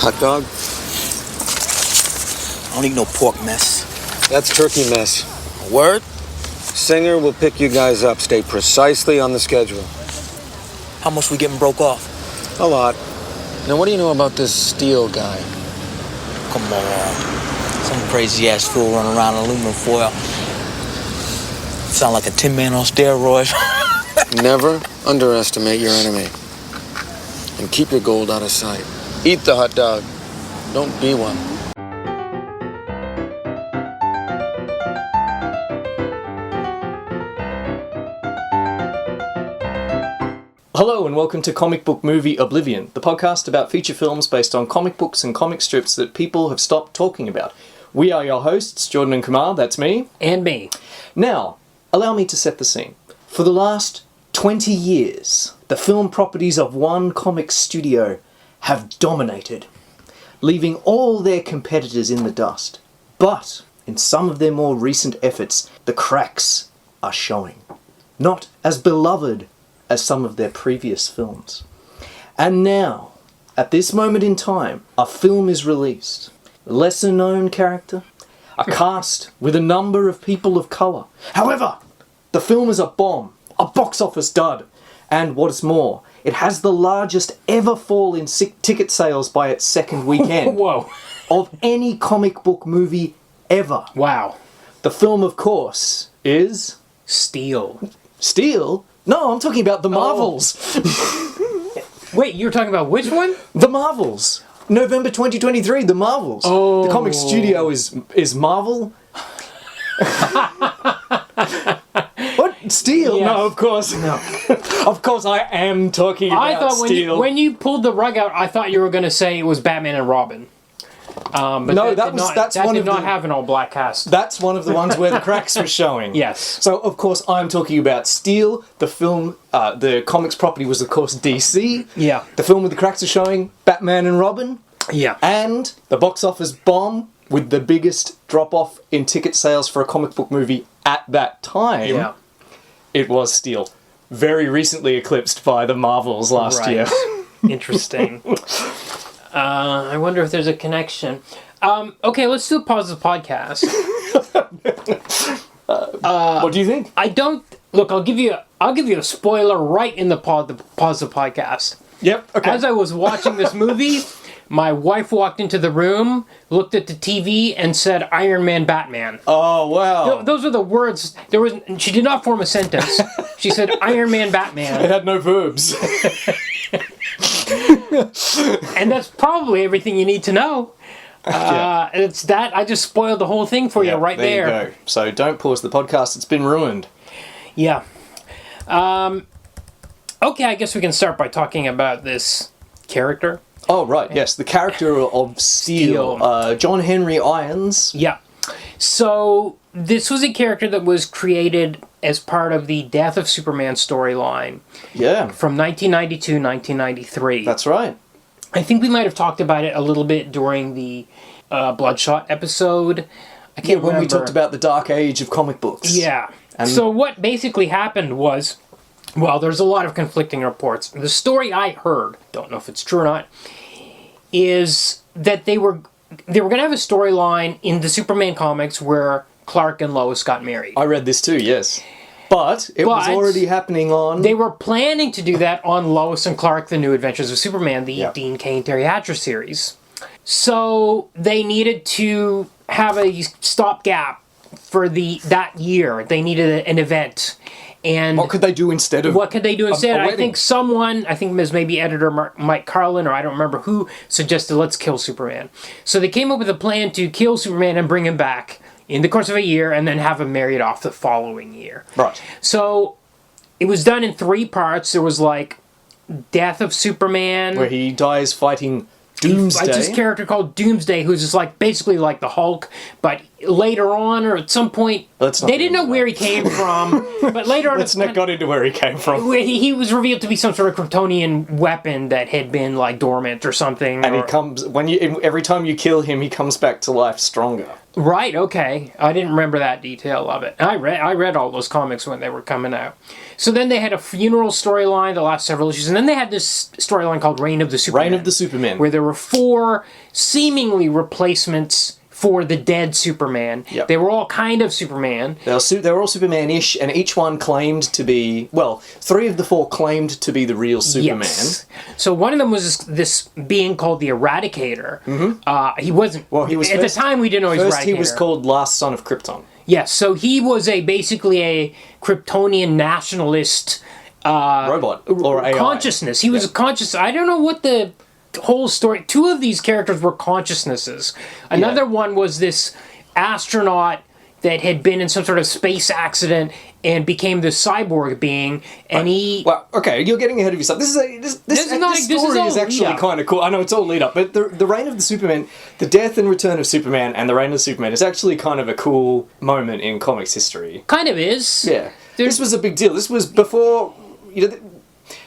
Hot dog? I don't eat no pork mess. That's turkey mess. Word? Singer will pick you guys up. Stay precisely on the schedule. How much we getting broke off? A lot. Now, what do you know about this Steele guy? Come on. Some crazy-ass fool running around in aluminum foil. Sound like a tin man on steroids. Never underestimate your enemy. And keep your gold out of sight. Eat the hot dog. Don't be one. Hello and welcome to Comic Book Movie Oblivion, the podcast about feature films based on comic books and comic strips that people have stopped talking about. We are your hosts, Jordan and Kumar, that's me. And me. Now, allow me to set the scene. For the last 20 years, the film properties of one comic studio have dominated, leaving all their competitors in the dust. But in some of their more recent efforts, the cracks are showing. Not as beloved as some of their previous films. And now, at this moment in time, a film is released. A lesser known character, a cast with a number of people of colour. However, the film is a bomb, a box office dud, and what is more, it has the largest ever fall in ticket sales by its second weekend. Whoa. Of any comic book movie ever. Wow. The film, of course, is... Steel. Steel? No, I'm talking about The Marvels. Wait, you were talking about which one? The Marvels. November 2023, The Marvels. Oh. The comic studio is Marvel. What? Steel? Yes. No, of course. No. Of course I am talking about I thought Steel. when you pulled the rug out, I thought you were going to say it was Batman and Robin. But No, that did not have an all-black cast. That's one of the ones where the cracks were showing. Yes. So, of course, I'm talking about Steel. The film, the comics property was, of course, DC. Yeah. The film with the cracks are showing Batman and Robin. Yeah. And the box office bomb with the biggest drop-off in ticket sales for a comic book movie at that time. Yeah. It was Steel. Very recently eclipsed by The Marvels last year. Interesting. I wonder if there's a connection. Okay, let's do pause the podcast. What do you think? I don't look. I'll give you a spoiler right in the pause the podcast. Yep. Okay. As I was watching this movie, my wife walked into the room, looked at the TV, and said, "Iron Man, Batman." Oh wow. Those are the words. She did not form a sentence. She said, "Iron Man, Batman." It had no verbs. And that's probably everything you need to know. Yeah. It's that. I just spoiled the whole thing for you right there. There you go. So don't pause the podcast. It's been ruined. Yeah. Okay, I guess we can start by talking about this character. Oh, right. Yes. The character of Steel. John Henry Irons. Yeah. So this was a character that was created as part of the Death of Superman storyline. Yeah. From 1992-1993. That's right. I think we might have talked about it a little bit during the Bloodshot episode. I can't remember. When we talked about the dark age of comic books. Yeah. So what basically happened was, well, there's a lot of conflicting reports. The story I heard, don't know if it's true or not, is that they were going to have a storyline in the Superman comics where Clark and Lois got married. I read this too, yes. But it was already happening on... They were planning to do that on Lois and Clark, The New Adventures of Superman, the Dean Cain, Terry Hatcher series. So they needed to have a stopgap for that year. They needed an event. And what could they do instead of... What could they do instead? I think it was maybe editor Mike Carlin, or I don't remember who, suggested let's kill Superman. So they came up with a plan to kill Superman and bring him back in the course of a year, and then have him married off the following year. Right. So it was done in 3 parts. There was like Death of Superman, where he dies fighting Doomsday. It's this character called Doomsday, who's just basically like the Hulk, but later on, or at some point, Let's not they get didn't know into where he came from, but later on, Let's not got into where he came from. he was revealed to be some sort of Kryptonian weapon that had been like dormant or something. And he comes every time you kill him, he comes back to life stronger. Right, okay. I didn't remember that detail of it. I read all those comics when they were coming out. So then they had a funeral storyline, the last several issues, and then they had this storyline called Reign of the Superman. Reign of the Superman. Where there were 4 seemingly replacements for the dead Superman. Yep. They were all kind of Superman. They were all Superman-ish, and each one claimed to be... Well, 3 of the 4 claimed to be the real Superman. Yes. So one of them was this being called the Eradicator. Mm-hmm. He wasn't... Well, he was at first, the time, we didn't know he was first Eradicator. he was called Last Son of Krypton. Yes, so he was basically a Kryptonian nationalist... Robot. Or AI. Consciousness. He was a conscious... I don't know what the whole story... 2 of these characters were consciousnesses. Another one was this astronaut that had been in some sort of space accident and became this cyborg being, and he... Well, okay, you're getting ahead of yourself. This story is actually kind of cool. I know it's all lead up, but the Reign of the Superman, the death and return of Superman and the Reign of the Superman is actually kind of a cool moment in comics history. Kind of is. Yeah. This was a big deal. This was before...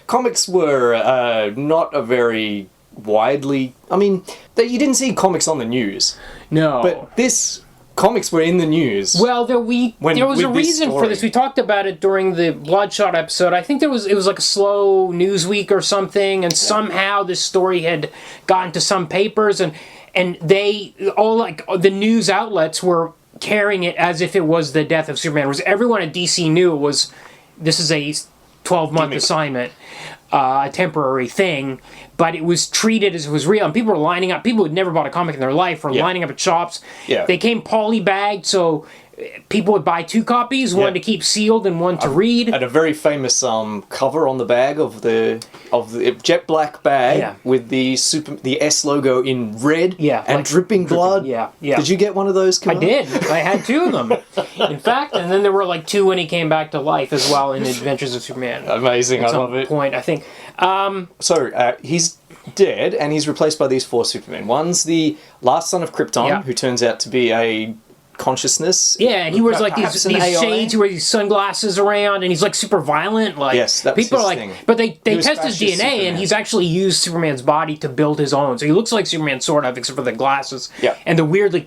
comics were not a very widely... I mean, you didn't see comics on the news. No. But comics were in the news. Well, there was a reason for this. We talked about it during the Bloodshot episode. I think it was like a slow news week or something, and somehow this story had gotten to some papers, and they all, like, the news outlets were carrying it as if it was the death of Superman. Whereas everyone at DC knew it was, this is a 12-month assignment, a temporary thing, but it was treated as it was real, and people were lining up. People who had never bought a comic in their life were lining up at shops. Yeah. They came poly-bagged, so people would buy 2 copies, one to keep sealed and one to read. And a very famous cover on the bag of the jet black bag with the S logo in red and dripping blood. Yeah. Did you get one of those, Kumar? I did. I had 2 of them. In fact, and then there were like 2 when he came back to life as well in Adventures of Superman. Amazing, I love it. At some point, I think. He's dead, and he's replaced by these 4 Supermen. One's the last son of Krypton, who turns out to be a consciousness. Yeah, and he wears like these shades, he wears these sunglasses around, and he's like super violent. Like, yes, that's people his are like, thing. but they test his DNA, Superman. and he's actually used Superman's body to build his own. So he looks like Superman sort of, except for the glasses and the weirdly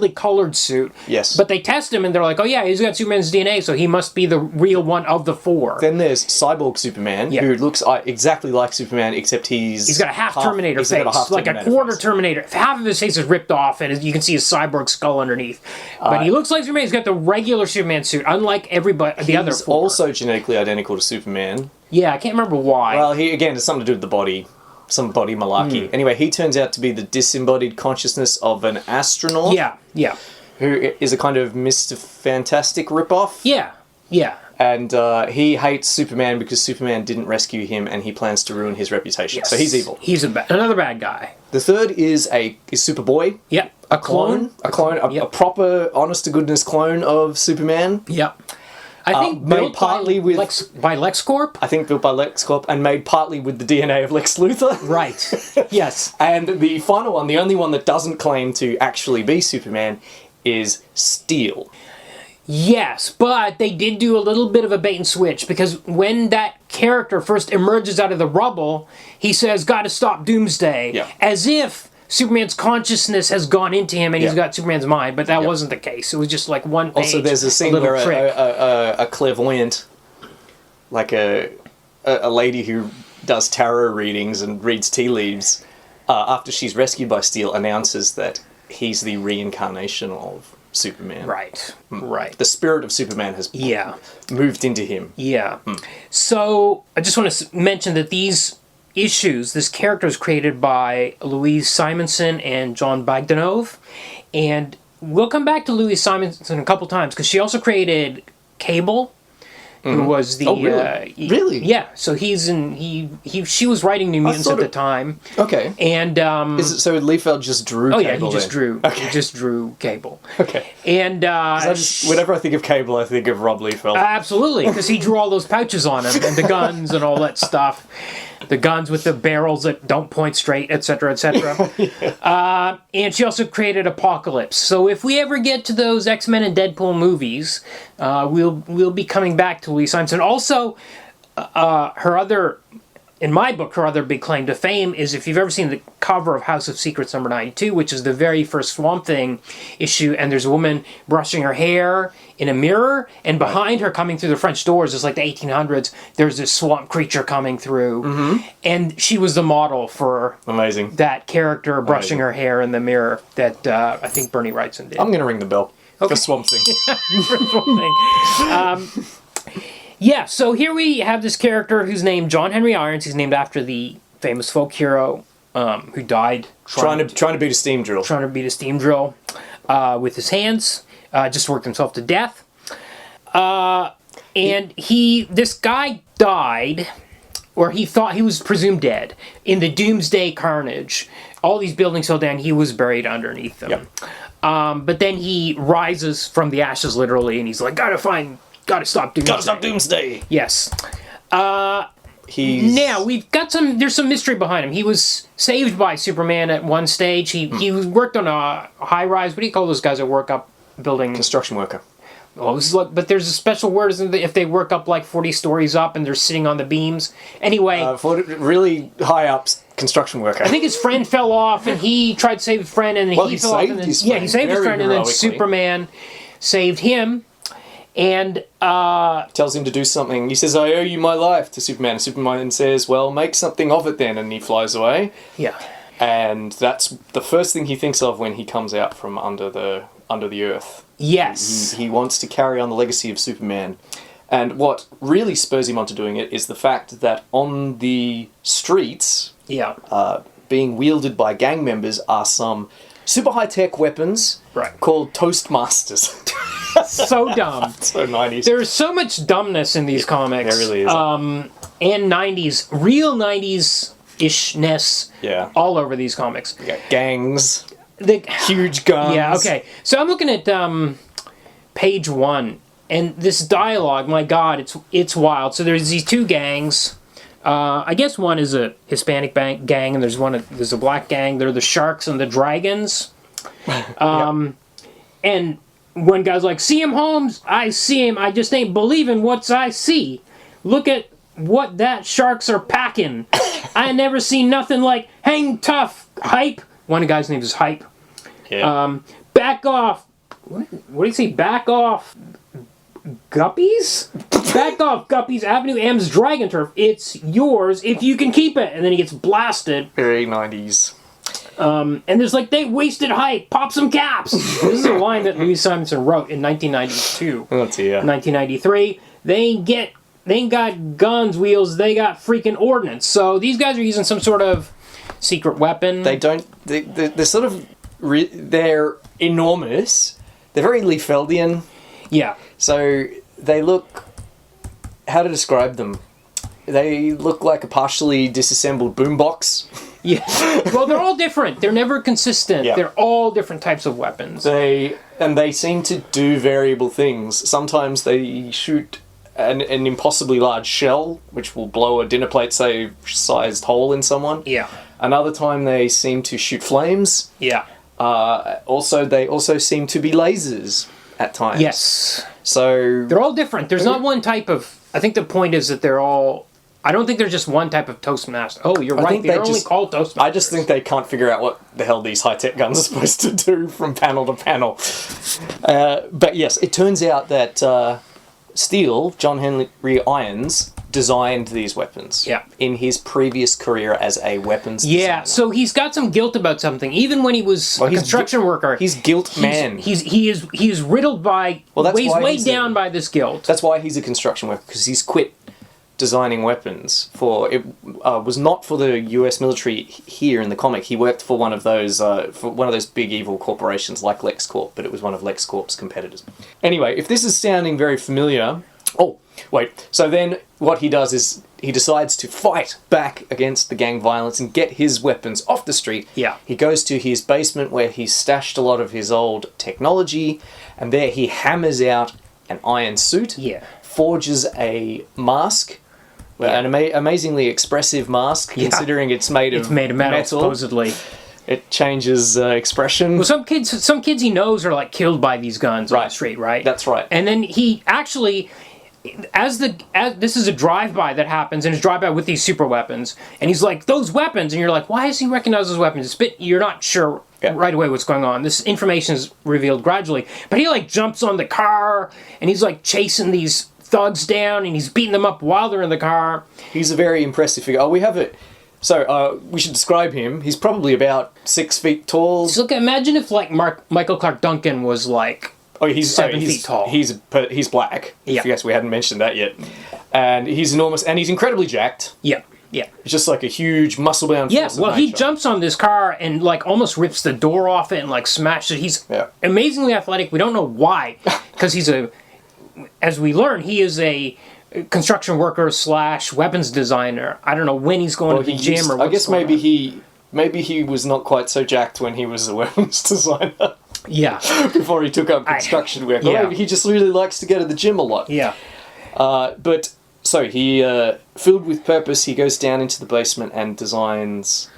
colored suit. Yes, but they test him, and they're like, oh yeah, he's got Superman's DNA, so he must be the real one of the 4. Then there's Cyborg Superman, who looks exactly like Superman, except he's got a half Terminator face, like a quarter Terminator. Half of his face is ripped off, and you can see his cyborg skull underneath. But he looks like Superman. He's got the regular Superman suit, unlike everybody. The other 4. He's also genetically identical to Superman. Yeah, I can't remember why. Well, it's something to do with the body. Some body malarkey. Anyway, he turns out to be the disembodied consciousness of an astronaut. Yeah. Who is a kind of Mr. Fantastic ripoff. Yeah. And he hates Superman because Superman didn't rescue him, and he plans to ruin his reputation. Yes. So he's evil. He's another bad guy. The third is Superboy. Yep. A clone. A proper, honest-to-goodness clone of Superman. Yep. I think made partly by LexCorp? I think built by LexCorp and made partly with the DNA of Lex Luthor. Right. Yes. And the final one, the only one that doesn't claim to actually be Superman, is Steel. Yes, but they did do a little bit of a bait and switch, because when that character first emerges out of the rubble, he says, gotta stop Doomsday. As if Superman's consciousness has gone into him and he's got Superman's mind, but that wasn't the case. It was just like one page. Also, there's a scene where a clairvoyant, like a lady who does tarot readings and reads tea leaves, after she's rescued by Steel, announces that he's the reincarnation of Superman. Right. The spirit of Superman has moved into him. Yeah. So, I just want to mention that these issues, this character is created by Louise Simonson and Jon Bagdanove, and we'll come back to Louise Simonson a couple times, because she also created Cable, who was the... Oh, really? Really? Yeah, so she was writing New Mutants at the time. Okay. And... so Liefeld just drew Cable? Oh yeah, he just drew Cable. Okay. And... whenever I think of Cable, I think of Rob Liefeld. Absolutely, because he drew all those pouches on him, and the guns and all that stuff. the guns with the barrels that don't point straight, etc., etc. And she also created Apocalypse. So if we ever get to those X-Men and Deadpool movies, we'll be coming back to Louise Simonson. Also, in my book, her other big claim to fame is, if you've ever seen the cover of House of Secrets number 92, which is the very first Swamp Thing issue, and there's a woman brushing her hair in a mirror, and behind her, coming through the French doors, it's like the 1800s, there's this swamp creature coming through. And she was the model for that character brushing her hair in the mirror that I think Bernie Wrightson did. I'm going to ring the bell for Swamp Thing. For Swamp Thing. Yeah, so here we have this character who's named John Henry Irons. He's named after the famous folk hero who died trying to beat a steam drill. Trying to beat a steam drill with his hands. Just worked himself to death. And this guy died, or he thought he was presumed dead, in the Doomsday Carnage. All these buildings fell down. He was buried underneath them. Yep. But then he rises from the ashes, literally, and he's like, Gotta stop Doomsday. Gotta stop Doomsday. Yes. Now we've got there's some mystery behind him. He was saved by Superman at one stage. He worked on a high rise. What do you call those guys that work up building? Construction worker. Oh, but there's a special word, isn't there, if they work up like 40 stories up and they're sitting on the beams. Anyway, for really high up construction worker. I think his friend fell off, and he tried to save his friend, and he fell off. And then, he saved his friend, and then Superman saved him. And tells him to do something. He says, I owe you my life, to Superman. And Superman says, well, make something of it then. And he flies away. Yeah. And that's the first thing he thinks of when he comes out from under the earth. Yes. He wants to carry on the legacy of Superman. And what really spurs him onto doing it is the fact that on the streets, being wielded by gang members, are some super high-tech weapons called Toastmasters. So dumb. So 90s. There's so much dumbness in these comics. There really is. And 90s, real 90s-ishness all over these comics. You got gangs, huge guns. Yeah, okay. So I'm looking at page 1, and this dialogue, my God, it's wild. So there's these two gangs. I guess one is a Hispanic gang, and there's a black gang. They're the Sharks and the Dragons. And one guy's like, see him, Holmes? I see him. I just ain't believing what I see. Look at what that sharks are packing. I never seen nothing like hang tough, hype. One guy's name is Hype. Yeah. Back off. What do you say? Back off. Guppies? Back off, Guppies. Avenue M's Dragon Turf. It's yours if you can keep it. And then he gets blasted. Very 90s. And there's like, they wasted hype. Pop some caps. This is a line that Louise Simonson wrote in 1992. Let's see, 1993. They ain't got guns, wheels. They got freaking ordnance. So these guys are using some sort of secret weapon. They're sort of... they're enormous. They're very Liefeldian. Yeah. So they look... How to describe them? They look like a partially disassembled boombox. Yeah. Well, they're all different. They're never consistent. Yeah. They're all different types of weapons. They seem to do variable things. Sometimes they shoot an impossibly large shell, which will blow a dinner plate sized hole in someone. Yeah. Another time they seem to shoot flames. Yeah. They also seem to be lasers at times. Yes. So they're all different. There's not one type of... I think the point is that they're all... I don't think there's just one type of Toastmaster. Oh, you're right. They're only called Toastmasters. I just think they can't figure out what the hell these high-tech guns are supposed to do from panel to panel. But yes, it turns out that Steele, John Henry Irons, designed these weapons. Yeah. In his previous career as a weapons designer. Yeah, so he's got some guilt about something. Even when he was a construction worker. He's guilt man. He is riddled by... weighed down by this guilt. That's why he's a construction worker, because he's quit designing weapons for it was not for the US military here in the comic. He worked for one of those big evil corporations like LexCorp, but it was one of LexCorp's competitors. Anyway, if this is sounding very familiar, so then what he does is he decides to fight back against the gang violence and get his weapons off the street. Yeah. He goes to his basement where he's stashed a lot of his old technology, and there he hammers out an iron suit. Yeah. Forges a mask An amazingly expressive mask, considering it's made of metal, supposedly. It changes expression. Well, some kids he knows are like killed by these guns on the street, right? That's right. And then he actually, as this is a drive-by that happens, and it's drive-by with these super weapons, and he's like, those weapons, and you're like, why does he recognize those weapons? You're not sure right away what's going on. This information is revealed gradually, but he like jumps on the car, and he's like chasing these thugs down, and he's beating them up while they're in the car. He's a very impressive figure. Oh, we have it. So, we should describe him. He's probably about 6 feet tall. So, imagine if, like, Michael Clark Duncan was, like, 7 feet tall. He's black. Yeah. I guess we hadn't mentioned that yet. And he's enormous, and he's incredibly jacked. Yeah, yeah. It's just like a huge, muscle-bound force of nature. He jumps on this car and, like, almost rips the door off it and, like, smashes it. He's amazingly athletic. We don't know why, because he's as we learn, he is a construction worker / weapons designer. I don't know when he's going to the gym or what's I guess maybe he was not quite so jacked when he was a weapons designer. Yeah. Before he took up construction work. Or maybe he just really likes to go to the gym a lot. Yeah. But so he, filled with purpose, he goes down into the basement and designs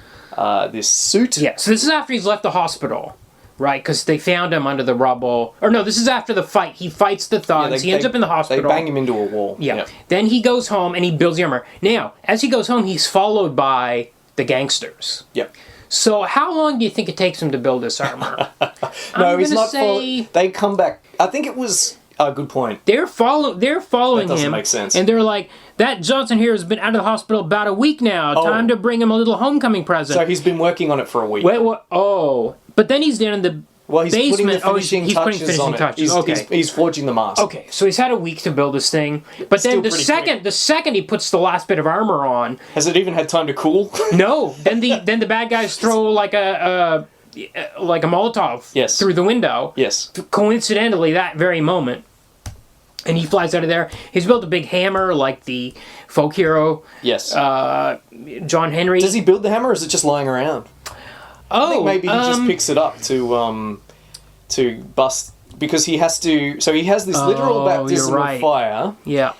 this suit. Yeah. So this is after he's left the hospital. Right, because they found him under the rubble. Or no, this is after the fight. He fights the thugs. He ends up in the hospital. They bang him into a wall. Yeah. Then he goes home and he builds the armor. Now, as he goes home, he's followed by the gangsters. Yep. So how long do you think it takes him to build this armor? No, he's not followed. They come back. I think it was... good point. They're following that doesn't him. Make sense. And they're like, that Johnson here has been out of the hospital about a week now. Time to bring him a little homecoming present. So he's been working on it for a week. Wait, what? Oh. But then he's down in the... Well, he's basement. putting the finishing touches on it. He's forging the mask. Okay, so he's had a week to build this thing, but then the second he puts the last bit of armor on, has it even had time to cool? No. Then the bad guys throw like a Molotov through the window. Yes. Coincidentally, that very moment, and he flies out of there. He's built a big hammer like the folk hero. Yes. John Henry. Does he build the hammer, or is it just lying around? I think maybe he just picks it up to bust, because he has to. So he has this literal baptism of fire. Yeah.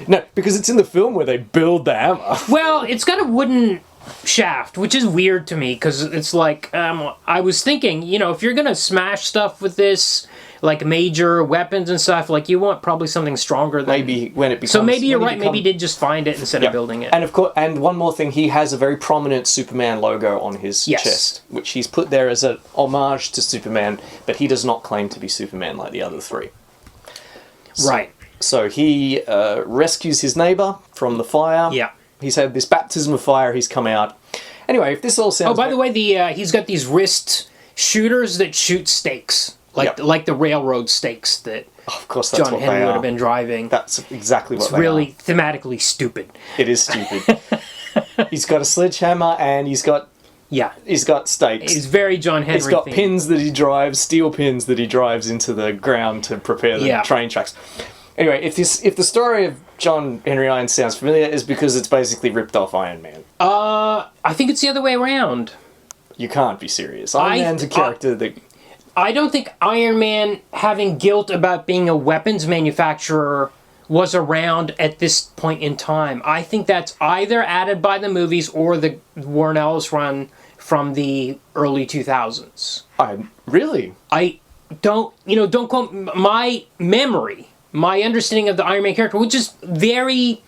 No, because it's in the film where they build the hammer. Well, it's got a wooden shaft, which is weird to me, because it's like I was thinking, if you're gonna smash stuff with this, like major weapons and stuff, like you want probably something stronger than... Maybe when it becomes... So maybe you're right, maybe he did just find it instead of building it. And of course, and one more thing, he has a very prominent Superman logo on his chest, which he's put there as an homage to Superman, but he does not claim to be Superman like the other three. Right. So he rescues his neighbour from the fire. Yeah. He's had this baptism of fire, he's come out. Anyway, if this all sounds... Oh, by the way, he's got these wrist shooters that shoot stakes. Like the railroad stakes that of course, that's John Henry would have been driving. That's exactly what it's really thematically stupid. It is stupid. He's got a sledgehammer and he's got stakes. He's very John Henry. He's got pins that he drives, steel pins that he drives into the ground to prepare the train tracks. Anyway, if the story of John Henry Irons sounds familiar, is because it's basically ripped off Iron Man. I think it's the other way around. You can't be serious. Iron Man's a character that... I don't think Iron Man having guilt about being a weapons manufacturer was around at this point in time. I think that's either added by the movies or the Warren Ellis run from the early 2000s. Really? I don't quote my memory, my understanding of the Iron Man character, which is very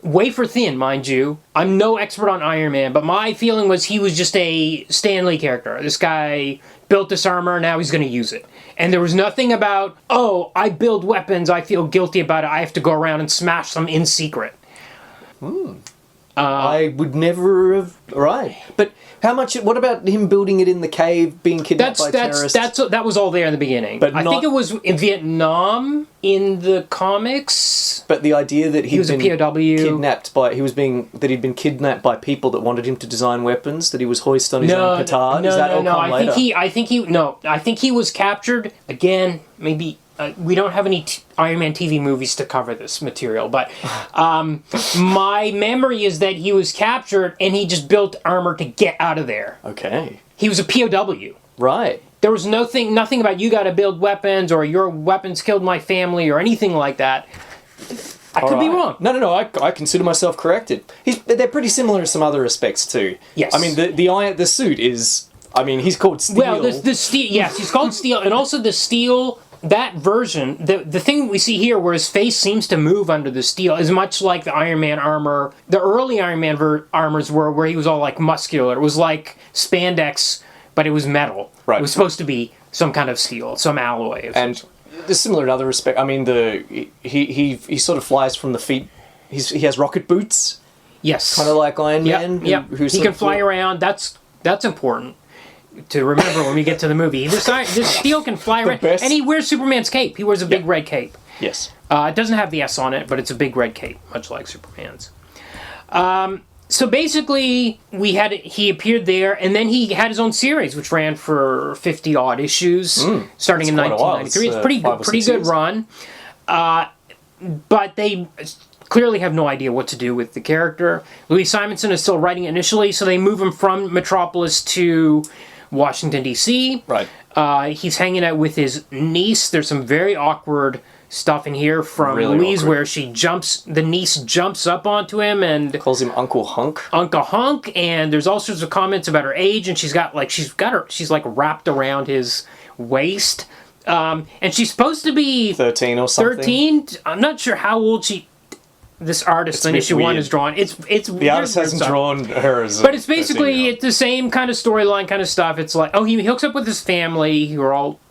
wafer thin, mind you. I'm no expert on Iron Man, but my feeling was he was just a Stan Lee character. This guy built this armor, now he's going to use it. And there was nothing about, I build weapons, I feel guilty about it, I have to go around and smash them in secret. I would never have... Right. But how much... What about him building it in the cave, being kidnapped by terrorists? That was all there in the beginning. But I think it was in Vietnam in the comics. But the idea that he was a POW. He'd been kidnapped by people that wanted him to design weapons, that he was hoist on his own petard. Is that all come later? I think he was captured again. Maybe we don't have any Iron Man TV movies to cover this material, but my memory is that he was captured and he just built armor to get out of there. Okay. He was a POW. Right. There was nothing about you got to build weapons or your weapons killed my family or anything like that. I could be wrong. No. I consider myself corrected. They're pretty similar in some other aspects too. Yes. I mean, the suit is. I mean, he's called Steel. Well, the steel. Yes, he's called Steel, and also the steel. That version, the thing we see here, where his face seems to move under the steel, is much like the Iron Man armor. The early Iron Man armors were where he was all like muscular. It was like spandex, but it was metal. Right. It was supposed to be some kind of steel, some alloy. And they're similar in other respects. I mean, he sort of flies from the feet. He has rocket boots. Yes. Kind of like Iron Man. Yep. He can fly around. That's important to remember when we get to the movie. This steel can fly around, and he wears Superman's cape. He wears a big red cape. Yes. It doesn't have the S on it, but it's a big red cape, much like Superman's. So basically, he appeared there, and then he had his own series, which ran for 50-odd issues, starting in 1993. It's pretty good run. But they clearly have no idea what to do with the character. Louise Simonson is still writing it initially, so they move him from Metropolis to Washington, D.C. Right. He's hanging out with his niece. There's some very awkward stuff in here from really Louise awkward. Where the niece jumps up onto him and calls him Uncle Hunk. Uncle Hunk, and there's all sorts of comments about her age, and she's like wrapped around his waist. And she's supposed to be 13 or something. 13. I'm not sure how old this artist in issue 1 is drawn. It's the artist hasn't drawn her as but it's basically it's the same kind of storyline kind of stuff. It's like, he hooks up with his family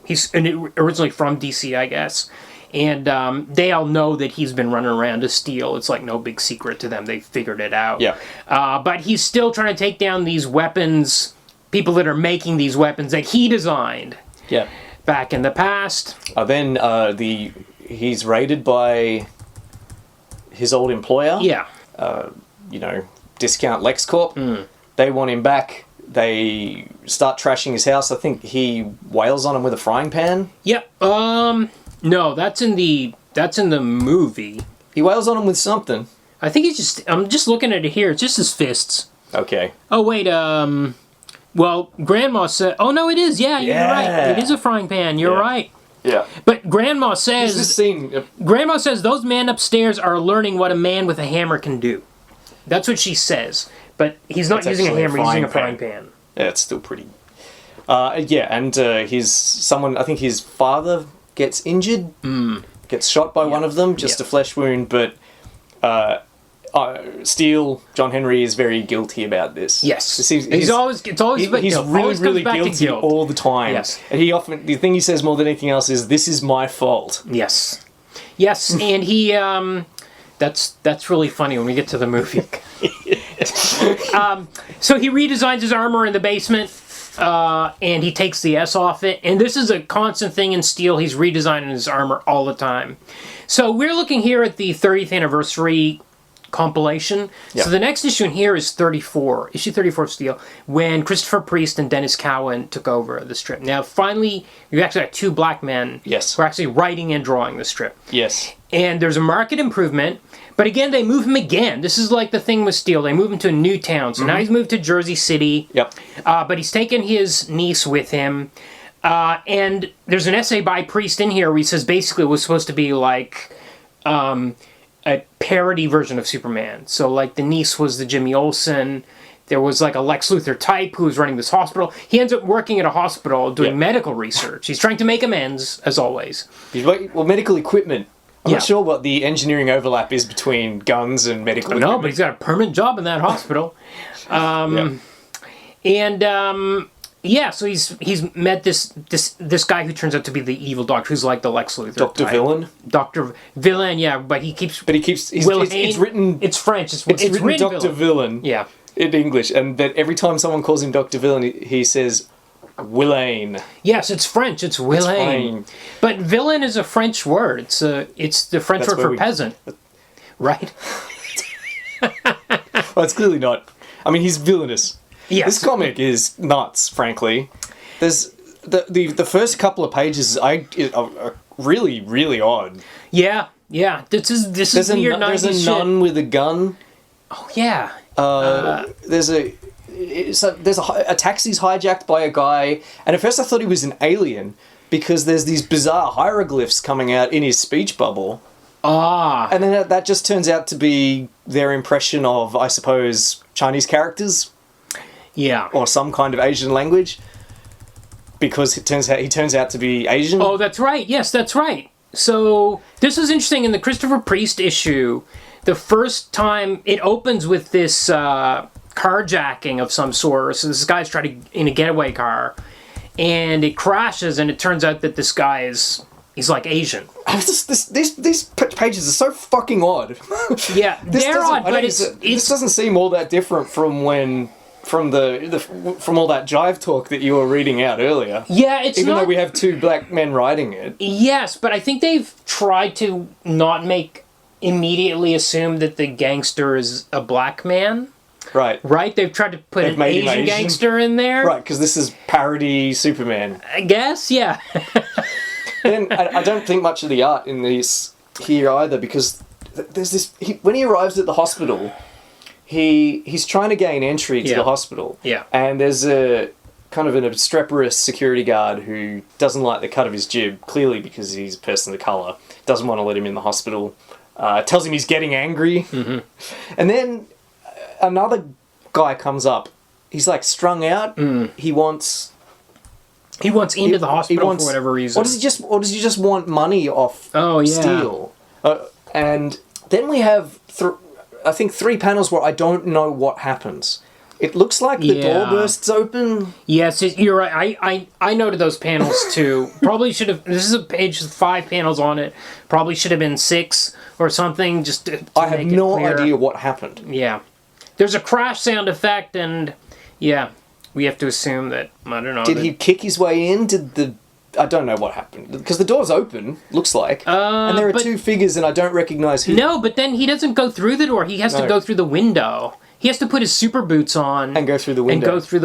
he's originally from DC, I guess, and they all know that he's been running around to steal. It's like no big secret to them. They figured it out. Yeah. But he's still trying to take down these weapons, people that are making these weapons that he designed. Yeah. Back in the past. Then he's raided by his old employer. Yeah. Discount LexCorp. They want him back. They start trashing his house. I think he wails on him with a frying pan. Yep. No, that's in the movie. He wails on him with something. I think I'm just looking at it here. It's just his fists. Okay. Oh, wait, well, Grandma said... Oh, no, it is. Yeah, you're right. It is a frying pan. You're right. Yeah. But Grandma says... This scene... Grandma says those men upstairs are learning what a man with a hammer can do. That's what she says. But he's not using a hammer, he's using a frying pan. Yeah, it's still pretty... I think his father gets injured. Gets shot by one of them, just a flesh wound, but... Steele, John Henry, is very guilty about this. Yes, he's always really guilty all the time. Yes, and the thing he says more than anything else is, "This is my fault." Yes, and he that's really funny when we get to the movie. So he redesigns his armor in the basement, and he takes the S off it. And this is a constant thing in Steele. He's redesigning his armor all the time. So we're looking here at the 30th anniversary compilation. Yep. So the next issue in here is 34, issue 34 of Steel, when Christopher Priest and Dennis Cowan took over the strip. Now, finally, you actually got two black men who are actually writing and drawing the strip. Yes. And there's a market improvement, but again, they move him again. This is like the thing with Steel. They move him to a new town. So now he's moved to Jersey City. Yep. But he's taken his niece with him. And there's an essay by Priest in here where he says basically it was supposed to be like... a parody version of Superman. So, like, the niece was the Jimmy Olsen. There was, like, a Lex Luthor type who was running this hospital. He ends up working at a hospital doing medical research. He's trying to make amends, as always. Well, medical equipment. I'm not sure what the engineering overlap is between guns and medical equipment. No, but he's got a permanent job in that hospital. So he's met this guy who turns out to be the evil doctor, who's like the Lex Luthor. Dr. Villain? Dr. Villain, yeah, but he keeps... It's written... It's French. It's written Dr. Villain. Yeah. In English, and that every time someone calls him Dr. Villain, he says... Villain. Yes, it's French. It's villain. But villain is a French word. It's the French word for peasant. Right? Well, it's clearly not. I mean, he's villainous. Yes. This comic is nuts, frankly. There's the first couple of pages are really, really odd. Yeah. This is weird 90s There's a nun with a gun. Oh yeah. There's a taxi's hijacked by a guy, and at first I thought he was an alien because there's these bizarre hieroglyphs coming out in his speech bubble. And then that just turns out to be their impression of, I suppose, Chinese characters. Yeah. Or some kind of Asian language. Because he turns out to be Asian. Oh, that's right. Yes, that's right. So this was interesting in the Christopher Priest issue. The first time it opens with this carjacking of some sort. So this guy's trying to in a getaway car, and it crashes, and it turns out that this guy he's like Asian. These pages are so fucking odd. Yeah, they're odd, but this doesn't seem all that different from when. From from all that jive talk that you were reading out earlier. Yeah, it's even though we have two black men writing it. Yes, but I think they've tried to not immediately assume that the gangster is a black man. Right. Right? They've tried to put an Asian gangster in there. Right, because this is parody Superman. I guess, yeah. Then I don't think much of the art in this here either, because there's this... when he arrives at the hospital... He's trying to gain entry to the hospital. Yeah. And there's a kind of an obstreperous security guard who doesn't like the cut of his jib, clearly because he's a person of colour, doesn't want to let him in the hospital, tells him he's getting angry. Mm-hmm. And then another guy comes up. He's like strung out. He wants into the hospital for whatever reason. Or does he just want money off Steel? And then we have... I think 3 panels where I don't know what happens. It looks like the door bursts open. Yes, you're right. I noted those panels too. Probably should have... This is a page with 5 panels on it. Probably should have been 6 or something. Just to I have no idea what happened. Yeah. There's a crash sound effect, and yeah, we have to assume that... I don't know. Did he kick his way in? I don't know what happened. Because the door's open, looks like. And there are 2 figures and I don't recognise who... No, but then he doesn't go through the door. He has to go through the window. He has to put his super boots on. And go through the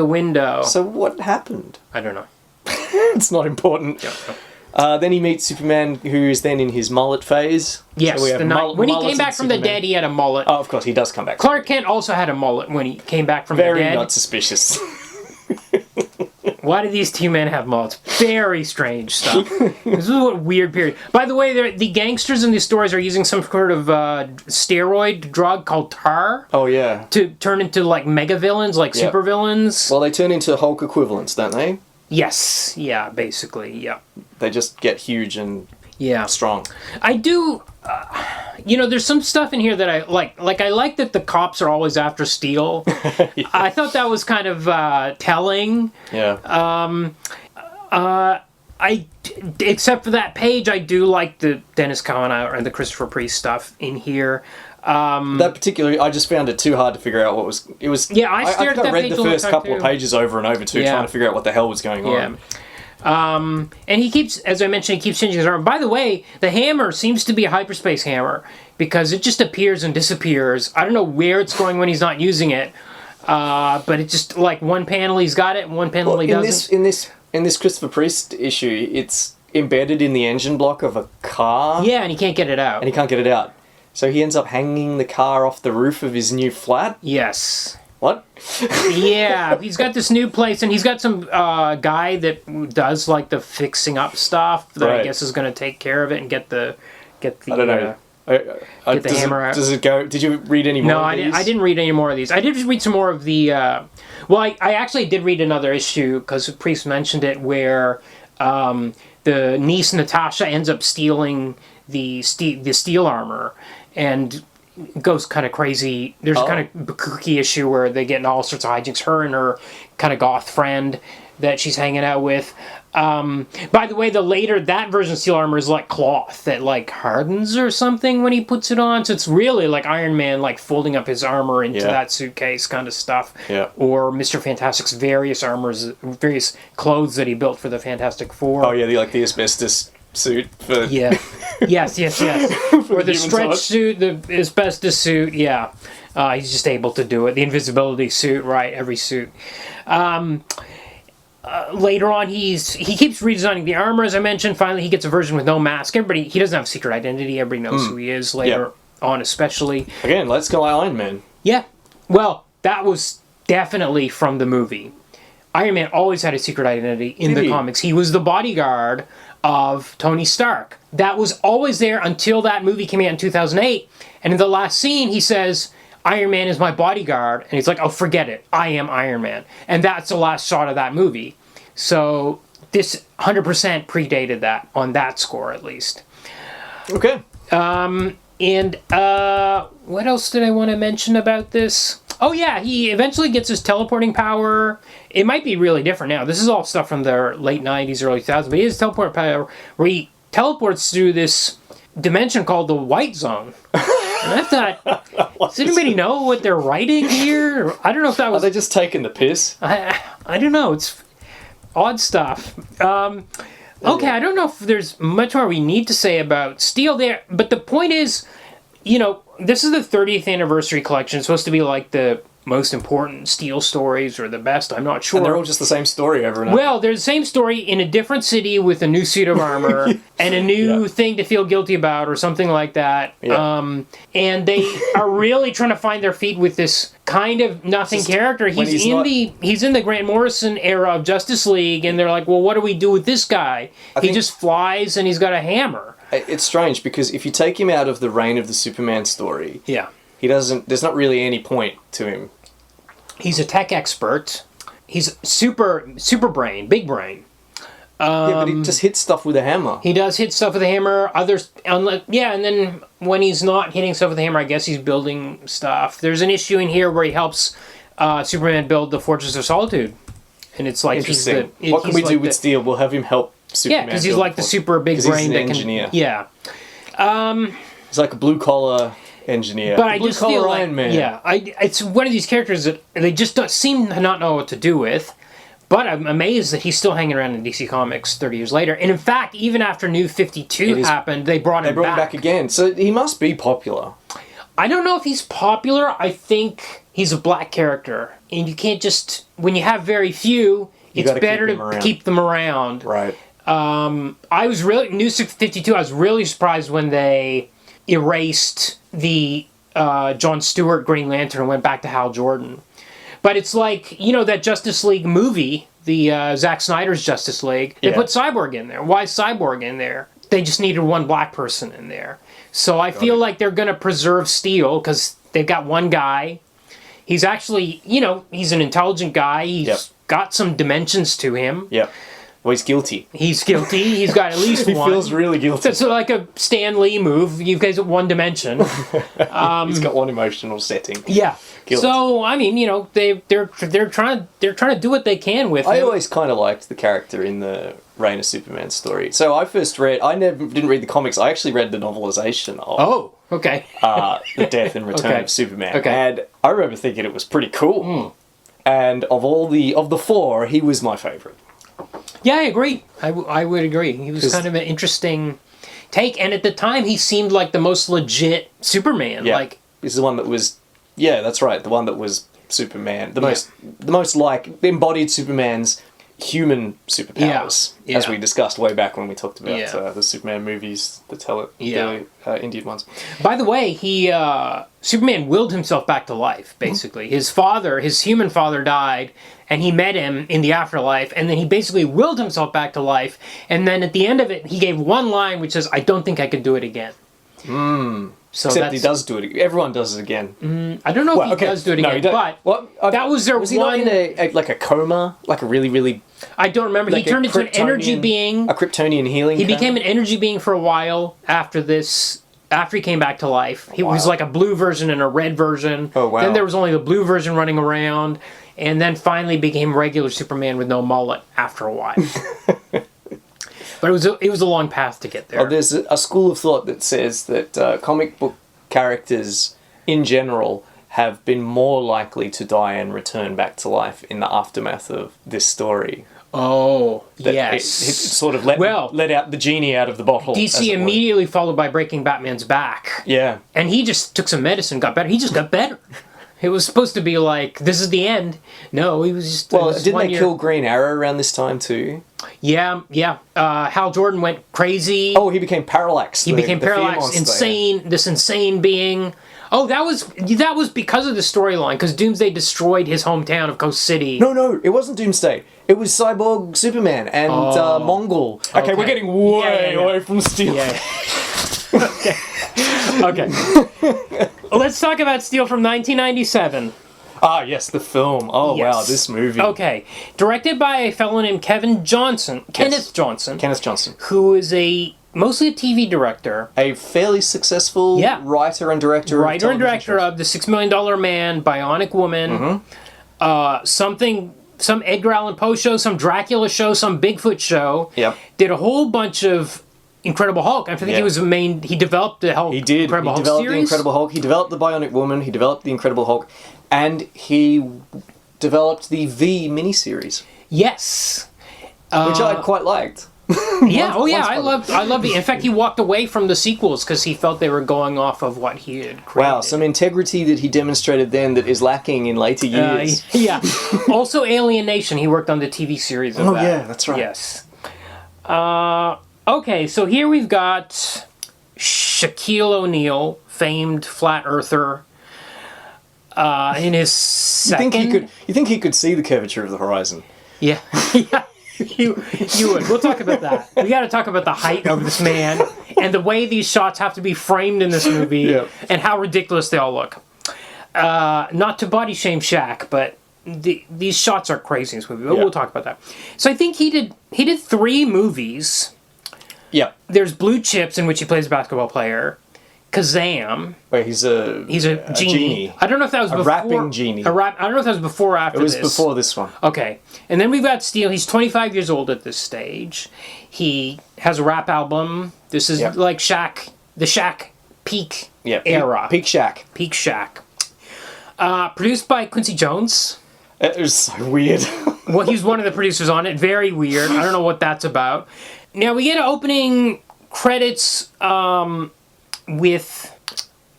window. So what happened? I don't know. It's not important. Yeah. Then he meets Superman, who is then in his mullet phase. Yes, So when he came back from the dead, he had a mullet. Oh, of course, he does come back. Clark Kent also had a mullet when he came back from the dead. Very not suspicious. Why do these 2 men have mullets? Very strange stuff. This is a weird period. By the way, the gangsters in these stories are using some sort of steroid drug called tar. Oh, yeah. To turn into, like, mega villains, like super villains. Well, they turn into Hulk equivalents, don't they? Yes. Yeah, basically, yeah. They just get huge and strong. I do... there's some stuff in here that I like. Like, I like that the cops are always after Steel. I thought that was kind of telling. Yeah. Except for that page, I do like the Dennis Cowan and the Christopher Priest stuff in here. That particularly, I just found it too hard to figure out what was... It was. Yeah, I stared at that read page the first couple of pages over and over too, trying to figure out what the hell was going on. And he keeps, as I mentioned, he keeps changing his arm. By the way, the hammer seems to be a hyperspace hammer because it just appears and disappears. I don't know where it's going when he's not using it, but it just, like, one panel he's got it, and one panel he doesn't. In this Christopher Priest issue, it's embedded in the engine block of a car. Yeah, and he can't get it out. And he can't get it out. So he ends up hanging the car off the roof of his new flat? Yes. What? Yeah, he's got this new place, and he's got some guy that does, like, the fixing up stuff that I guess is going to take care of it and get the I don't know. Get the hammer out. Does it go? Did you read any more of these? No, I didn't read any more of these. I did read some more of the... well, I actually did read another issue, because Priest mentioned it, where the niece Natasha ends up stealing the steel armor, and goes kind of crazy. There's a kind of kooky issue where they get in all sorts of hijinks. Her and her kind of goth friend that she's hanging out with. By the way, that version of steel armor is like cloth that, like, hardens or something when he puts it on. So it's really like Iron Man, like, folding up his armor into that suitcase kind of stuff. Yeah. Or Mr. Fantastic's various clothes that he built for the Fantastic Four. Oh yeah, the asbestos suit for... Yeah. Yes. Or the stretch suit, the asbestos suit, yeah. He's just able to do it. The invisibility suit, right, every suit. Later on, he keeps redesigning the armor, as I mentioned. Finally, he gets a version with no mask. He doesn't have a secret identity. Everybody knows who he is later on, especially. Again, let's go Iron Man. Yeah. Well, that was definitely from the movie. Iron Man always had a secret identity in the comics. He was the bodyguard of Tony Stark. That was always there until that movie came out in 2008. And in the last scene, he says, Iron Man is my bodyguard. And he's like, oh, forget it. I am Iron Man. And that's the last shot of that movie. So this 100% predated that, on that score at least. Okay. And what else did I want to mention about this? Oh yeah, he eventually gets his teleporting power. It might be really different now. This is all stuff from the late 90s, early 2000s. But he has teleport power where he teleports through this dimension called the White Zone. And I thought, does anybody know what they're writing here? I don't know if that was... Are they just taking the piss? I don't know. It's odd stuff. Okay, I don't know if there's much more we need to say about Steel there, but the point is, you know, this is the 30th anniversary collection. It's supposed to be like the most important Steel stories or the best. I'm not sure. And they're all just the same story over and over. Well, they're the same story in a different city with a new suit of armor and a new thing to feel guilty about or something like that. Yeah. And they are really trying to find their feet with this kind of nothing character. He's in the Grant Morrison era of Justice League, and they're like, well, what do we do with this guy? He just flies and he's got a hammer. It's strange because if you take him out of the Reign of the Superman story, he doesn't. There's not really any point to him. He's a tech expert. He's super brain, big brain. But he just hits stuff with a hammer. He does hit stuff with a hammer. And then when he's not hitting stuff with a hammer, I guess he's building stuff. There's an issue in here where he helps Superman build the Fortress of Solitude, and it's like interesting. What can we do with Steel? We'll have him help Superman. Yeah, because he's like the super big brain that engineer. can. He's like a blue collar engineer. But I just feel like Iron Man. it's one of these characters that they just don't seem to not know what to do with. But I'm amazed that he's still hanging around in DC Comics 30 years later. And in fact, even after New 52 happened, they brought him back again. So he must be popular. I don't know if he's popular. I think he's a black character. And you can't just... When you have very few, it's better to keep them around. Right. I was really... New 52, I was really surprised when they erased the Jon Stewart Green Lantern and went back to Hal Jordan. But it's like, you know, that Justice League movie, the Zack Snyder's Justice League, they put Cyborg in there. Why is Cyborg in there? They just needed one black person in there. So I feel like they're going to preserve Steel because they've got one guy. He's actually, you know, he's an intelligent guy. He's got some dimensions to him. Yeah. Well, he's guilty. He's guilty. He's got at least one. He feels really guilty. It's like a Stan Lee move. You guys have one dimension. He's got one emotional setting. Yeah. Guilt. So I mean, you know, they're trying to do what they can with him. I always kind of liked the character in the Reign of Superman story. So I didn't read the comics. I actually read the novelization of. Oh, okay. The Death and Return of Superman. Okay. And I remember thinking it was pretty cool. And of the four, he was my favorite. Yeah, I agree. I would agree. He was kind of an interesting take, and at the time, he seemed like the most legit Superman. Yeah. Like he's the one that was. Yeah, that's right. The one that was Superman. The most like embodied Superman's human superpowers, as we discussed way back when we talked about the Superman movies, the Indian ones. By the way, Superman willed himself back to life. Basically, his human father, died, and he met him in the afterlife, and then he basically willed himself back to life. And then at the end of it, he gave one line which says, "I don't think I could do it again." So except he does do it. Everyone does it again. I don't know if he does do it again, but that was their was he not in a coma, like a really, really... I don't remember. He turned into an energy being. A Kryptonian healing. He became an energy being for a while after this. After he came back to life, he was like a blue version and a red version. Oh wow! Then there was only the blue version running around, and then finally became regular Superman with no mullet after a while. But it was a long path to get there. There's a school of thought that says that comic book characters in general have been more likely to die and return back to life in the aftermath of this story. Oh, that yes. It sort of let out the genie out of the bottle. DC immediately followed by breaking Batman's back. Yeah. And he just took some medicine, got better. He just got better. It was supposed to be like, this is the end. No, he was just... Well, didn't they kill Green Arrow around this time too? Yeah. Hal Jordan went crazy. Oh, he became Parallax. He became Parallax, this insane being. Oh, that was because of the storyline, because Doomsday destroyed his hometown of Coast City. No, it wasn't Doomsday. It was Cyborg Superman and Mongol. Okay, we're getting way away from Steel. Yeah. Okay. Let's talk about Steel from 1997. Ah, yes, the film. Oh, Yes. wow, this movie. Okay. Directed by a fellow named Kenneth Johnson, Kenneth Johnson. who is mostly a TV director. A fairly successful writer and director of The $6 Million Man, Bionic Woman, some Edgar Allan Poe show, some Dracula show, some Bigfoot show. Yep. Did a whole bunch of Incredible Hulk. I think he was he developed the Hulk. He did. Incredible Hulk developed series. the Incredible Hulk. He developed the Bionic Woman. He developed the Incredible Hulk. And he developed the V miniseries. Yes. Which I quite liked. Yeah, I loved it. In fact, he walked away from the sequels because he felt they were going off of what he had created. Wow, some integrity that he demonstrated then that is lacking in later years. Yeah. Also, Alien Nation. He worked on the TV series of that. Yeah, that's right. Yes. Okay, so here we've got Shaquille O'Neal, famed flat earther, in his second... You think he could see the curvature of the horizon? Yeah. Yeah. You would. We'll talk about that. We got to talk about the height of this man and the way these shots have to be framed in this movie and how ridiculous they all look. Not to body shame Shaq, but these shots are crazy in this movie. But we'll talk about that. So I think he did 3 movies. Yeah. There's Blue Chips, in which he plays a basketball player. Kazam. Where he's a genie. I don't know if that was before. Rapping genie. I don't know if that was before or after this. It was before this one. Okay. And then we've got Steel. He's 25 years old at this stage. He has a rap album. This is like Shaq, the Shaq peak era. Peak Shaq. Peak Shaq. Produced by Quincy Jones. It was so weird. Well, he's one of the producers on it. Very weird. I don't know what that's about. Now, we get opening credits with...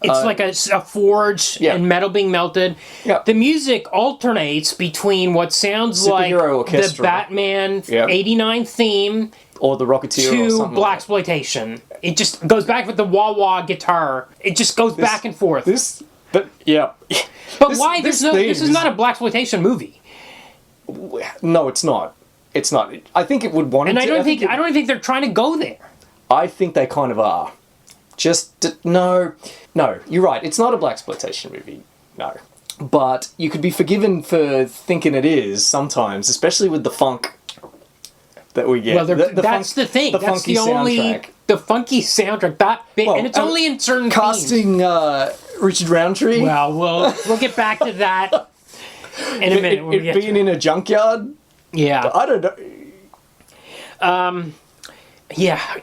It's like a forge and metal being melted. Yeah. The music alternates between what sounds like the Batman 89 theme or the Rocketeer to or something blaxploitation. It just goes back with the wah-wah guitar. It just goes back and forth. But why? This is not a blaxploitation movie. No, it's not. It's not. I think it would want to. And I don't think they're trying to go there. I think they kind of are. No, you're right. It's not a blaxploitation movie. No. But you could be forgiven for thinking it is sometimes, especially with the funk that we get. Well, that's the thing. The that's funky soundtrack. The funky soundtrack. That bit, and it's only in certain casting Richard Roundtree. Well, we'll get back to that in a minute. It being in a junkyard. Yeah. I don't know. Yeah,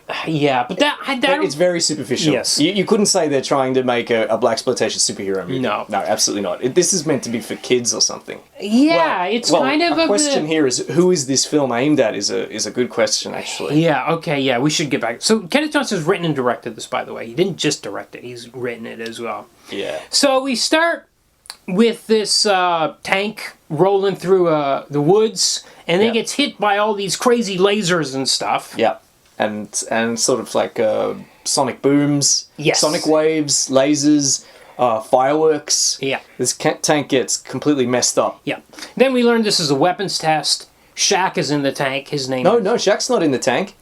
but that it's very superficial. Yes, you couldn't say they're trying to make a blaxploitation superhero movie. No, absolutely not. This is meant to be for kids or something. Yeah, it's kind of a question here is who is this film aimed at? Is a good question actually. Yeah. Okay. Yeah, we should get back. So Kenneth Johnson has written and directed this, by the way. He didn't just direct it; he's written it as well. Yeah. So we start with this tank rolling through the woods, and then it gets hit by all these crazy lasers and stuff. Yeah. And sort of like sonic booms, sonic waves, lasers, fireworks. Yeah. This tank gets completely messed up. Yeah. Then we learn this is a weapons test. Shaq is in the tank. His name No, Shaq's not in the tank.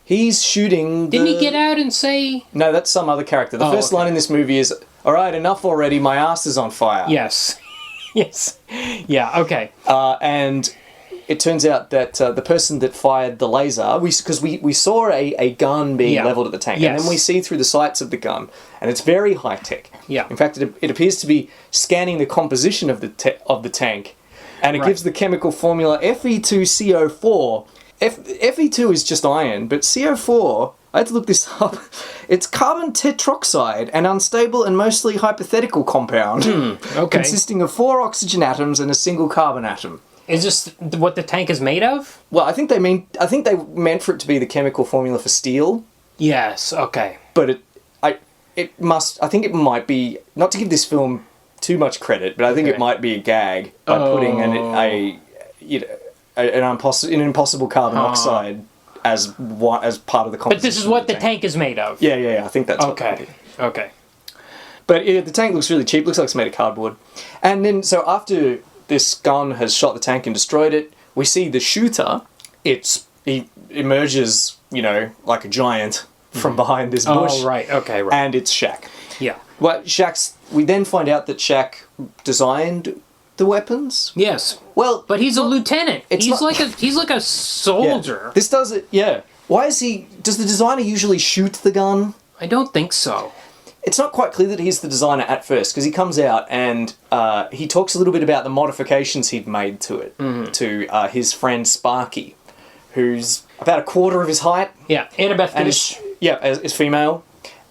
He's shooting Didn't he get out and say... No, that's some other character. The first line in this movie is, "All right, enough already, my ass is on fire." Yes. Yes. Yeah, okay. And... it turns out that the person that fired the laser, because we saw a gun being leveled at the tank, and then we see through the sights of the gun, and it's very high tech. Yeah. In fact, it appears to be scanning the composition of the tank, and it gives the chemical formula Fe2CO4. Fe2 is just iron, but CO4, I had to look this up. It's carbon tetroxide, an unstable and mostly hypothetical compound, consisting of 4 oxygen atoms and a single carbon atom. Is this what the tank is made of? Well, I think they meant for it to be the chemical formula for steel. Yes. Okay. But I think it might be, not to give this film too much credit, but I think it might be a gag by putting an impossible carbon oxide as part of the composition. But this is what the tank is made of. Yeah. I think that's okay. Okay. But the tank looks really cheap. Looks like it's made of cardboard. And then, so after this gun has shot the tank and destroyed it, we see the shooter. He emerges, like a giant from behind this bush. Oh, right. Okay, right. And it's Shaq. Yeah. Well, we then find out that Shaq designed the weapons. Yes. Well, But he's a lieutenant. He's like a yeah. soldier. This does it. Yeah. Why does the designer usually shoot the gun? I don't think so. It's not quite clear that he's the designer at first, because he comes out and he talks a little bit about the modifications he'd made to it, to his friend Sparky, who's about a quarter of his height. Yeah. Annabeth And Gish. is female.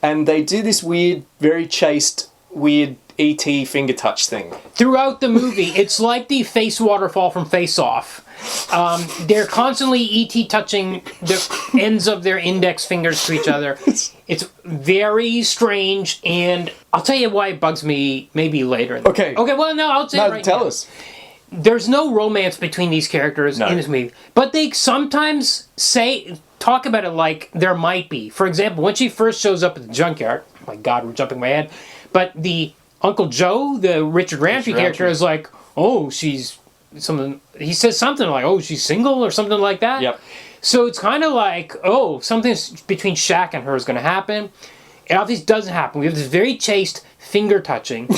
And they do this weird, very chaste, weird E.T. finger touch thing. Throughout the movie, it's like the face waterfall from Face Off. They're constantly E.T. touching the ends of their index fingers to each other. It's very strange, and I'll tell you why it bugs me maybe later. Okay. Okay, well, no, I'll say it right tell now. us. There's no romance between these characters in this movie, but they sometimes talk about it like there might be. For example, when she first shows up at the junkyard, oh my God, we're jumping my head, but the Uncle Joe, the Richard Roundtree character, is like, oh, she's something. He says something like, oh, she's single or something like that. Yep. So it's kind of like, oh, something between Shaq and her is going to happen. And obviously, doesn't happen. We have this very chaste finger touching.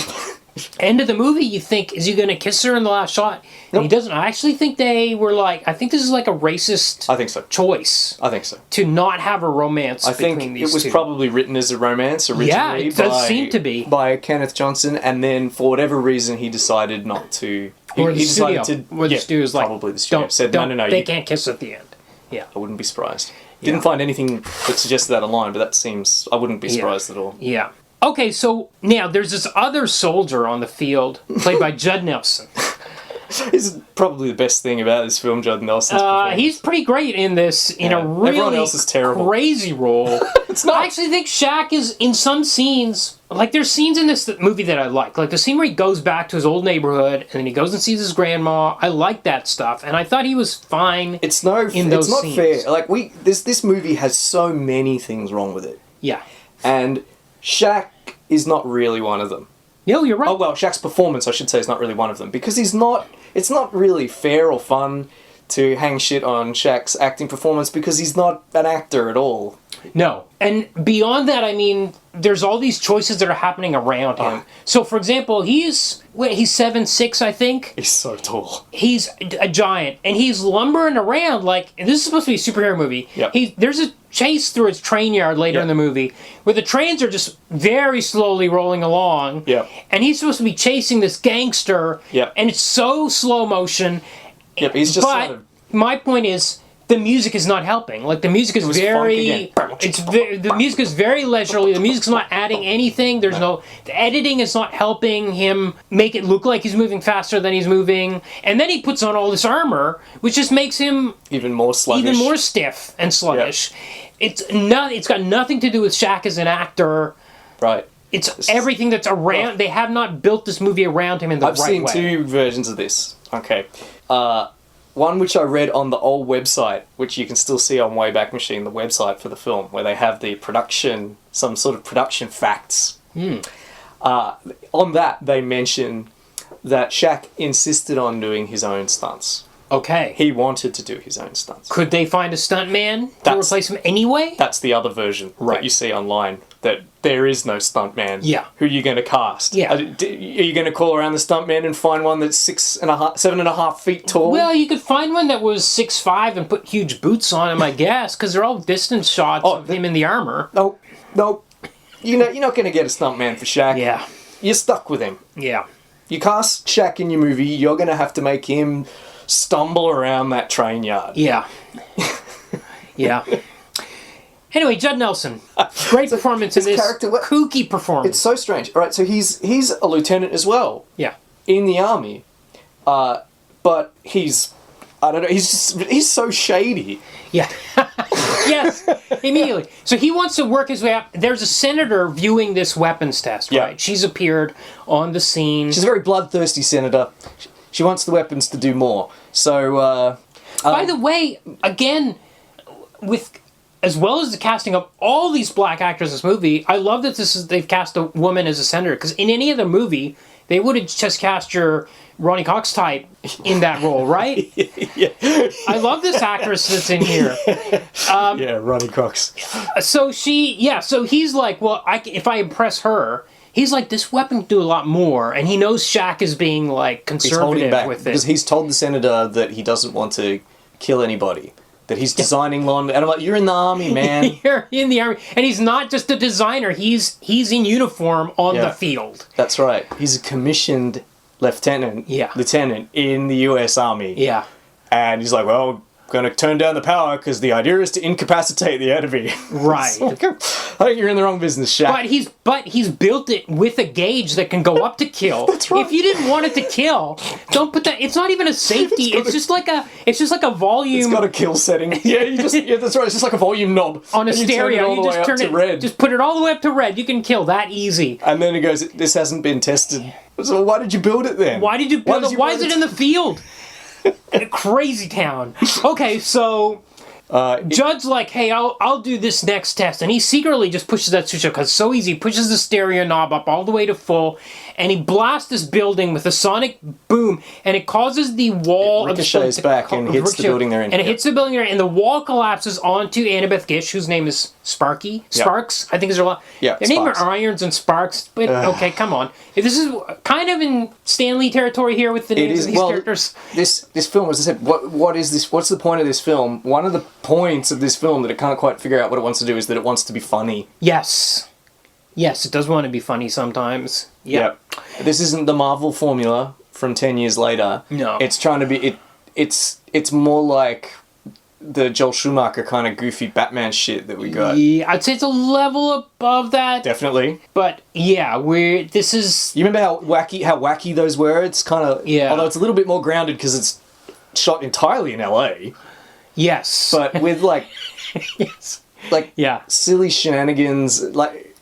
End of the movie, you think, is he going to kiss her in the last shot? And he doesn't. I actually think they were like, I think this is like a racist I think so. choice I think so. to not have a romance I between think these it was two. probably written as a romance originally. Yeah, it does seem to be. By Kenneth Johnson, and then for whatever reason he decided not to. Or the he studio. decided to. Where the studio's like, probably the studio don't, said, don't, no, they can't kiss at the end. Yeah. I wouldn't be surprised. Didn't find anything that suggested that online, but that seems... I wouldn't be surprised at all. Yeah. Okay, so now there's this other soldier on the field, played by Judd Nelson. This is probably the best thing about this film, Judd Nelson's performance. He's pretty great in this, in a Everyone really else is terrible. crazy role. It's not. I actually think Shaq is, in some scenes, like there's scenes in this movie that I like. Like the scene where he goes back to his old neighborhood, and then he goes and sees his grandma. I like that stuff, and I thought he was fine It's no... in those it's not scenes. fair. Like, this movie has so many things wrong with it. Yeah. And Shaq is not really one of them. No, you're right. Oh, well, Shaq's performance, I should say, is not really one of them. Because he's not... It's not really fair or fun to hang shit on Shaq's acting performance because he's not an actor at all. No. And beyond that, I mean, there's all these choices that are happening around him. So, for example, he's 7'6", I think. He's so tall. He's a giant, and he's lumbering around like... This is supposed to be a superhero movie. Yep. There's a chase through his train yard later in the movie where the trains are just very slowly rolling along. Yep. And he's supposed to be chasing this gangster. Yep. And it's so slow motion. Yep, he's just But sort of... my point is, the music is not helping. Like the music is was very, funk again. the music is very leisurely. The music's not adding anything. There's no, the editing is not helping him make it look like he's moving faster than he's moving. And then he puts on all this armor, which just makes him Even more sluggish. even more stiff and sluggish. It's got nothing to do with Shaq as an actor. Right. It's everything that's around. They have not built this movie around him in the I've right seen way. two versions of this. Okay. One which I read on the old website, which you can still see on Wayback Machine, the website for the film, where they have the production, some sort of production facts. On that, they mention that Shaq insisted on doing his own stunts. Okay. He wanted to do his own stunts. Could they find a stuntman to That's- replace him anyway? That's the other version Right. that you see online, that there is no stuntman. Yeah. Who are you going to cast? Yeah. Are you going to call around the stuntman and find one that's 7.5 feet tall? Well, you could find one that was 6'5" and put huge boots on him, I guess, because they're all distance shots of him in the armor. No. You're not going to get a stuntman for Shaq. Yeah. You're stuck with him. Yeah. You cast Shaq in your movie, you're going to have to make him stumble around that train yard. Yeah. Yeah. Anyway, Judd Nelson. Great performance in his this character- kooky performance. It's so strange. All right, so he's a lieutenant as well Yeah. in the army, but he's, I don't know, he's so shady. Yeah. Yes, immediately. So he wants to work his way up. There's a senator viewing this weapons test, Yeah. right? She's appeared on the scene. She's a very bloodthirsty senator. She wants the weapons to do more. So, By the way, again, with as well as the casting of all these black actors in this movie, I love that they've cast a woman as a senator, because in any other movie, they would have just cast your Ronnie Cox type in that role, right? Yeah. I love this actress that's in here. Yeah, Ronnie Cox. So he's like, well, if I impress her, he's like, this weapon can do a lot more, and he knows Shaq is being like conservative with it. Because he's told the senator that he doesn't want to kill anybody. That he's designing lawn, and I'm like, you're in the army, man. You're in the army, and he's not just a designer. He's in uniform on the field. That's right. He's a commissioned lieutenant in the U.S. Army. Yeah. And he's like, well, going to turn down the power because the idea is to incapacitate the enemy. Right. I think you're in the wrong business, Shaq. But he's built it with a gauge that can go up to kill. That's right. If you didn't want it to kill, don't put that. It's not even a safety. It's just like a volume. It's got a kill setting. Yeah, that's right. It's just like a volume knob on a stereo. You just turn it red. Just put it all the way up to red. You can kill that easy. And then he goes, "This hasn't been tested." So why did you build it then? Why did you build it? Why is it in the field? In a crazy town. Okay, so Judd's like, hey, I'll do this next test, and he secretly just pushes that switch up because it's so easy. He pushes the stereo knob up all the way to full, and he blasts this building with a sonic boom, and it causes the wall of the ricochets back and hits the building they're in. And it hits the building they're in, and the wall collapses onto Annabeth Gish, whose name is Sparks, I think is her name. Yeah, their name are Irons and Sparks, but okay, come on. This is kind of in Stan Lee territory here with the names of these characters. This film, as I said, what is this? What's the point of this film? One of the points of this film that it can't quite figure out what it wants to do is that it wants to be funny. Yes, it does want to be funny sometimes. Yep. This isn't the Marvel formula from 10 years later. No. It's trying to be... It's more like the Joel Schumacher kind of goofy Batman shit that we got. Yeah, I'd say it's a level above that. Definitely. But yeah, this is... You remember how wacky those were? It's kind of... Yeah. Although it's a little bit more grounded because it's shot entirely in LA. Yes. But with like... Yes. Like... Yeah. Silly shenanigans. Like...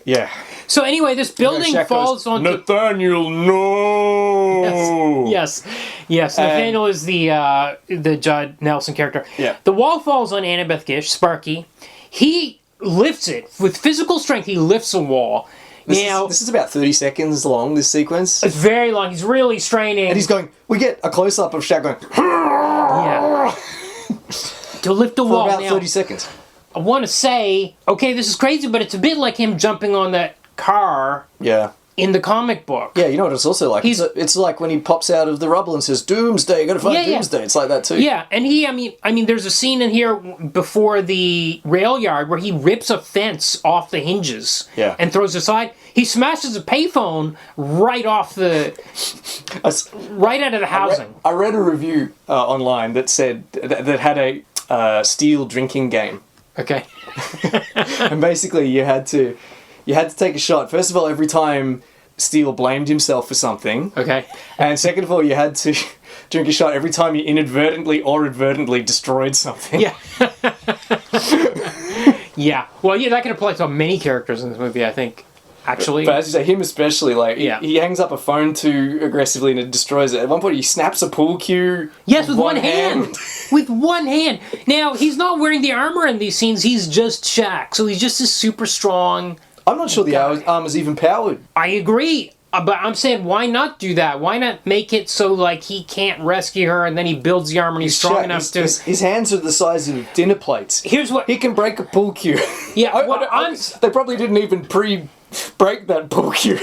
Yeah. So anyway, this building falls onto... Nathaniel, no! Yes. Nathaniel is the Judd Nelson character. Yeah. The wall falls on Annabeth Gish, Sparky. He lifts it. With physical strength, he lifts a wall. This is about 30 seconds long, this sequence. It's very long. He's really straining. And he's going... We get a close-up of Shaq going... Yeah. To lift a wall. For about 30 seconds. I want to say, okay, this is crazy, but it's a bit like him jumping on that car in the comic book. Yeah, you know what it's also like? It's like when he pops out of the rubble and says, Doomsday, you gotta find Doomsday. It's like that too. Yeah, and I mean, there's a scene in here before the rail yard where he rips a fence off the hinges and throws it aside. He smashes a payphone right off right out of the housing. I read a review online that said, that had a steel drinking game. Okay. And basically you had to take a shot. First of all, every time Steele blamed himself for something. Okay. And second of all, you had to drink a shot every time you inadvertently or advertently destroyed something. Yeah. Yeah. Well, yeah, that can apply to many characters in this movie, I think. Actually. But as you say, him especially, like, he hangs up a phone too aggressively and it destroys it. At one point, he snaps a pool cue. Yes, with one hand. With one hand. Now, he's not wearing the armor in these scenes. He's just Shaq. So he's just a super strong... I'm not sure the armor's even powered. I agree. But I'm saying, why not do that? Why not make it so, like, he can't rescue her and then he builds the armor and he's strong enough to... His hands are the size of dinner plates. Here's what... He can break a pool cue. Yeah, they probably didn't even break that pool cue.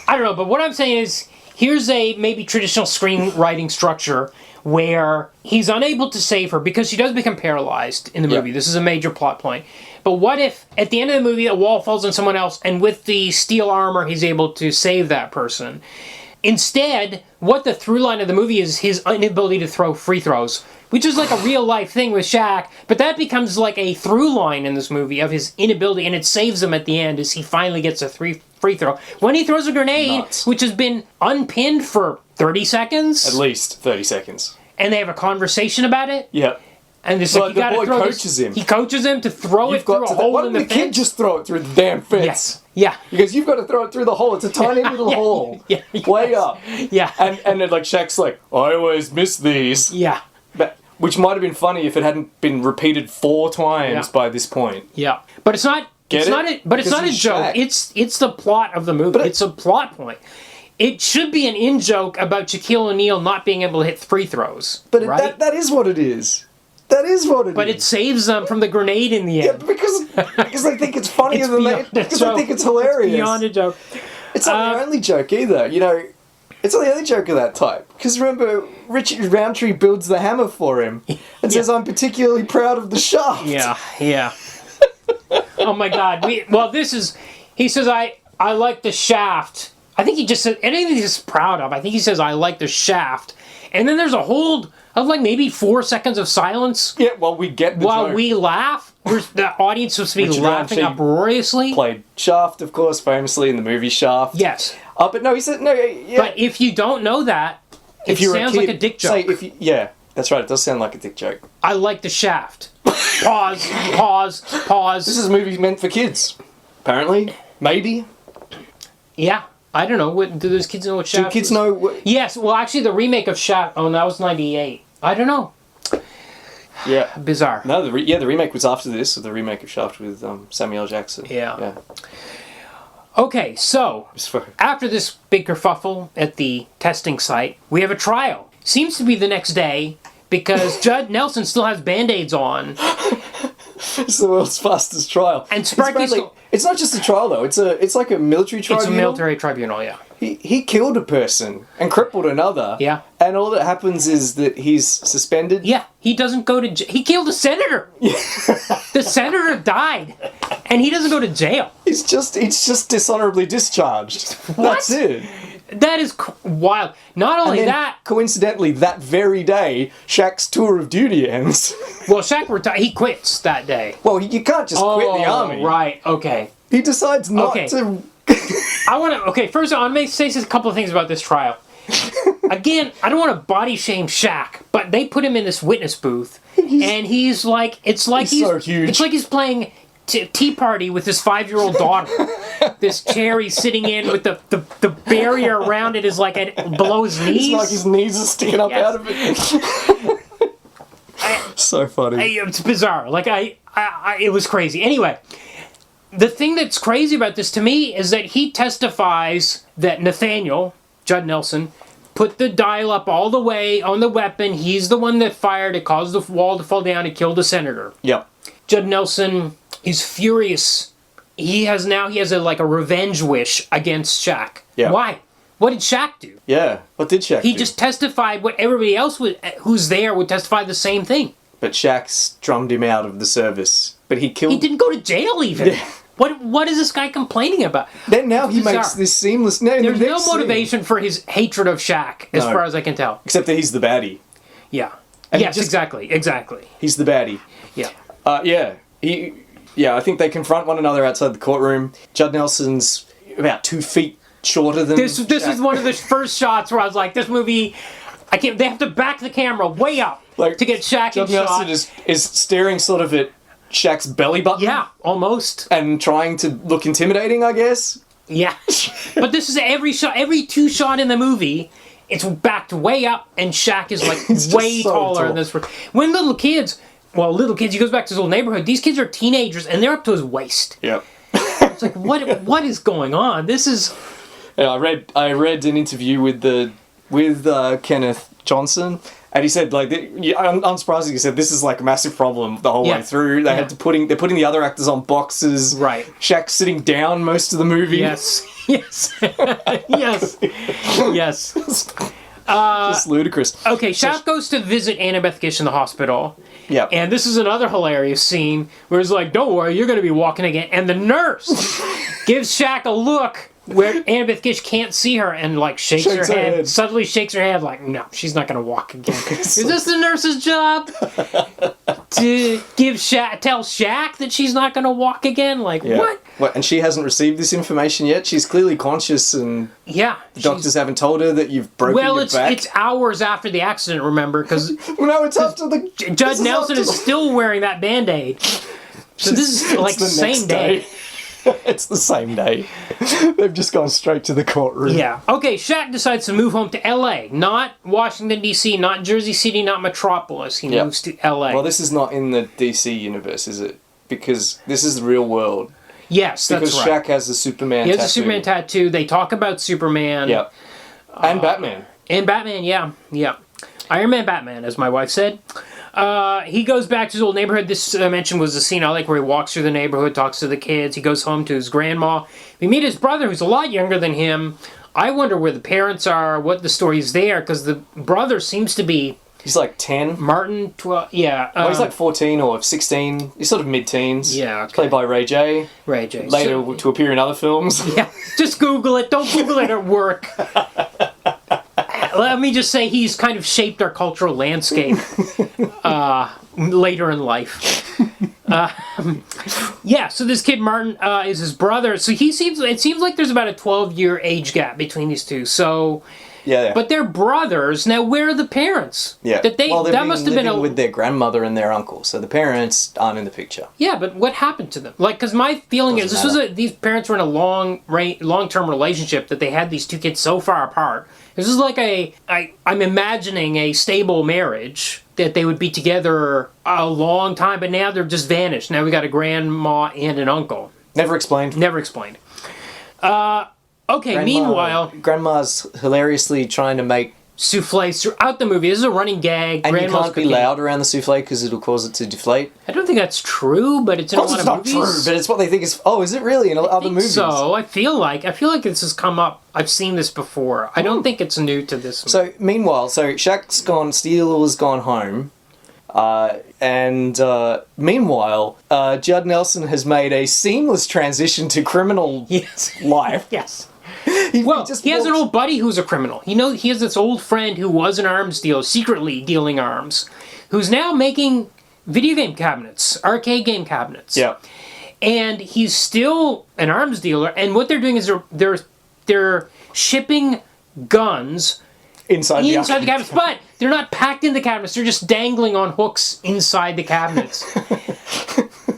I don't know, but what I'm saying is, here's a maybe traditional screenwriting structure where he's unable to save her because she does become paralyzed in the movie. This is a major plot point. But what if, at the end of the movie, a wall falls on someone else, and with the steel armor, he's able to save that person? Instead, what the through line of the movie is his inability to throw free throws, which is like a real-life thing with Shaq, but that becomes like a through line in this movie of his inability, and it saves him at the end as he finally gets a free throw. When he throws a grenade, which has been unpinned for 30 seconds? At least 30 seconds. And they have a conversation about it? Yeah. And it's like, you gotta boy throw coaches him. He coaches him to throw it through a hole in the fence. Why didn't the kid just throw it through the damn fence? Yes. Yeah. Because you've got to throw it through the hole. It's a tiny little hole. Way up. Yeah. And then, like, Shaq's like, I always miss these. Yeah. But Which might have been funny if it hadn't been repeated 4 times by this point. Yeah, but it's not. It's not a joke. Shaq. It's the plot of the movie. It's a plot point. It should be an in-joke about Shaquille O'Neal not being able to hit free throws. But right? that is what it is. That is what it is. But it saves them from the grenade in the end. Yeah, because they think it's funnier than they... Because they think it's hilarious. It's beyond a joke. It's not the only joke either, you know. It's not the only joke of that type. Because remember, Richard Roundtree builds the hammer for him and says, "I'm particularly proud of the shaft." Yeah. Oh my God. He says, I like the shaft. I think he just said, anything he's proud of, I think he says, "I like the shaft." And then there's a hold of like maybe 4 seconds of silence. Yeah, well, we get the while joke. we laugh. The audience supposed to be laughing uproariously. Played Shaft, of course, famously in the movie Shaft. Yes. But no, he said, no, yeah. But if you don't know that, it sounds like a dick joke. Yeah, that's right, it does sound like a dick joke. I like the shaft. Pause. This is a movie meant for kids. Apparently. Maybe. Yeah. I don't know. Do those kids know what Shaft is? Do kids know... Yes. Well, actually, the remake of Shaft... Oh, that was 98. I don't know. Yeah. Bizarre. No, the remake was after this, so the remake of Shaft with Samuel L. Jackson. Yeah. Okay, so, after this big kerfuffle at the testing site, we have a trial. Seems to be the next day, because Judd Nelson still has Band-Aids on. It's the world's fastest trial. And Sparky's... It's not just a trial, though. It's like a military tribunal. It's a military tribunal, yeah. He killed a person and crippled another. Yeah. And all that happens is that he's suspended. Yeah. He doesn't go to jail. He killed a senator. Yeah. The senator died. And he doesn't go to jail. It's just dishonorably discharged. What? That's it. That is wild. Not only that... Coincidentally, that very day, Shaq's tour of duty ends. Well, Shaq retired. He quits that day. Well, you can't just quit the army. Right. Okay. He decides not to... First I want to say a couple of things about this trial. Again, I don't want to body shame Shaq, but they put him in this witness booth, and he's like... he's so huge. It's like he's playing... tea party with his 5-year-old daughter. This chair he's sitting in with the barrier around it is like below his knees. It's like his knees are sticking up out of it. So funny. It's bizarre. Like it was crazy. Anyway, the thing that's crazy about this to me is that he testifies that Nathaniel, Judd Nelson, put the dial up all the way on the weapon. He's the one that fired. It caused the wall to fall down. It killed the senator. Yep. Judd Nelson is furious. He has a revenge wish against Shaq. Yeah. Why? What did Shaq do? Yeah. What did Shaq do? He just testified what everybody else who's there would testify the same thing. But Shaq drummed him out of the service. But he killed... He didn't go to jail even. Yeah. What is this guy complaining about? Then now he makes this seamless... There's no motivation for his hatred of Shaq, as far as I can tell. Except that he's the baddie. Yeah. And yes, exactly. He's the baddie. Yeah. I think they confront one another outside the courtroom. Judd Nelson's about 2 feet shorter than This is one of the first shots where I was like, this movie... They have to back the camera way up to get Shaq Judd in shot. Nelson is staring sort of at Shaq's belly button. Yeah, almost. And trying to look intimidating, I guess. Yeah. But this is every 2 shot in the movie, it's backed way up, and Shaq is like way taller than this. When little kids, he goes back to his old neighborhood, these kids are teenagers, and they're up to his waist. Yep. It's like, what is going on? This is... Yeah, I read an interview with Kenneth Johnson, and he said, unsurprisingly, he said this is like a massive problem the whole way through. They're putting the other actors on boxes. Right. Shaq's sitting down most of the movie. Yes. Yes. Just ludicrous. Okay, Shaq goes to visit Annabeth Gish in the hospital. Yeah. And this is another hilarious scene where he's like, "Don't worry, you're going to be walking again." And the nurse gives Shaq a look where Annabeth Gish can't see her and shakes her head. Suddenly shakes her head like, no, she's not going to walk again. Is this the nurse's job? To tell Shaq that she's not going to walk again? What? And she hasn't received this information yet? She's clearly conscious and the doctors haven't told her that you've broken your back? Well, it's hours after the accident, remember? Because no, it's after the... Judd Nelson is still wearing that Band-Aid. So this is the same day. It's the same day. They've just gone straight to the courtroom. Yeah. Okay, Shaq decides to move home to L.A., not Washington, D.C., not Jersey City, not Metropolis. He moves to L.A. Well, this is not in the DC universe, is it? Because this is the real world. Yes, that's because right. Shaq has a Superman tattoo. He has a Superman tattoo. They talk about Superman. Yep. And Batman. And Batman, yeah. Iron Man Batman, as my wife said. He goes back to his old neighborhood. This I mentioned was the scene I like where he walks through the neighborhood, talks to the kids. He goes home to his grandma. We meet his brother, who's a lot younger than him. I wonder where the parents are, what the story's there, because the brother seems to be... He's like 10. Martin, 12, yeah. Well, he's like 14 or 16. He's sort of mid-teens. Yeah, okay. Played by Ray J. Ray J. Later to appear in other films. Yeah, just Google it. Don't Google it at work. Let me just say he's kind of shaped our cultural landscape later in life. Yeah, so this kid Martin is his brother. So it seems like there's about a 12-year age gap between these two. So, Yeah. but they're brothers. Now, where are the parents? Yeah. That must have been with their grandmother and their uncle, so the parents aren't in the picture. Yeah, but what happened to them? Like, because my feeling is these parents were in a long-term relationship that they had these two kids so far apart. This is like I'm imagining a stable marriage that they would be together a long time, but now they're just vanished. Now we got a grandma and an uncle. Never explained. Never explained. Okay, meanwhile... Grandma's hilariously trying to make... souffles throughout the movie. This is a running gag. And Grandma's you can't be cooking. loud around the souffle because it'll cause it to deflate. I don't think that's true, but it's in a lot of movies. It's not true, but it's what they think is... Oh, is it really in other movies? So, I feel like this has come up. I've seen this before. I don't think it's new to this movie. So, meanwhile, Shaq's gone, Steele has gone home. Meanwhile, Judd Nelson has made a seamless transition to criminal life. Yes. He has an old buddy who's a criminal. He has this old friend who was an arms dealer, secretly dealing arms, who's now making video game cabinets, arcade game cabinets. Yeah. And he's still an arms dealer, and what they're doing is they're shipping guns inside the cabinets, but they're not packed in the cabinets. They're just dangling on hooks inside the cabinets.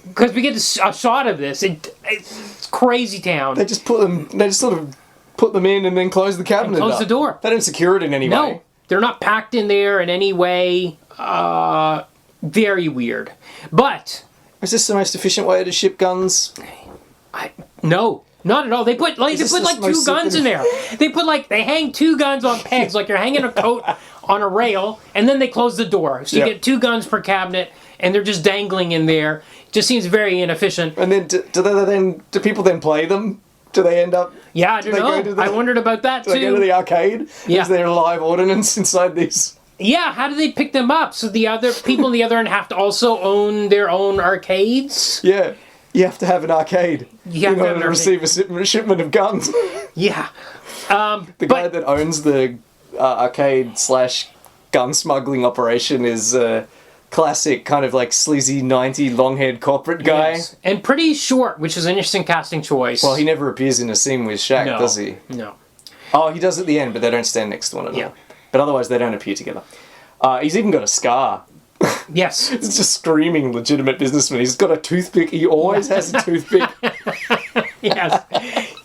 Because we get a shot of this. It's crazy town. They just sort of put them in and then close the cabinet Close the door. They don't secure it in any way. No, they're not packed in there in any way. Very weird. But... Is this the most efficient way to ship guns? No. Not at all. They put two guns in there. They hang two guns on pegs, like you're hanging a coat on a rail, and then they close the door. So you get two guns per cabinet, and they're just dangling in there. Just seems very inefficient. And then do people then play them? Do they end up? Yeah, I don't know. I wondered about that too. Do they go to the arcade? Yeah. Is there live ordnance inside these? Yeah, how do they pick them up? So the other people on the other end have to also own their own arcades? Yeah. You have to have an arcade in order to receive a shipment of guns. Yeah. The guy that owns the arcade/gun smuggling operation is a classic kind of like sleazy 90 long-haired corporate guy. Yes. And pretty short, which is an interesting casting choice. Well, he never appears in a scene with Shaq, does he? No. Oh, he does at the end, but they don't stand next to one another. But otherwise, they don't appear together. He's even got a scar. Yes. It's just screaming legitimate businessman. He's got a toothpick. He always has a toothpick. Yes.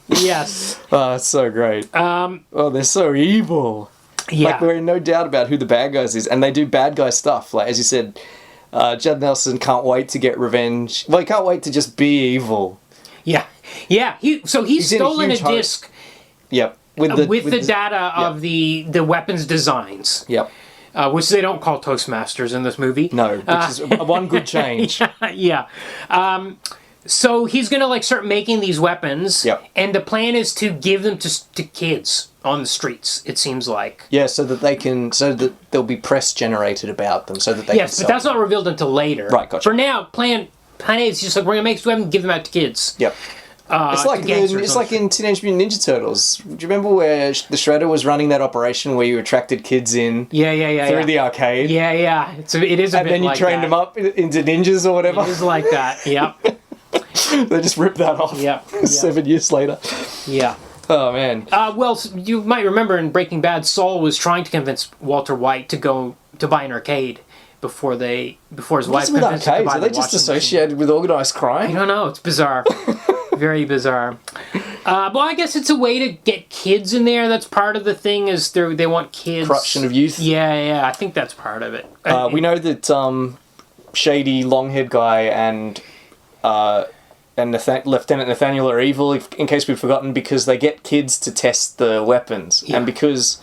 Yes. Oh, it's so great. They're so evil. Yeah. Like, we're in no doubt about who the bad guys is. And they do bad guy stuff. Like, as you said, Judd Nelson can't wait to get revenge. Well, he can't wait to just be evil. Yeah. Yeah. He's stolen a huge disc. Yep. With the data of the weapons designs. Yep. Which they don't call Toastmasters in this movie. No, which is one good change. Yeah. So he's going to start making these weapons. Yep. And the plan is to give them to kids on the streets, it seems like. Yeah, so that there'll be press generated about them so that they can Yes, but that's not revealed until later. Right, gotcha. For now, plan A is just we're going to make this weapon and give them out to kids. Yep. It's like in Teenage Mutant Ninja Turtles. Do you remember where the Shredder was running that operation where you attracted kids in through the arcade? Yeah. It is a bit like that. And then you trained them up into ninjas or whatever? It is like that, yep. They just ripped that off 7 years later. Yeah. Oh, man. Well, you might remember in Breaking Bad, Saul was trying to convince Walter White to go to buy an arcade before his wife convinced him to buy Are they just associated with organised crime? I don't know. It's bizarre. Very bizarre. Well, I guess it's a way to get kids in there. That's part of the thing. Is they want kids. Corruption of youth. Yeah. I think that's part of it. We know that shady, long-haired guy and Lieutenant Nathaniel are evil. In case we've forgotten, because they get kids to test the weapons, and because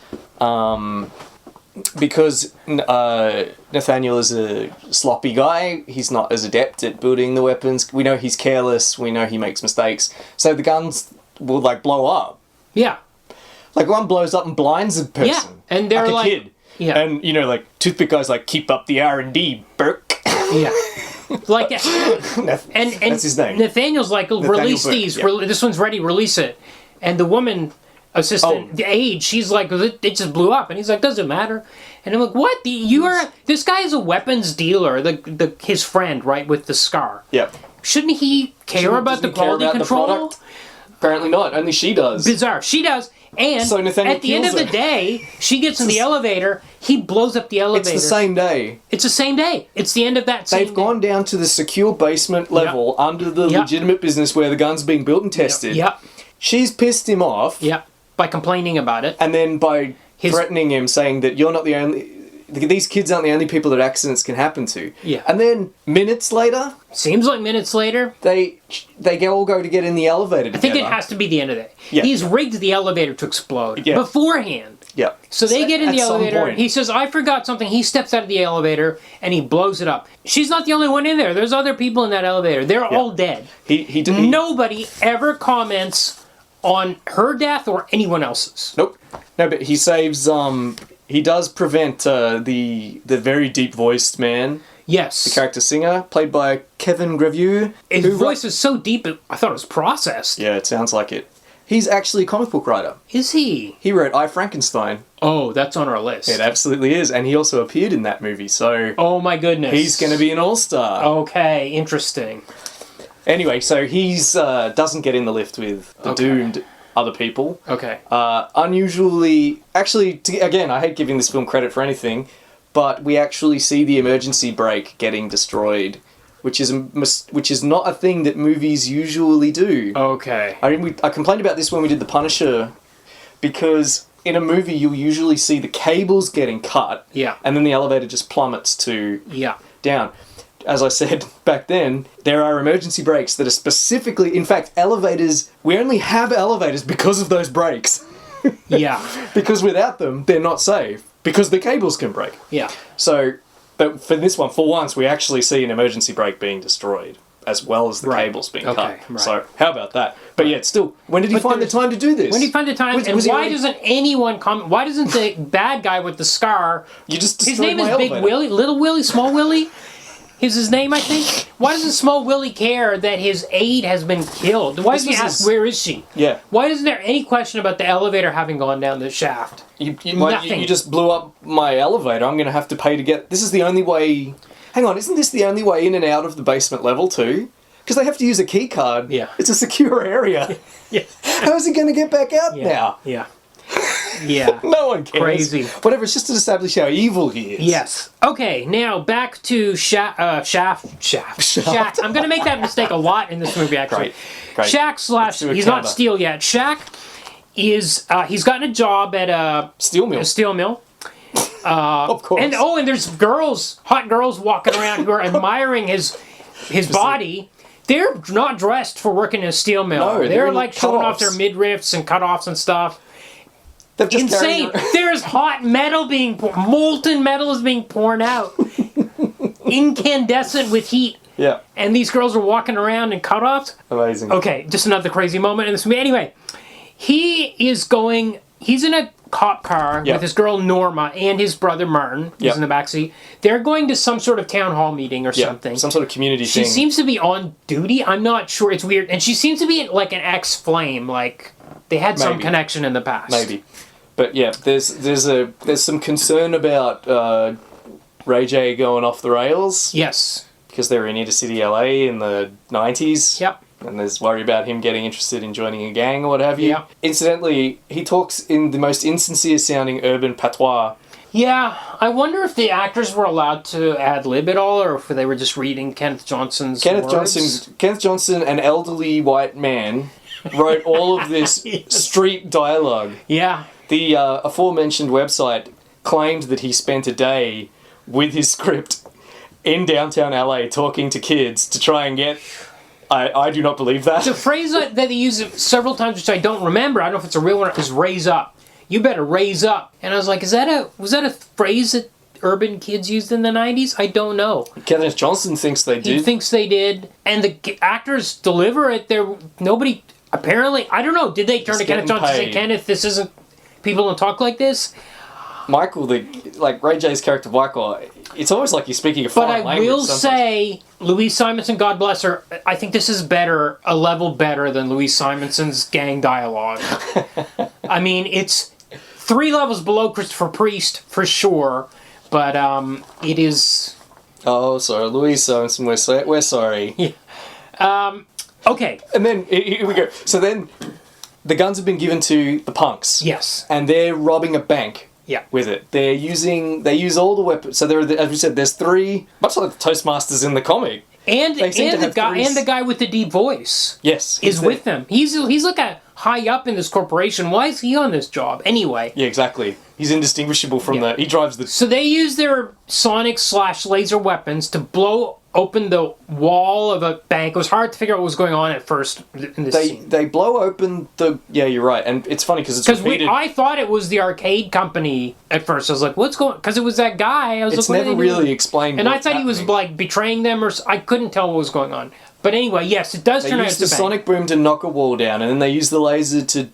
Nathaniel is a sloppy guy, he's not as adept at building the weapons. We know he's careless. We know he makes mistakes. So the guns will blow up. Yeah. One blows up and blinds a person. Yeah, and they're like a kid. Yeah. And Toothpick guy's keep up the R&D, Burke. Yeah. And that's his name. Nathaniel's release Burke, these. yeah. This one's ready. Release it. And the woman assistant, the aide, she's like, it just blew up. And he's like, doesn't matter. And I'm like, what? This guy is a weapons dealer. His friend, right, with the scar. Yeah. Shouldn't he care about the quality control? Apparently not. Only she does. Bizarre. She does. And so at the end of the day, she gets in the elevator. He blows up the elevator. It's the same day. It's the same day. It's the end of that same They've gone down to the secure basement level under the legitimate business where the gun's being built and tested. Yep. She's pissed him off. Yep. By complaining about it. And then by threatening him, saying that you're not the only... These kids aren't the only people that accidents can happen to. Yeah. And then minutes later... Seems like minutes later... They all go to get in the elevator together. I think it has to be the end of it. Yeah. He's rigged the elevator to explode beforehand. Yeah. So they get in the elevator. Point. He says, I forgot something. He steps out of the elevator and he blows it up. She's not the only one in there. There's other people in that elevator. They're all dead. Nobody ever comments on her death or anyone else's. Nope. No, but he saves... He does prevent the very deep-voiced man. Yes. The character singer, played by Kevin Grevioux. His voice is so deep, I thought it was processed. Yeah, it sounds like it. He's actually a comic book writer. Is he? He wrote I, Frankenstein. Oh, that's on our list. It absolutely is, and he also appeared in that movie, so... Oh my goodness. He's going to be an all-star. Okay, interesting. Anyway, so he's doesn't get in the lift with the doomed... other people. Okay. Unusually... Actually, again, I hate giving this film credit for anything, but we actually see the emergency brake getting destroyed, which is not a thing that movies usually do. Okay. I complained about this when we did The Punisher, because in a movie you'll usually see the cables getting cut, and then the elevator just plummets to down. As I said back then, there are emergency brakes that are specifically... In fact, elevators... We only have elevators because of those brakes. Yeah. Because without them, they're not safe. Because the cables can break. Yeah. So, but for this one, for once, we actually see an emergency brake being destroyed, as well as the cables being cut. Right. So, how about that? But yeah, still, when did he find the time to do this? When did he find the time? Why doesn't anyone come... Why doesn't the bad guy with the scar... You just his name is Big Willie? Little Willie? Small Willie? Is his name, I think? Why doesn't Small Willie care that his aide has been killed? Why does he ask, where is she? Yeah. Why isn't there any question about the elevator having gone down the shaft? You just blew up my elevator. I'm going to have to pay to get... This is the only way... Hang on, isn't this the only way in and out of the basement level too? Because they have to use a key card. Yeah. It's a secure area. Yeah. How is he going to get back out now? Yeah. Yeah. No one cares. Crazy. Whatever, it's just to establish how evil he is. Yes. Okay, now back to Shaft. I'm going to make that mistake a lot in this movie, actually. Great. Shaq / he's not Steel yet. Shaq is, he's gotten a job at a... Steel mill. A steel mill. Of course. And there's hot girls walking around who are admiring his body. They're not dressed for working in a steel mill. No, they're like showing off their midriffs and cutoffs and stuff. Insane. There's hot metal molten metal is being poured out. Incandescent with heat. Yeah. And these girls are walking around in cutoffs. Amazing. Okay, just another crazy moment in this movie. Anyway, he's in a cop car with his girl Norma and his brother Martin. He's in the backseat. They're going to some sort of town hall meeting or something. Some sort of community thing. She seems to be on duty. I'm not sure. It's weird. And she seems to be like an ex-flame. Like, they had some connection in the past. Maybe. But yeah, there's some concern about Ray J going off the rails. Yes. Because they were in Inner City, LA in the 90s. Yep. And there's worry about him getting interested in joining a gang or what have you. Yep. Incidentally, he talks in the most insincere sounding urban patois Yeah, I wonder if the actors were allowed to ad-lib at all, or if they were just reading Kenneth Johnson's words. Kenneth Johnson, an elderly white man, wrote all of this street dialogue. Yeah. The aforementioned website claimed that he spent a day with his script in downtown LA talking to kids to try and get... I do not believe that. The phrase that they use several times, which I don't remember, I don't know if it's a real one, is raise up. You better raise up. And I was like, was that a phrase that urban kids used in the 90s? I don't know. Kenneth Johnson thinks they did. He thinks they did. And the actors deliver it. Nobody, apparently, I don't know, did they turn to Kenneth Johnson and say, Kenneth, this isn't, people don't talk like this? Michael, Ray J's character Michael, it's almost like he's speaking a foreign language. But I will say, Louise Simonson, God bless her, I think this is a level better than Louise Simonson's gang dialogue. I mean, it's 3 levels below Christopher Priest, for sure, but it is... Oh, sorry, Louise Simonson, we're sorry. Yeah. Okay. And then, here we go. So then, the guns have been given to the punks. Yes. And they're robbing a bank. Yeah. With it. They use all the weapons. So there are, as we said, there's 3, much like the Toastmasters in the comic. And the guy with the deep voice. Yes. Is with them. He's like a high up in this corporation. Why is he on this job anyway? Yeah, exactly. He's indistinguishable from he drives the... So they use their sonic/laser weapons to blow open the wall of a bank. It was hard to figure out what was going on at first in this scene. They blow open the... Yeah, you're right. And it's funny because it's repeated... I thought it was the arcade company at first. I was like, what's going... Because it was that guy. I was it's like, never really explained. And I thought he was like betraying them or... I couldn't tell what was going on. But anyway, yes, it does turn out to They use the sonic boom to knock a wall down, and then they use the laser to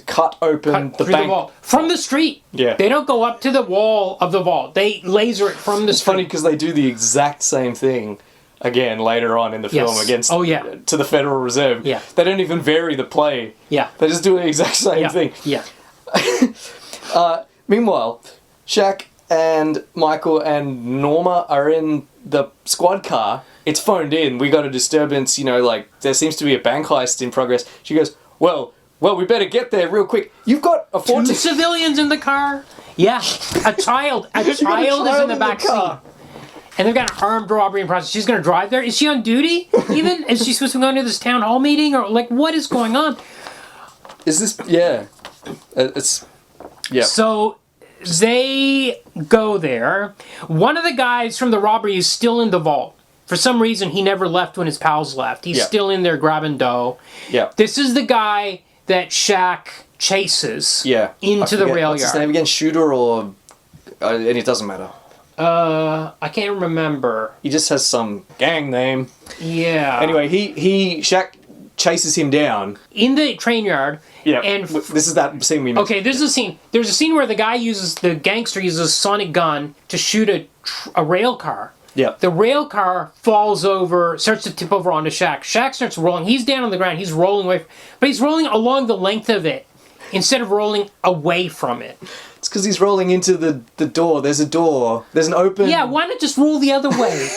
cut open the bank. The wall. From the street. Yeah. They don't go up to the wall of the vault. They laser it from the street. It's funny because they do the exact same thing again later on in the film against to the Federal Reserve. Yeah. They don't even vary the play. Yeah. They just do the exact same thing. Yeah. Meanwhile, Shaq and Michael and Norma are in the squad car. It's phoned in. We got a disturbance, there seems to be a bank heist in progress. She goes, well, we better get there real quick. You've got a 2 civilians in the car. Yeah. A child is in the back seat. And they've got an armed robbery in process. She's going to drive there. Is she on duty? Even? Is she supposed to be going to this town hall meeting? Or, what is going on? Is this... Yeah. It's... Yeah. So... They go there. One of the guys from the robbery is still in the vault. For some reason, he never left when his pals left. He's still in there grabbing dough. Yeah. This is the guy that Shaq chases into the rail what's yard. His name again? Shooter or... and it doesn't matter. I can't remember. He just has some gang name. Yeah. Anyway, Shaq chases him down. In the train yard. Yeah, and this is that scene we mentioned. Okay, this is a scene. There's a scene where the gangster uses a sonic gun to shoot a rail car. Yeah. The rail car falls over, starts to tip over onto Shaq. Shaq starts rolling. He's down on the ground. He's rolling away. But he's rolling along the length of it instead of rolling away from it. It's because he's rolling into the door. There's a door. There's an open... Yeah, why not just roll the other way?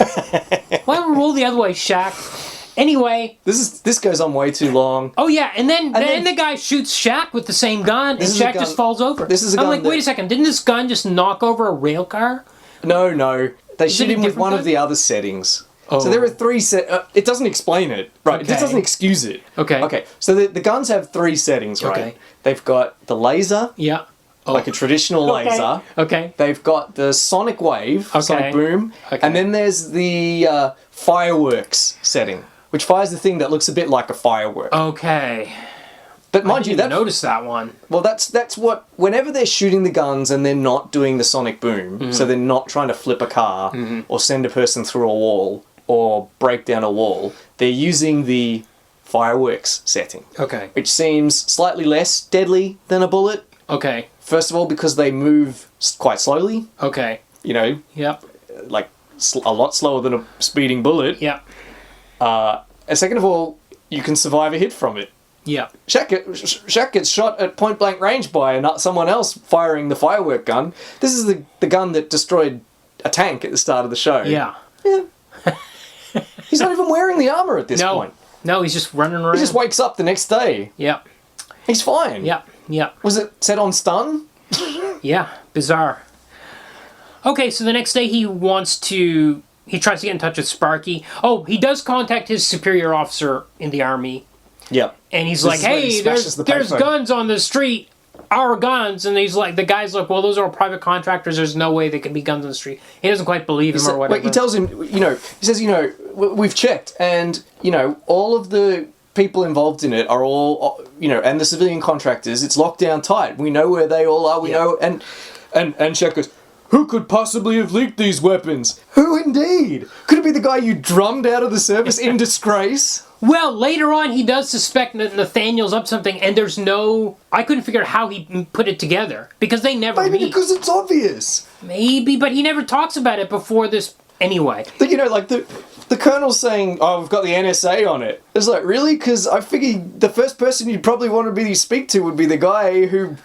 Why not roll the other way, Shaq? Anyway, this goes on way too long. Oh yeah, and then the guy shoots Shaq with the same gun, and Shaq just falls over. This is a gun. I'm like, wait a second, didn't this gun just knock over a rail car? No, they shoot him with one of the other settings. Oh. So there are 3 it doesn't explain it, right? Okay. It doesn't excuse it. Okay. So the guns have 3 settings, right? Okay. They've got the laser. Yeah. Like a traditional laser. Okay. They've got the sonic wave, sonic boom, and then there's the fireworks setting, which fires the thing that looks a bit like a firework. Okay. But mind you, notice that one. Well, that's what... Whenever they're shooting the guns and they're not doing the sonic boom, so they're not trying to flip a car or send a person through a wall or break down a wall, they're using the fireworks setting. Okay. Which seems slightly less deadly than a bullet. Okay. First of all, because they move quite slowly. Okay. Yep. Like a lot slower than a speeding bullet. Yep. And second of all, you can survive a hit from it. Yeah. Shaq gets shot at point blank range by someone else firing the firework gun. This is the gun that destroyed a tank at the start of the show. Yeah. He's not even wearing the armor at this point. No, he's just running around. He just wakes up the next day. Yep. He's fine. Yep. Was it set on stun? Yeah. Bizarre. Okay, so the next day he tries to get in touch with Sparky. Oh, he does contact his superior officer in the army. Yep. And he's This like, is when he hey, smashes the there's payphone. guns on the street. Our guns. And the guy's like, well, those are all private contractors. There's no way they can be guns on the street. He doesn't quite believe him or whatever. He tells him, he says, we've checked, and, all of the people involved in it are all, and the civilian contractors, it's locked down tight. We know where they all are. We know, and Shaq goes, who could possibly have leaked these weapons? Who indeed? Could it be the guy you drummed out of the service in disgrace? Well, later on, he does suspect that Nathaniel's up something, and there's no... I couldn't figure out how he put it together, because they never Maybe meet. because it's obvious. Maybe, but he never talks about it before this anyway. But, the colonel's saying, oh, we've got the NSA on it. It's like, really? Because I figured the first person you'd probably want to speak to would be the guy who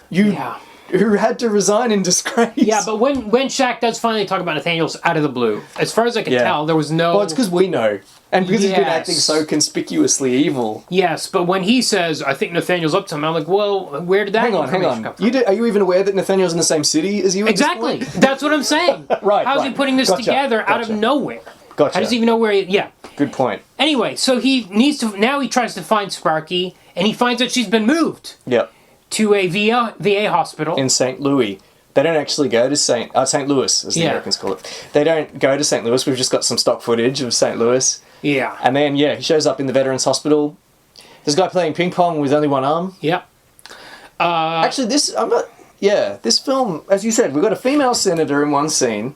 had to resign in disgrace. Yeah, but when Shaq does finally talk about Nathaniel's out of the blue, as far as I can tell, there was no... Well, it's because we know. And because he's been acting so conspicuously evil. Yes, but when he says, I think Nathaniel's up to something, I'm like, well, where did that Hang on. come from? Are you even aware that Nathaniel's in the same city as you? Exactly. That's what I'm saying. How's he putting this together out of nowhere? Gotcha. How does he even know where he... Yeah. Good point. Anyway, so he needs to... Now he tries to find Sparky, and he finds that she's been moved. Yep. To a VA hospital. In St. Louis. They don't actually go to St. Louis, as the Americans call it. They don't go to St. Louis. We've just got some stock footage of St. Louis. Yeah. And then, he shows up in the Veterans Hospital. There's a guy playing ping pong with only one arm. Yep. Actually, this film, as you said, we've got a female senator in one scene.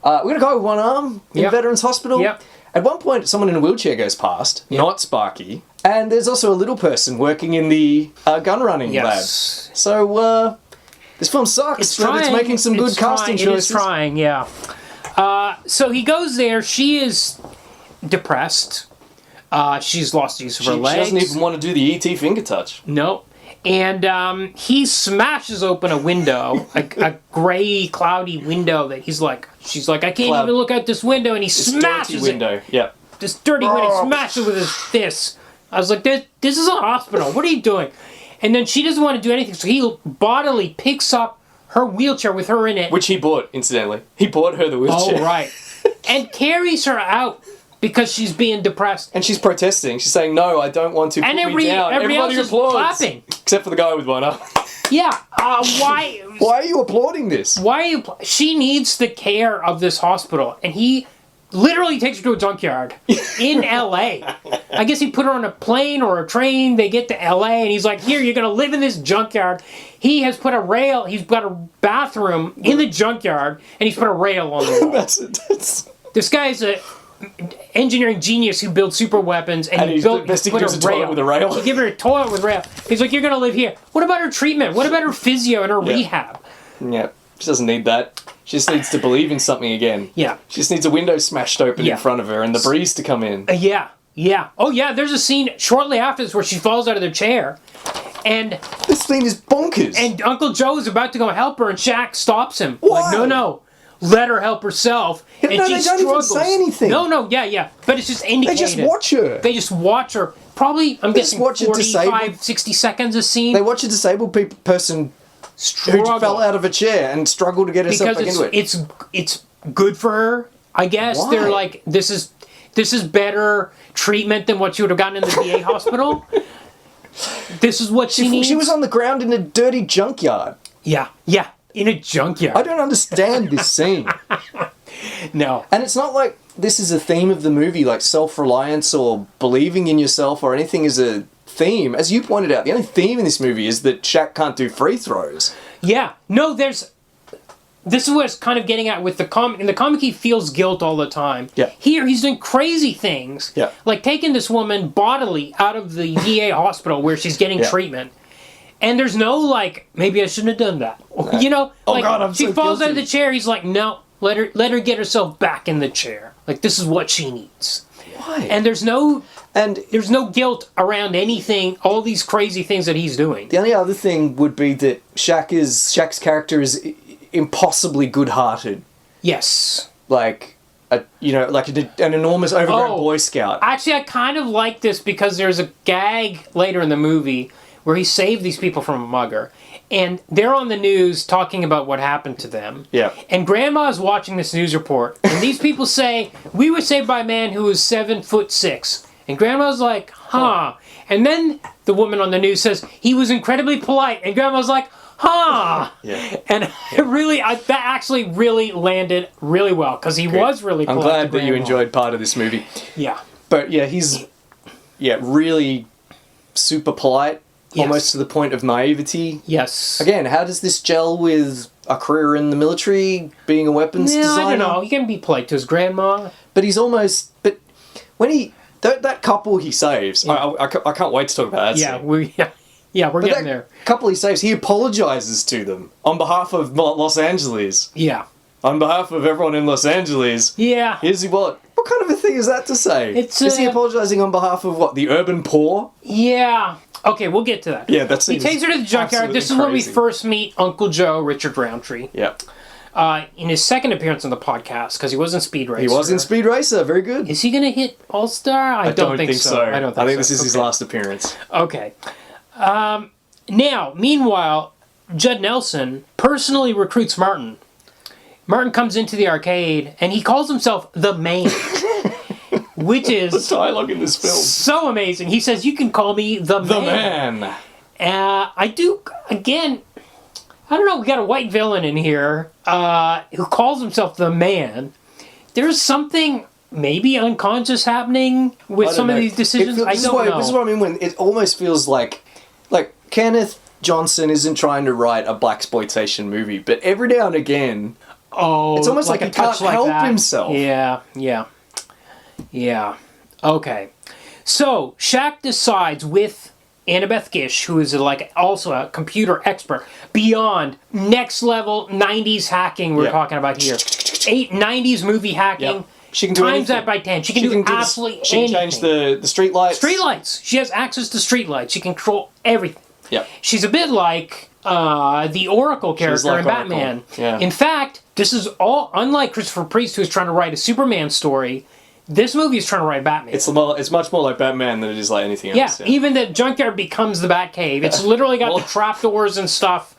We've got a guy with one arm in the Veterans Hospital. Yep. At one point, someone in a wheelchair goes past, not Sparky. And there's also a little person working in the gun running lab. So, this film sucks, but it's making some good casting choices. It is trying, yeah. So he goes there. She is depressed. She's lost use of her legs. She doesn't even want to do the E.T. finger touch. No. And he smashes open a window, a gray, cloudy window that she's like, I can't even look out this window, and he smashes dirty window. Yep. This dirty window, he smashes it with his fist. I was like, this is a hospital. What are you doing? And then she doesn't want to do anything, so he bodily picks up her wheelchair with her in it. Which he bought, incidentally. He bought her the wheelchair. Oh, right. And carries her out because she's being depressed. And she's protesting. She's saying, no, I don't want to put me down. Everybody else applauds. is clapping. Except for the guy with one arm. Yeah. Why? Why are you applauding this? She needs the care of this hospital, and he literally takes her to a junkyard in L.A. I guess he put her on a plane or a train. They get to L.A. and he's like, here, you're going to live in this junkyard. He has put a rail. He's got a bathroom in the junkyard, and he's put a rail on the wall. This guy's a engineering genius who builds super weapons, and he put a rail with a rail. He gave her a toilet with a rail. He's like, you're going to live here. What about her treatment? What about her physio and her rehab? Yeah, she doesn't need that. She just needs to believe in something again. Yeah. She just needs a window smashed open in front of her and the breeze to come in. Yeah. Oh, yeah, there's a scene shortly after this where she falls out of the chair. And this scene is bonkers. And Uncle Joe is about to go help her, and Shaq stops him. Why? Like, no. Let her help herself. Yeah, and no, she they don't struggles. even say anything. No, yeah. But it's just indicated. They just watch her. They just watch her. Probably, I'm guessing, 45, 60 seconds a scene. They watch a disabled person who fell out of a chair and struggled to get herself back into it. It's good for her, I guess. Why? They're like, this is better treatment than what you would have gotten in the VA hospital. This is what she needs. She was on the ground in a dirty junkyard. Yeah, in a junkyard. I don't understand this scene. No. And it's not like this is a theme of the movie, like self-reliance or believing in yourself or anything is a theme. As you pointed out, the only theme in this movie is that Shaq can't do free throws. Yeah. No, this is what it's kind of getting at with the comic. In the comic, he feels guilt all the time. Yeah. Here, he's doing crazy things. Yeah. Like taking this woman bodily out of the VA hospital where she's getting treatment. And there's no, like, maybe I shouldn't have done that. You know? Oh, God, I'm she so falls guilty. out of the chair. He's like, no, let her get herself back in the chair. Like, this is what she needs. Why? And there's no guilt around anything, all these crazy things that he's doing. The only other thing would be that Shaq's character is impossibly good-hearted. Yes. Like an enormous overgrown Boy Scout. Actually, I kind of like this because there's a gag later in the movie where he saved these people from a mugger. And they're on the news talking about what happened to them. Yeah. And Grandma's watching this news report. And these people say, we were saved by a man who was 7'6". And Grandma's like, huh. And then the woman on the news says, he was incredibly polite. And Grandma's like, huh. Yeah. And that actually really landed really well. Because he was really polite. I'm glad to that you Grandma. enjoyed part of this movie. Yeah. But yeah, he's really super polite. Yes. Almost to the point of naivety. Yes. Again, how does this gel with a career in the military, being a weapons designer? I don't know. He can be polite to his grandma. But he's almost... But when he... That couple he saves... Yeah. I can't wait to talk about that scene. We're getting there. Couple he saves, he apologizes to them on behalf of Los Angeles. Yeah. On behalf of everyone in Los Angeles. Yeah. Here's the what? What kind of a thing is that to say? Is he apologizing on behalf of what? The urban poor? Yeah. Okay, we'll get to that. Yeah, that's He takes her to the junkyard. This is when we first meet Uncle Joe, Richard Roundtree. Yeah. In his second appearance on the podcast, because he was in Speed Racer. He was in Speed Racer. Very good. Is he going to hit All-Star? I don't think so. I think this is his last appearance. Okay. Now, meanwhile, Judd Nelson personally recruits Martin. Martin comes into the arcade, and he calls himself the Man. Which is... The dialogue in this film. So amazing. He says, you can call me the Man. The Man. I do, again... I don't know, we got a white villain in here who calls himself the Man. There's something maybe unconscious happening with some of these decisions. I don't know. This is what I mean when it almost feels like Kenneth Johnson isn't trying to write a blaxploitation movie, but every now and again, it's almost like he can't help himself. Yeah. Okay. So Shaq decides with Annabeth Gish, who is also a computer expert, beyond next level 90s hacking we're talking about here. 90s movie hacking. Yep. She can do times anything. that by 10. She can do absolutely anything. She can change the street lights. Street lights. She has access to street lights. She can control everything. Yeah. She's a bit like the Oracle character in Batman. Yeah. In fact, this is all unlike Christopher Priest, who's trying to write a Superman story. This movie is trying to write Batman. It's much more like Batman than it is like anything else. Yeah, even the junkyard becomes the Batcave. It's literally got the trapdoors and stuff.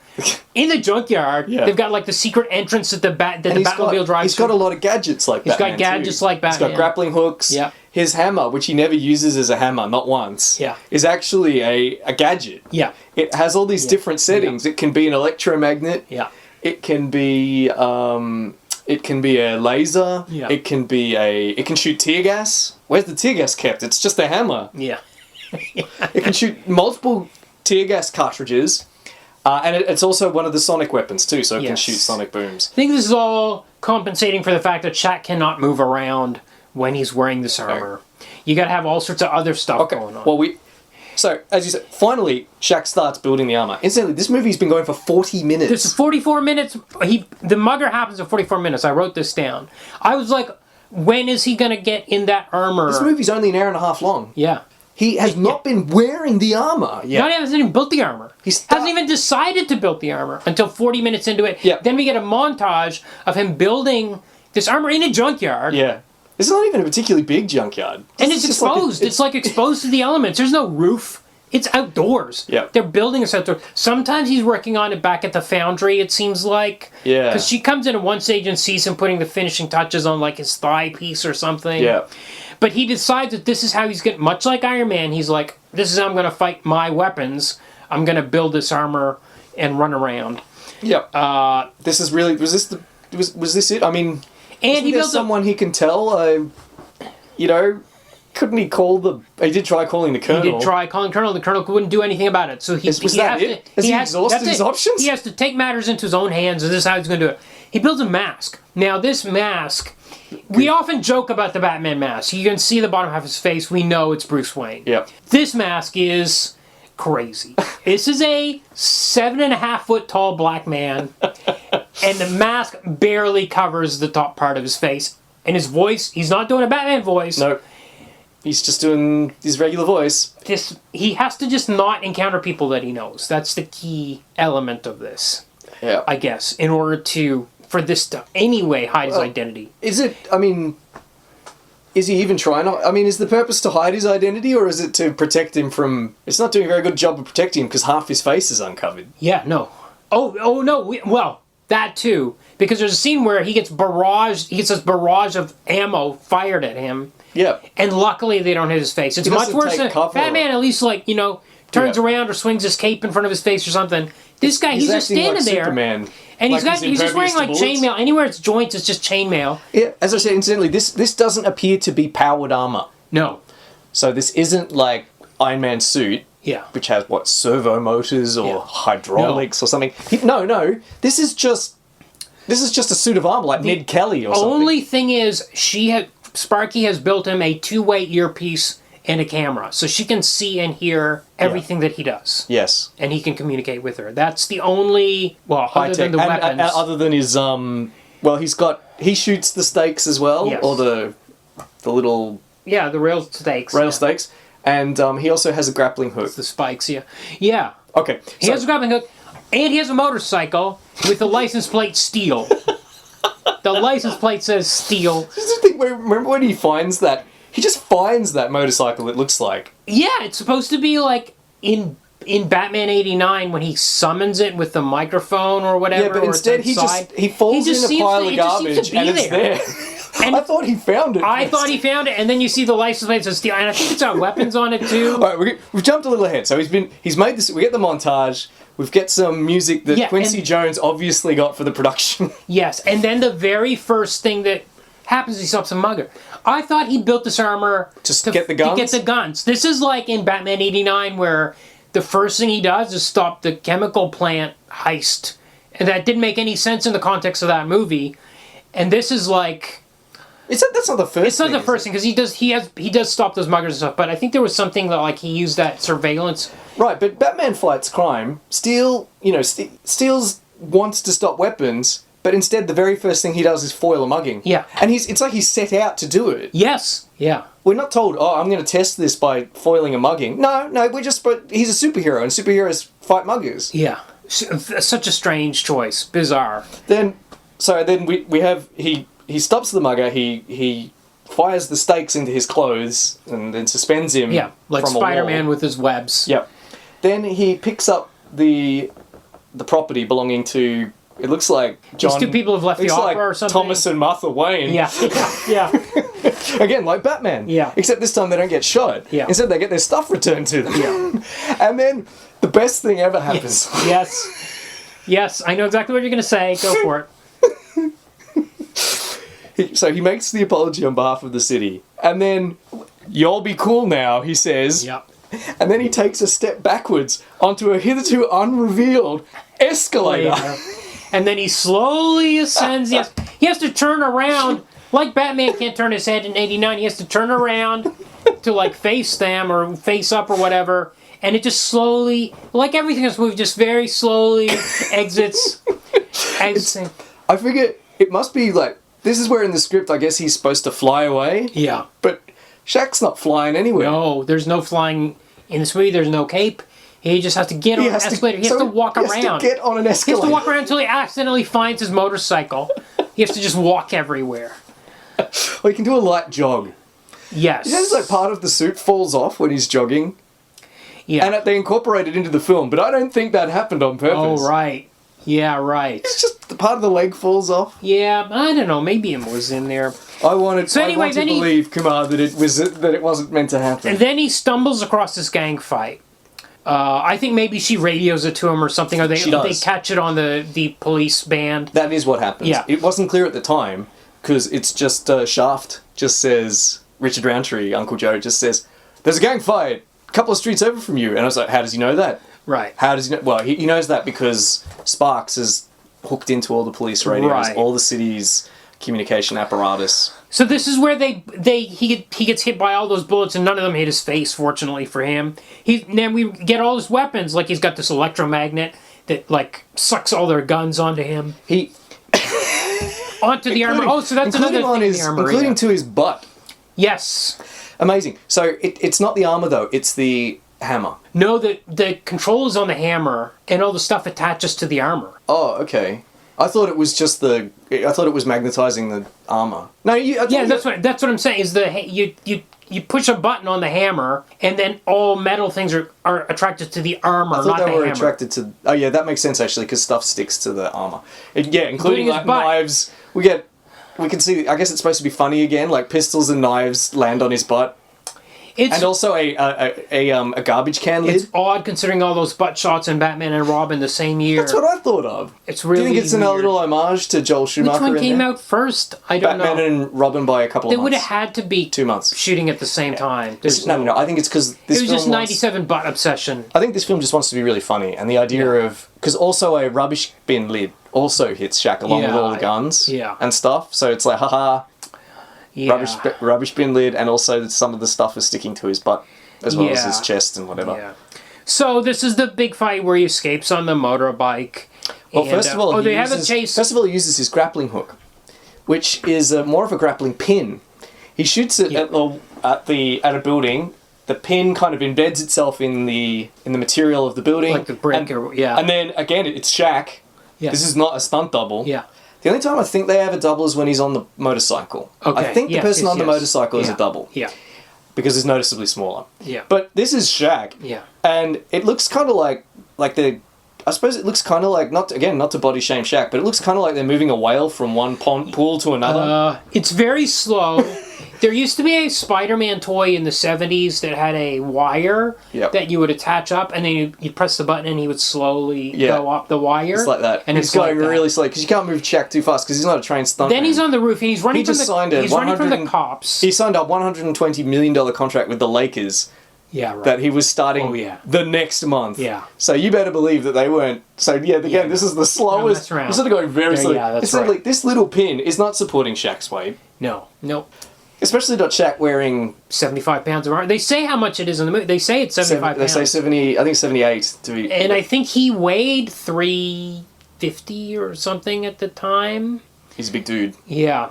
In the junkyard, they've got the secret entrance that the Batmobile drives. He's got a lot of gadgets like Batman. He's got gadgets like Batman. He's got grappling hooks. Yeah. His hammer, which he never uses as a hammer, not once, is actually a gadget. Yeah. It has all these different settings. It can be an electromagnet. Yeah. It can be a laser. Yeah. It can shoot tear gas. Where's the tear gas kept? It's just a hammer. Yeah. It can shoot multiple tear gas cartridges. And it's also one of the sonic weapons too, so it can shoot sonic booms. I think this is all compensating for the fact that Shaq cannot move around when he's wearing this armor. You gotta have all sorts of other stuff going on. Well, so, as you said, finally, Shaq starts building the armor. Incidentally, this movie's been going for 40 minutes. This is 44 minutes. The mugger happens in 44 minutes. I wrote this down. I was like, when is he gonna get in that armor? This movie's only an hour and a half long. Yeah. He has not been wearing the armor yet. He hasn't even built the armor. Hasn't even decided to build the armor until 40 minutes into it. Yeah. Then we get a montage of him building this armor in a junkyard. Yeah. This is not even a particularly big junkyard. And it's exposed. It's exposed to the elements. There's no roof. It's outdoors. Yeah. They're building this outdoors. Sometimes he's working on it back at the foundry, it seems like. Yeah. Because she comes in at one stage and sees him putting the finishing touches on his thigh piece or something. Yeah. But he decides that this is how he's going to, much like Iron Man, he's like, this is how I'm going to fight my weapons. I'm going to build this armor and run around. Yeah. This is really, was this it? I mean, and he built someone he can tell, couldn't he he did try calling the Colonel. He did try calling Colonel. The Colonel wouldn't do anything about it. So Has he exhausted his options? He has to take matters into his own hands, and this is how he's going to do it. He builds a mask. Now, this mask, we often joke about the Batman mask. You can see the bottom half of his face. We know it's Bruce Wayne. Yep. This mask is crazy. This is a 7.5 foot tall black man, and the mask barely covers the top part of his face. And his voice, he's not doing a Batman voice. No. He's just doing his regular voice. He has to just not encounter people that he knows. That's the key element of this. Yeah. I guess, in order for this to anyway hide his identity. Is it, I mean, Is he even trying? I mean, is the purpose to hide his identity, or is it to protect him from... It's not doing a very good job of protecting him because half his face is uncovered. Yeah, no. Oh no, well, that too. Because there's a scene where he gets this barrage of ammo fired at him. Yeah. And luckily they don't hit his face. It's much worse than... Batman at least, like, turns around or swings his cape in front of his face or something. This guy, he's just standing there. Superman. And he's just wearing like chainmail. Anywhere it's joints, it's just chainmail. Yeah, as I said, incidentally, this doesn't appear to be powered armor. No. So this isn't like Iron Man's suit, which has servo motors or hydraulics or something. No. This is just a suit of armor like Ned Kelly or something. Only thing is, Sparky has built him a two-way earpiece and a camera, so she can see and hear everything that he does. Yes. And he can communicate with her. That's the only, other than the weapons. Other than his, he shoots the stakes as well, or the little... Yeah, the rail stakes. Stakes. And he also has a grappling hook. It's the spikes, yeah. Okay. He has a grappling hook, and he has a motorcycle with the license plate steel. The license plate says steel. This is the thing, remember when he finds that... He just finds that motorcycle, it looks like. Yeah, it's supposed to be like in Batman 89 when he summons it with the microphone or whatever. Yeah, but instead he falls in a pile of garbage and it's there. And I thought he found it. I thought he found it, and then you see the license plate says steel, and I think it's got weapons on it too. All right, we've jumped a little ahead. So he's made this. We get the montage. We've got some music that Quincy Jones obviously got for the production. Yes, and then the very first thing that happens, he stops a mugger. I thought he built this armor to get the guns. To get the guns. This is like in Batman 89 where the first thing he does is stop the chemical plant heist. And that didn't make any sense in the context of that movie. And this is like... That's not the first thing. It's not the first thing, because he does stop those muggers and stuff, but I think there was something that like he used that surveillance... Right, but Batman fights crime. Steele's wants to stop weapons... But instead, the very first thing he does is foil a mugging. Yeah. And it's like he's set out to do it. Yes. Yeah. We're not told, I'm going to test this by foiling a mugging. No, but he's a superhero, and superheroes fight muggers. Yeah. Such a strange choice. Bizarre. Then we have, he stops the mugger, he fires the stakes into his clothes, and then suspends him like from Spider-Man with his webs. Yep. Then he picks up the property belonging to... It looks like These two people have left the opera or something. Thomas and Martha Wayne. Yeah. Yeah. Again, like Batman. Yeah. Except this time they don't get shot. Yeah. Instead they get their stuff returned to them. Yeah. And then the best thing ever happens. Yes, I know exactly what you're going to say. Go for it. So he makes the apology on behalf of the city. And then, "Y'all be cool now," he says. Yep. And then he takes a step backwards onto a hitherto unrevealed escalator. And then he slowly ascends. He has to turn around. Like Batman can't turn his head in 89. He has to turn around to like face them or face up or whatever. And it just slowly, like everything in this movie, just very slowly exits. I figure it must be like, this is where in the script I guess he's supposed to fly away. Yeah. But Shaq's not flying anywhere. No, there's no flying in this movie. There's no cape. He just has to get on an escalator. He has to walk around. He has to get on an escalator. He has to walk around until he accidentally finds his motorcycle. He has to just walk everywhere. Well, he can do a light jog. Yes. It sounds like part of the suit falls off when he's jogging. Yeah. And they incorporate it into the film, but I don't think that happened on purpose. Oh, right. Yeah, right. It's just the part of the leg falls off. Yeah, I don't know. Maybe it was in there. I want to believe, Kumar, that it wasn't meant to happen. And then he stumbles across this gang fight. I think maybe she radios it to him or something, or they catch it on the police band. That is what happens. Yeah. It wasn't clear at the time, because it's just Shaft just says, Richard Roundtree, Uncle Joe, just says, "There's a gang fight a couple of streets over from you." And I was like, how does he know that? Right. How does he know? Well, he knows that because Sparks is hooked into all the police radios, all the city's communication apparatus. So this is where he gets hit by all those bullets, and none of them hit his face, fortunately for him. Then we get all his weapons, like he's got this electromagnet that like sucks all their guns onto him. Onto the armor. Oh, so that's another thing in the armor. Including to his butt. Yes. Amazing. So it's not the armor though, it's the hammer. No, the control is on the hammer, and all the stuff attaches to the armor. Oh, okay. I thought it was just I thought it was magnetizing the armor. No, That's what I'm saying. Is you push a button on the hammer, and then all metal things are attracted to the armor, I thought not they the were hammer. attracted to. Oh yeah, that makes sense actually, because stuff sticks to the armor. Including his like butt. knives. We can see. I guess it's supposed to be funny again. Like pistols and knives land on his butt. And also a garbage can lid. It's odd considering all those butt shots in Batman and Robin the same year. That's what I thought of. It's really Do you think it's a weird. little homage to Joel Schumacher? Which one in came there? out first? I don't Batman know. and Robin by a couple of They months. would have had to be 2 months. shooting at the same time. No. I think it's because this It was film just 97 butt obsession. I think this film just wants to be really funny, and the idea of because also a rubbish bin lid also hits Shaq along with all the guns and stuff. So it's like haha, rubbish bin lid, and also some of the stuff is sticking to his butt as well as his chest and whatever. Yeah. So this is the big fight where he escapes on the motorbike. Well, and, first of all, they have a chase. First of all, he uses his grappling hook, which is more of a grappling pin. He shoots it at a building. The pin kind of embeds itself in the material of the building, Like the brick, and then again, it's Shaq. Yeah. This is not a stunt double. Yeah. The only time I think they have a double is when he's on the motorcycle. Okay. I think the person on the motorcycle is Yeah. a double. Yeah. Because it's noticeably smaller. Yeah. But this is Shaq. Yeah. And it looks kind of like I suppose it looks kind of like, not to body shame Shaq, but it looks kind of like they're moving a whale from one pool to another. It's very slow. There used to be a Spider-Man toy in the 70s that had a wire that you would attach up, and then you'd press the button and he would slowly go up the wire. It's like that. And he's going really slow, because you can't move Shaq too fast, because he's not a trained stuntman. Then he's on the roof, and he's running running from the cops. He signed a $120 million contract with the Lakers. Yeah, right. That he was starting the next month. Yeah. So you better believe that they weren't. So again, this is the slowest. This is going very slow. Yeah, that's right. This little pin is not supporting Shaq's weight. No. Especially not Shaq wearing 75 pounds of armor. They say how much it is in the movie. They say it's 75 pounds. They say 70. I think 78 to be. And I think he weighed 350 or something at the time. He's a big dude. Yeah.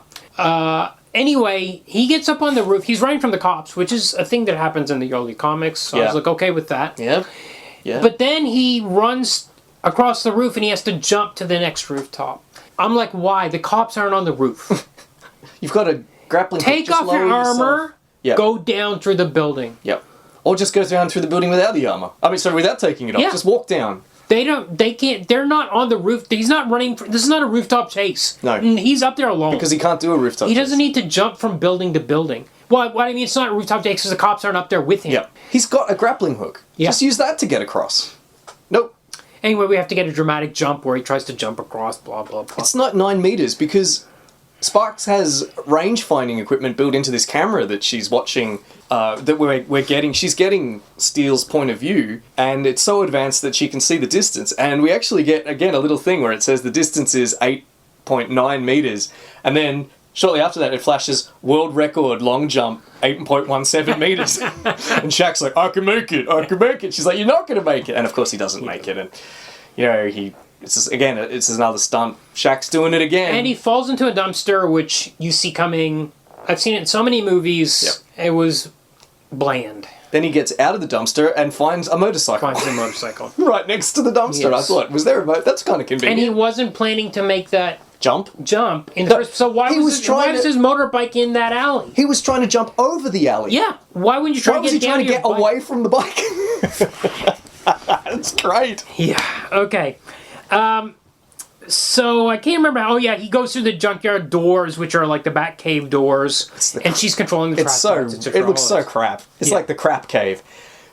Anyway, he gets up on the roof. He's running from the cops, which is a thing that happens in the early comics. So I was like, okay with that. Yeah. But then he runs across the roof and he has to jump to the next rooftop. I'm like, why? The cops aren't on the roof. You've got a grappling hook. Take off your armor. Go down through the building. Yep. Or just go down through the building without the armor. Without taking it off. Just walk down. They can't, they're not on the roof. He's not running, this is not a rooftop chase. No. He's up there alone. Because he can't do a rooftop chase. He doesn't need to jump from building to building. Well, what I mean, it's not a rooftop chase because the cops aren't up there with him. Yeah. He's got a grappling hook. Yeah. Just use that to get across. Nope. Anyway, we have to get a dramatic jump where he tries to jump across, blah, blah, blah. It's not 9 meters because Sparks has range-finding equipment built into this camera that she's watching, that we're getting. She's getting Steele's point of view, and it's so advanced that she can see the distance. And we actually get, again, a little thing where it says the distance is 8.9 meters. And then shortly after that, it flashes world record long jump, 8.17 meters. And Shaq's like, I can make it. She's like, you're not going to make it. And of course he doesn't make it. And, it's another stunt. Shaq's doing it again. And he falls into a dumpster, which you see coming. I've seen it in so many movies. Yep. It was bland. Then he gets out of the dumpster and finds a motorcycle. Right next to the dumpster. Yes. I thought, was there a motor? That's kind of convenient. And he wasn't planning to make that jump. So why was his motorbike in that alley? He was trying to jump over the alley. Yeah. Why wouldn't you try to get away from the bike? That's great. Yeah. Okay. So I can't remember. Oh yeah, he goes through the junkyard doors, which are like the Bat Cave doors, and she's controlling the trap. It looks so crap. It's like the crap cave.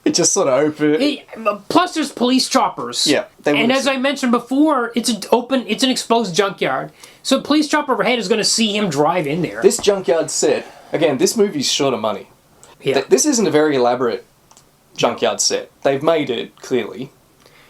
It just sort of opens. Plus, there's police choppers. Yeah. And as I mentioned before, it's an exposed junkyard. So a police chopper overhead is going to see him drive in there. This junkyard set, again, this movie's short of money. Yeah. This isn't a very elaborate junkyard set. They've made it, clearly.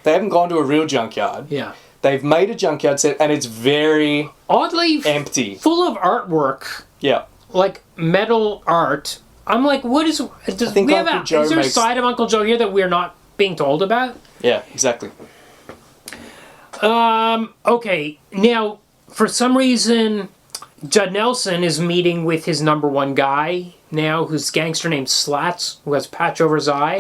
They haven't gone to a real junkyard. Yeah. They've made a junkyard set, and it's very oddly empty, full of artwork. Yeah, like metal art. I'm like, what is? Is there a side of Uncle Joe here that we're not being told about? Yeah, exactly. Okay, now for some reason, Judd Nelson is meeting with his number one guy now, who's a gangster named Slats, who has a patch over his eye.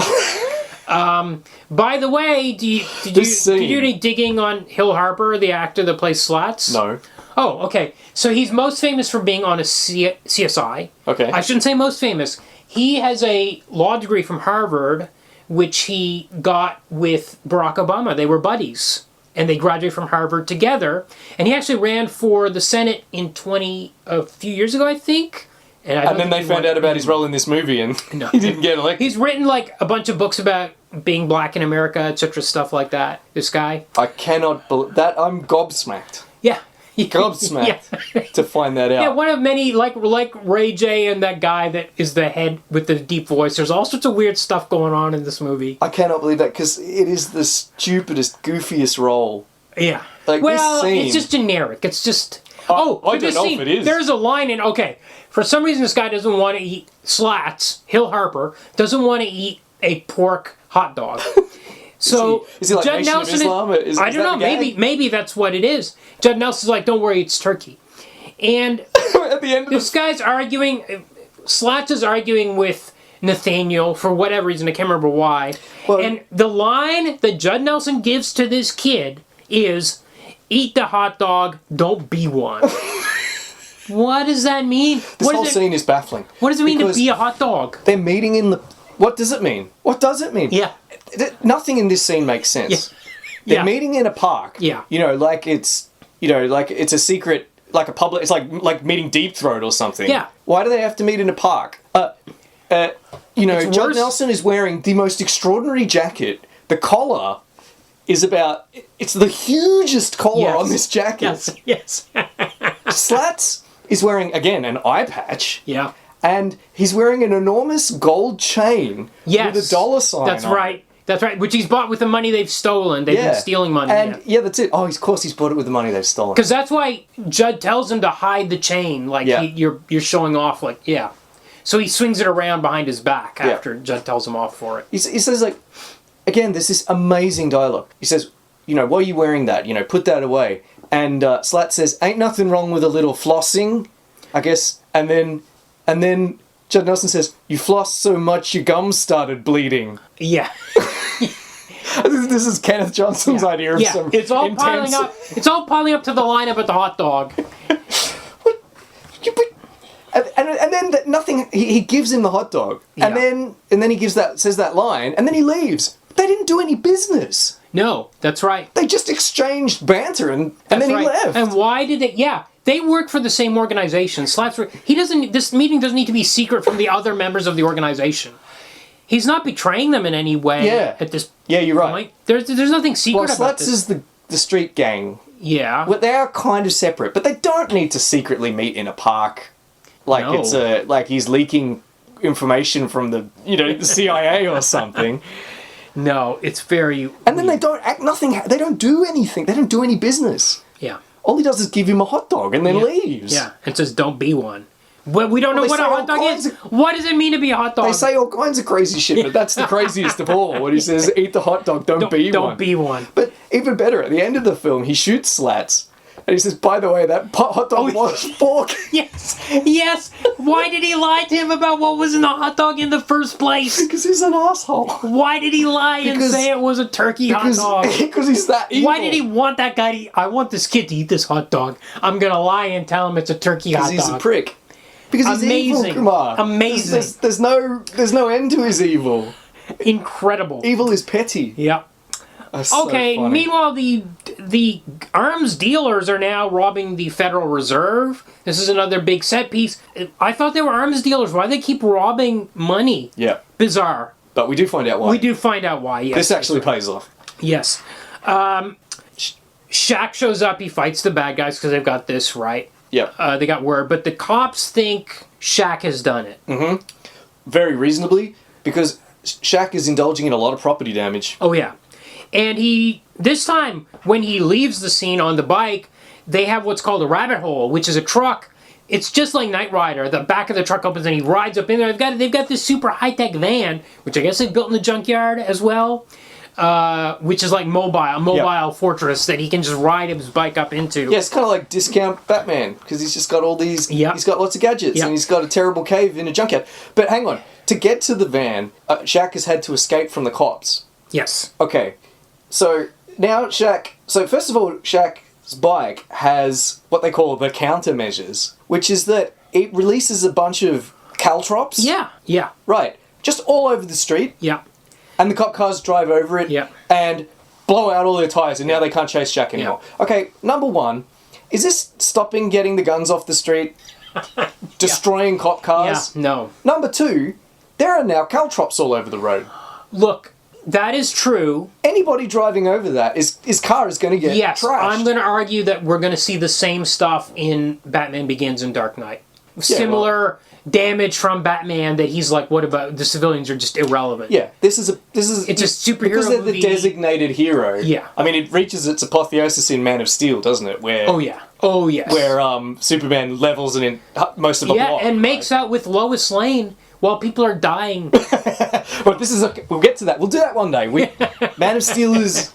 By the way, did you do any digging on Hill Harper, the actor that plays Slats? No. Oh, okay. So he's most famous for being on a CSI. Okay. I shouldn't say most famous. He has a law degree from Harvard, which he got with Barack Obama. They were buddies, and they graduated from Harvard together. And he actually ran for the Senate in a few years ago, I think. And then they found out about his role in this movie, and he didn't get elected. He's written like a bunch of books about being black in America, etc., stuff like that. This guy. I cannot believe that. I'm gobsmacked. Yeah. Gobsmacked to find that out. Yeah, one of many, like Ray J and that guy that is the head with the deep voice. There's all sorts of weird stuff going on in this movie. I cannot believe that, because it is the stupidest, goofiest role. Yeah. Like, well, this scene... it's just generic. It's just... I don't know if it is. There's a line in... Okay, for some reason this guy doesn't want to eat Slats, Hill Harper, doesn't want to eat a pork hot dog. So is he like Judd Nation Nelson of Islam? I don't know. Maybe that's what it is. Judd Nelson's like, don't worry, it's turkey. And at the end of this guy's arguing. Slats is arguing with Nathaniel for whatever reason. I can't remember why. Well, and the line that Judd Nelson gives to this kid is, "Eat the hot dog, don't be one." What does that mean? This whole scene is baffling. What does it mean to be a hot dog? They're meeting in the... What does it mean? What does it mean? Yeah. Nothing in this scene makes sense. Yeah. They're meeting in a park. Yeah. Like it's a secret, like a public... It's like meeting Deep Throat or something. Yeah. Why do they have to meet in a park? Judd Nelson is wearing the most extraordinary jacket. The collar is about... It's the hugest collar on this jacket. Yes. Slats is wearing, again, an eye patch. Yeah. And he's wearing an enormous gold chain with a dollar sign That's right. That's right. Which he's bought with the money they've stolen. They've been stealing money. And that's it. Oh, of course he's bought it with the money they've stolen. Because that's why Judd tells him to hide the chain. Like, you're showing off, like, So he swings it around behind his back after Judd tells him off for it. He says, like, again, there's this amazing dialogue. He says, why are you wearing that? Put that away. And Slat says, ain't nothing wrong with a little flossing, I guess. And then Judd Nelson says, you flossed so much your gums started bleeding. Yeah. This is Kenneth Johnson's idea of some it's all piling up. It's all piling up to the line about the hot dog. And then nothing. He gives him the hot dog, and then he says that line, and then he leaves. They didn't do any business. No, that's right. They just exchanged banter, and then he left. And why did they? Yeah, they work for the same organization. This meeting doesn't need to be secret from the other members of the organization. He's not betraying them in any way. At this. Yeah, you're right. Point. There's nothing secret about this. Slats is the street gang. Yeah. Well, they are kind of separate, but they don't need to secretly meet in a park. Like like he's leaking information from the the CIA or something. No, it's very. And then they don't act nothing. They don't do anything. They don't do any business. Yeah. All he does is give him a hot dog and then leaves. Yeah, and says, "Don't be one." Well, we don't know what a hot dog is. What does it mean to be a hot dog? They say all kinds of crazy shit, but that's the craziest of all. When he says, "Eat the hot dog, don't be one." Don't be one. But even better, at the end of the film, he shoots Slats. And he says, by the way, that hot dog was pork. Yes. Why did he lie to him about what was in the hot dog in the first place? Because he's an asshole. Why did he lie and say it was a turkey hot dog? Because he's that evil. Why did he want that guy to I want this kid to eat this hot dog. I'm going to lie and tell him it's a turkey hot dog. Because he's a prick. Because he's evil, Kumar. Amazing. There's no end to his evil. Incredible. Evil is petty. Yep. Okay, so meanwhile, the arms dealers are now robbing the Federal Reserve. This is another big set piece. I thought they were arms dealers. Why do they keep robbing money? Yeah. Bizarre. But we do find out why. We do find out why, yes. This actually pays off. Yes. Shaq shows up. He fights the bad guys because they've got this, right? Yeah. They got word. But the cops think Shaq has done it. Mm-hmm. Very reasonably, because Shaq is indulging in a lot of property damage. Oh, yeah. And this time, when he leaves the scene on the bike, they have what's called a rabbit hole, which is a truck. It's just like Knight Rider. The back of the truck opens and he rides up in there. They've got this super high-tech van, which I guess they built in the junkyard as well, which is like a mobile fortress that he can just ride his bike up into. Yeah, it's kind of like discount Batman, because he's just got all these... Yep. He's got lots of gadgets, and he's got a terrible cave in a junkyard. But hang on. to get to the van, Shaq has had to escape from the cops. Yes. Okay, so now so first of all, Shaq's bike has what they call the countermeasures, which is that it releases a bunch of caltrops. Yeah. Yeah. Right, just all over the street. Yeah. And the cop cars drive over it. Yeah. And blow out all their tyres, and now they can't chase Shaq anymore. Yeah. Okay, number one, is this stopping getting the guns off the street? Destroying cop cars? Yeah. No. Number two, there are now caltrops all over the road. Look, that is true. Anybody driving over that, his car is going to get Yes, trashed. I'm going to argue that we're going to see the same stuff in Batman Begins and Dark Knight. Similar damage from Batman that he's like, what about the civilians are just irrelevant. Yeah, it's a superhero because they're movie. the designated hero. Yeah. I mean, it reaches its apotheosis in Man of Steel, doesn't it? Where Oh yeah. Oh yes. where Superman levels and in most of a block. and makes out with Lois Lane while people are dying. But this is we'll get to that. We'll do that one day. Man of Steel is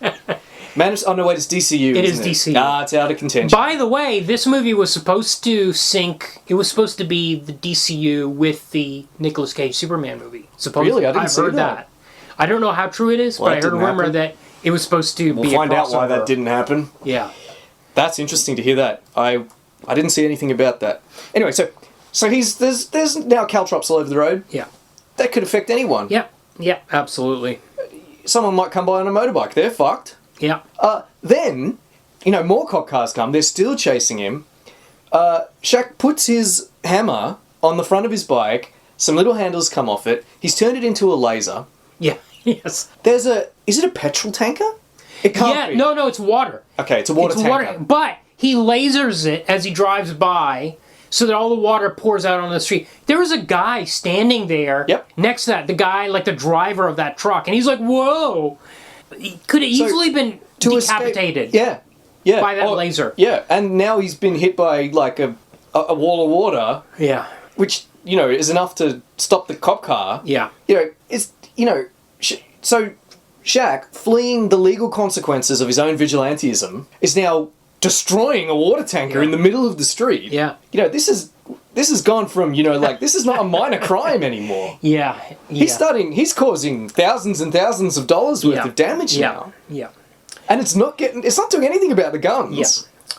oh no, wait, it's DCU. It is isn't DCU. Ah, it's out of contention. By the way, this movie was supposed to sync. It was supposed to be the DCU with the Nicolas Cage Superman movie. Supposedly, Really? I didn't I've see heard that. I don't know how true it is, Well, but I that heard a didn't rumor happen. that it was supposed to We'll be find a out why crossover. that didn't happen. Yeah. That's interesting to hear that. I didn't see anything about that. Anyway, so there's now caltrops all over the road. Yeah. That could affect anyone. Yeah. Yeah. Absolutely. Someone might come by on a motorbike. They're fucked. Yeah. Then, more cop cars come. They're still chasing him. Shaq puts his hammer on the front of his bike. Some little handles come off it. He's turned it into a laser. Yeah. Yes. Is it a petrol tanker? It can't Yeah. be. No. It's water. Okay, it's a water tanker. But he lasers it as he drives by, so that all the water pours out on the street. There was a guy standing there. Yep. Next to that, the guy, like the driver of that truck, and he's like, "Whoa!" He could have easily been decapitated. Yeah. By that laser. Yeah, and now he's been hit by like a wall of water, Yeah. which is enough to stop the cop car. Yeah. So Shaq, fleeing the legal consequences of his own vigilantism, is now destroying a water tanker in the middle of the street. Yeah. This has gone from this is not a minor crime anymore. Yeah. He's causing thousands and thousands of dollars worth of damage now. Yeah. And it's not doing anything about the guns. Yeah.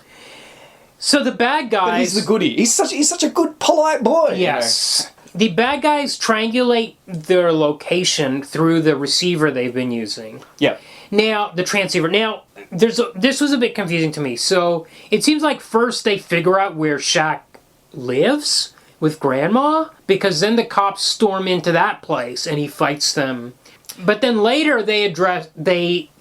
So the bad guys. But he's the goodie. He's such a good, polite boy. Yes. The bad guys triangulate their location through the receiver they've been using. Yeah. Now, the transceiver. Now, this was a bit confusing to me. So, it seems like first they figure out where Shaq lives with Grandma, because then the cops storm into that place and he fights them. But then later they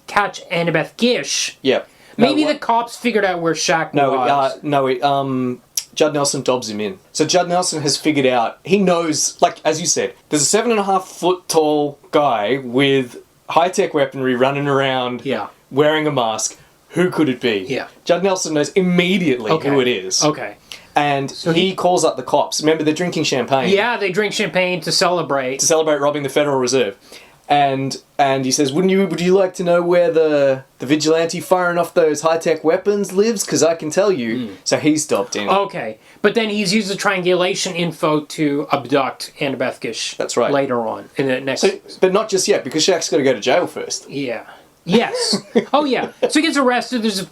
catch Annabeth Gish. Yeah. Maybe the cops figured out where Shaq was. Judd Nelson dobs him in. So Judd Nelson has figured out, he knows, like, as you said, there's a 7.5 foot tall guy with high-tech weaponry running around wearing a mask. Who could it be? Yeah. Judd Nelson knows immediately who it is. Okay. And so he calls up the cops. Remember, they're drinking champagne. Yeah, they drink champagne to celebrate. To celebrate robbing the Federal Reserve. And he says, would you like to know where the vigilante firing off those high-tech weapons lives? Because I can tell you. So he's stopped in. Okay. But then he's used the triangulation info to abduct Annabeth Gish. That's right. Later on in the next... But not just yet, because Shaq's got to go to jail first. Yeah. Yes. Oh, yeah. So he gets arrested. There's a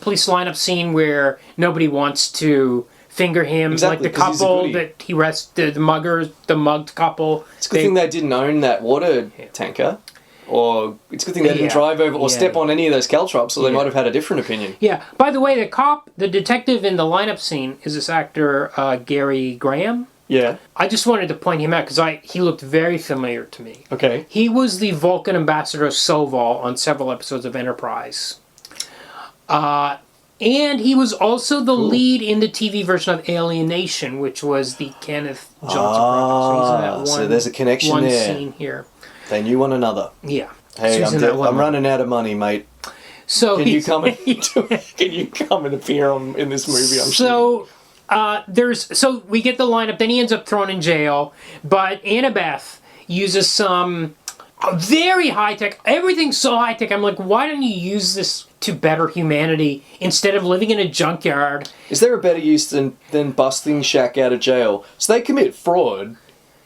police lineup scene where nobody wants to finger him. Exactly, like the couple that he arrested, the mugged couple. It's a good thing they didn't own that water tanker. Or it's a good thing they didn't drive over or step on any of those caltrops, or they might have had a different opinion. Yeah. By the way, the detective in the lineup scene is this actor, Gary Graham. Yeah. I just wanted to point him out because he looked very familiar to me. Okay. He was the Vulcan ambassador Soval on several episodes of Enterprise. And he was also the lead in the TV version of Alienation, which was the Kenneth Johnson project. So there's a connection one there. Scene here. They knew one another. Yeah. Hey, I'm running out of money, mate. So can you come and appear in this movie? So we get the lineup. Then he ends up thrown in jail. But Annabeth uses some very high tech. Everything's so high tech. I'm like, why don't you use this to better humanity instead of living in a junkyard? Is there a better use than busting Shaq out of jail? So they commit fraud.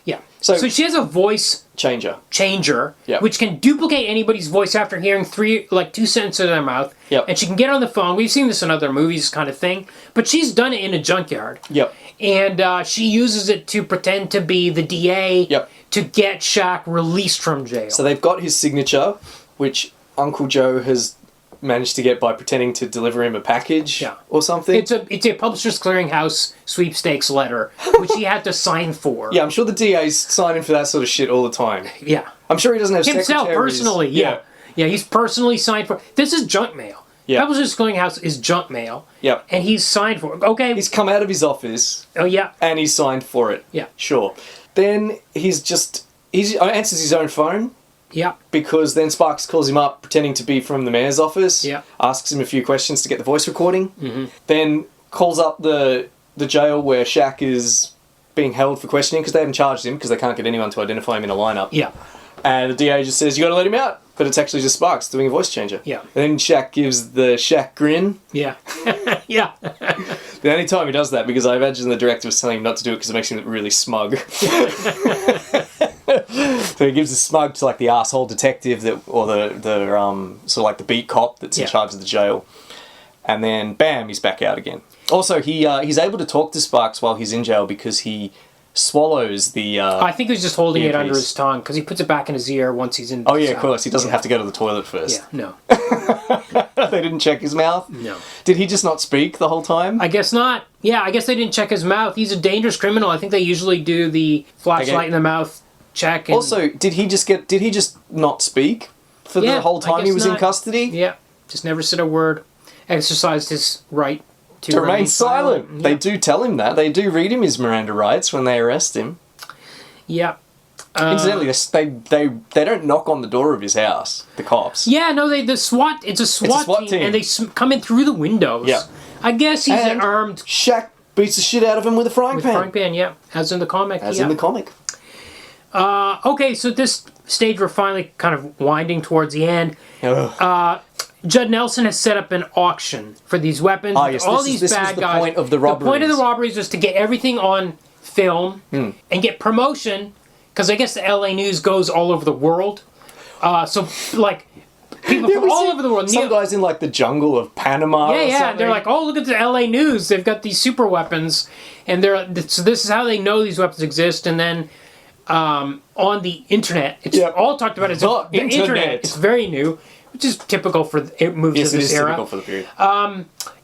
Yeah. So she has a voice changer, yep. which can duplicate anybody's voice after hearing 2 sentences in their mouth. Yep. And she can get on the phone. We've seen this in other movies, kind of thing. But she's done it in a junkyard. Yep. And she uses it to pretend to be the DA yep. to get Shaq released from jail. So they've got his signature, which Uncle Joe has managed to get by pretending to deliver him a package or something. It's a Publishers Clearinghouse sweepstakes letter, which he had to sign for. Yeah, I'm sure the DA's signing for that sort of shit all the time. Yeah. I'm sure he doesn't have himself secretaries. Personally, yeah. Yeah, he's personally signed for. This is junk mail. Yeah. Publishers Clearinghouse is junk mail. Yeah. And he's signed for it. Okay. He's come out of his office. Oh, yeah. And he's signed for it. Yeah. Sure. Then he answers his own phone. Yeah. Because then Sparks calls him up pretending to be from the mayor's office. Yeah. Asks him a few questions to get the voice recording. Mm-hmm. Then calls up the jail where Shaq is being held for questioning because they haven't charged him because they can't get anyone to identify him in a lineup. Yeah. And the DA just says, you got to let him out. But it's actually just Sparks doing a voice changer. Yeah. And then Shaq gives the Shaq grin. Yeah. Yeah. The only time he does that, because I imagine the director was telling him not to do it because it makes him look really smug. So he gives a smug to like the asshole detective or the sort of like the beat cop that's in charge of the jail. And then bam, he's back out again. Also, he's able to talk to Sparks while he's in jail because he swallows the I think he was just holding earpiece. it under his tongue because he puts it back in his ear once he's in. Oh yeah, of course. He doesn't have to go to the toilet first. Yeah, no. They didn't check his mouth? No. Did he just not speak the whole time? I guess not. Yeah, I guess they didn't check his mouth. He's a dangerous criminal. I think they usually do the flashlight in the mouth check. And also, did he just not speak for the whole time he was in custody? Yeah, just never said a word. Exercised his right to remain silent. Yeah. They do tell him that. They do read him his Miranda rights when they arrest him. Yeah. Incidentally, they don't knock on the door of his house, the cops. Yeah, no, it's a SWAT team, and they come in through the windows. Yeah. I guess he's armed. Shaq beats the shit out of him with a frying pan. Frying pan, yeah. As in the comic. In the comic. Okay, so this stage we're finally kind of winding towards the end. Judd Nelson has set up an auction for these weapons. Ah, yes, all this these was bad the guys. point of the robberies. The point of the robberies was to get everything on film and get promotion, because I guess the LA News goes all over the world. So, like, people from all over the world. Some guys in, like, the jungle of Panama or something. They're like, oh, look at the LA News. They've got these super weapons. And so this is how they know these weapons exist. And then on the internet, it's all talked about as the internet. It's very new, which is typical for movies of this era. Typical for the period.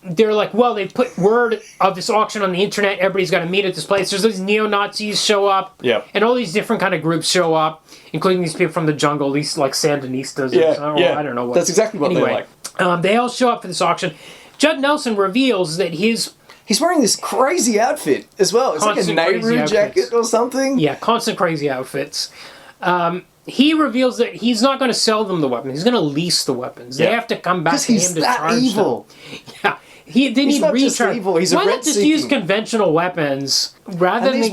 They're like, well, they put word of this auction on the internet. Everybody's got to meet at this place. There's these neo-Nazis show up. Yeah. And all these different kind of groups show up, including these people from the jungle, these like Sandinistas. I don't know what. That's exactly what they're like. They all show up for this auction. Judd Nelson reveals that he's wearing this crazy outfit as well. It's like a Nehru jacket or something. Yeah, constant crazy outfits. He reveals that he's not going to sell them the weapons. He's going to lease the weapons. They have to come back to him to charge evil. them. Yeah. He's not just evil. He's Why not just use conventional weapons rather than these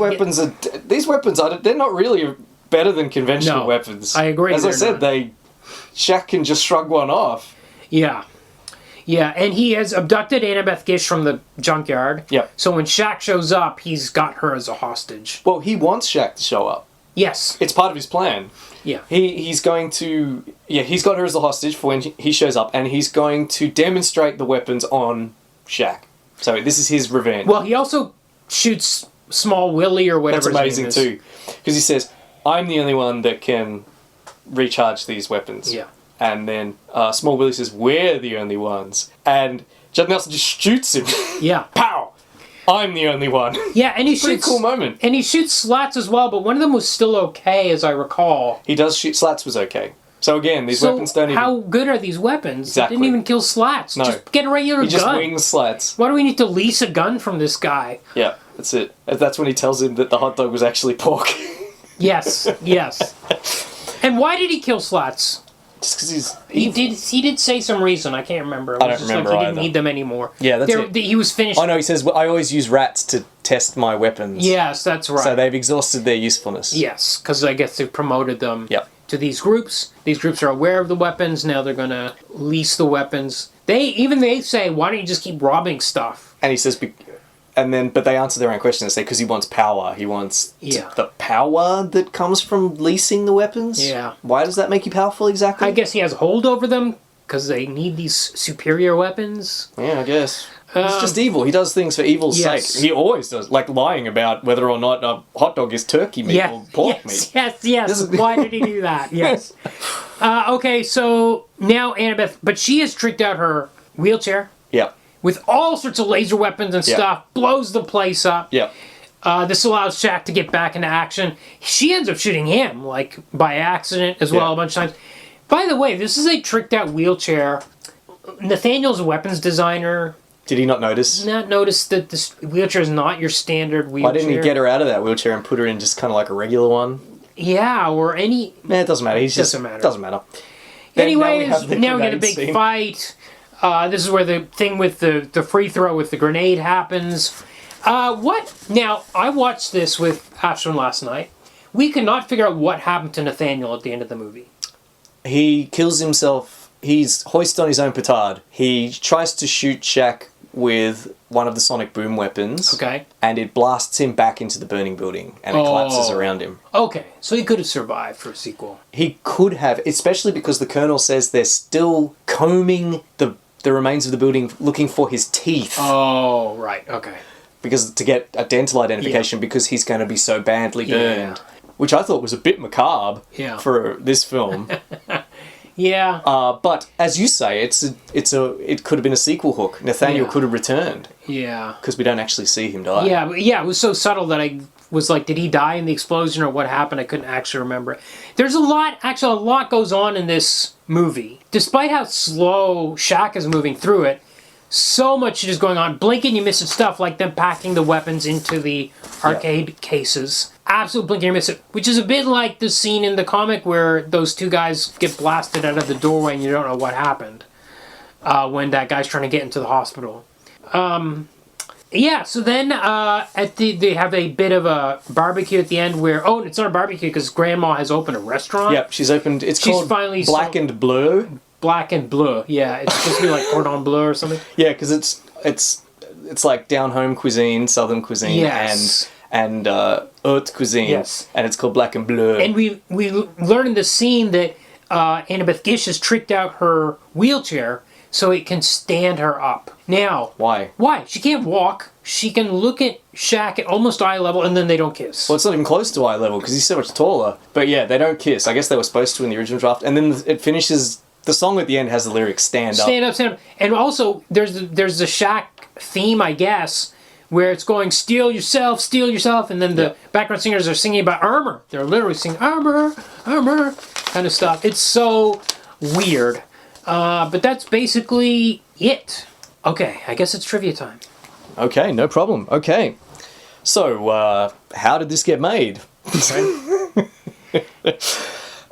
weapons are they're not really better than conventional weapons. I agree. As I said, Shaq can just shrug one off. Yeah. Yeah, and he has abducted Annabeth Gish from the junkyard. Yeah. So when Shaq shows up, he's got her as a hostage. Well, he wants Shaq to show up. Yes. It's part of his plan. Yeah. He's going to... Yeah, he's got her as a hostage for when he shows up, and he's going to demonstrate the weapons on Shaq. So this is his revenge. Well, he also shoots Small Willie or whatever That's his name amazing, too. Because he says, I'm the only one that can recharge these weapons. Yeah. And then Small Willie says, we're the only ones. And Judd Nelson just shoots him. Yeah. Pow! I'm the only one. Yeah, and he Pretty shoots... cool moment. And he shoots Slats as well, but one of them was still okay, as I recall. He does shoot Slats was okay. So again, these weapons don't even... how good are these weapons? Exactly. They didn't even kill Slats. No. Just get a regular gun. He just wings Slats. Why do we need to lease a gun from this guy? Yeah, that's it. That's when he tells him that the hot dog was actually pork. Yes, yes. And why did he kill Slats? Just because He did say some reason. I can't remember. It was I don't remember he either. didn't need them anymore. Yeah, that's it. He was finished. Oh no, he says, well, I always use rats to test my weapons. Yes, that's right. So they've exhausted their usefulness. Yes, because I guess they promoted them Yep. to these groups. These groups are aware of the weapons. Now they're going to lease the weapons. They say, why don't you just keep robbing stuff? And he says, but they answer their own question and say, because he wants power. He wants the power that comes from leasing the weapons? Yeah. Why does that make you powerful exactly? I guess he has a hold over them because they need these superior weapons. Yeah, I guess. He's just evil. He does things for evil's sake. He always does, like lying about whether or not a hot dog is turkey meat or pork meat. Yes. Why did he do that? Yes. Okay, so now Annabeth, but she has tricked out her wheelchair. Yeah. With all sorts of laser weapons and stuff, blows the place up. Yeah. This allows Shaq to get back into action. She ends up shooting him, like, by accident as well a bunch of times. By the way, this is a tricked out wheelchair. Nathaniel's a weapons designer. Did he not notice? Not notice that this wheelchair is not your standard wheelchair. Why didn't he get her out of that wheelchair and put her in just kind of like a regular one? Yeah, or any... Nah, it doesn't matter. Doesn't matter. Doesn't matter. Anyways, now we get a big fight. This is where the thing with the free throw with the grenade happens. What? Now, I watched this with Ashwin last night. We could not figure out what happened to Nathaniel at the end of the movie. He kills himself. He's hoisted on his own petard. He tries to shoot Shaq with one of the sonic boom weapons. Okay. And it blasts him back into the burning building, and it collapses around him. Okay, so he could have survived for a sequel. He could have, especially because the Colonel says they're still combing the remains of the building looking for his teeth. Oh, right, okay. Because to get a dental identification because he's going to be so badly burned. Which I thought was a bit macabre for this film. Yeah. But as you say, it could have been a sequel hook. Nathaniel could have returned. Yeah. Because we don't actually see him die. Yeah, but it was so subtle that I was like, did he die in the explosion or what happened? I couldn't actually remember it. There's a lot goes on in this movie. Despite how slow Shaq is moving through it, so much is going on. Blink and you miss it stuff like them packing the weapons into the arcade cases. Absolute blink and you miss it. Which is a bit like the scene in the comic where those two guys get blasted out of the doorway and you don't know what happened. When that guy's trying to get into the hospital. So then they have a bit of a barbecue at the end where... Oh, it's not a barbecue because Grandma has opened a restaurant. Yep, she's opened... She's called Black and Bleu. Black and Bleu, yeah. It's supposed to be like cordon bleu or something. Yeah, because it's like down-home cuisine, southern cuisine, and haute cuisine. Yes. And it's called Black and Bleu. And we learn in the scene that Annabeth Gish has tricked out her wheelchair so it can stand her up. Now... Why? She can't walk. She can look at Shaq at almost eye level and then they don't kiss. Well, it's not even close to eye level because he's so much taller. But yeah, they don't kiss. I guess they were supposed to in the original draft. And then it finishes... The song at the end has the lyrics stand up. Stand up, stand up. And also, there's the Shaq theme, I guess, where it's going, steal yourself, and then the background singers are singing about armor. They're literally singing, armor, kind of stuff. It's so weird. But that's basically it. Okay, I guess it's trivia time. Okay, no problem. Okay. So, how did this get made?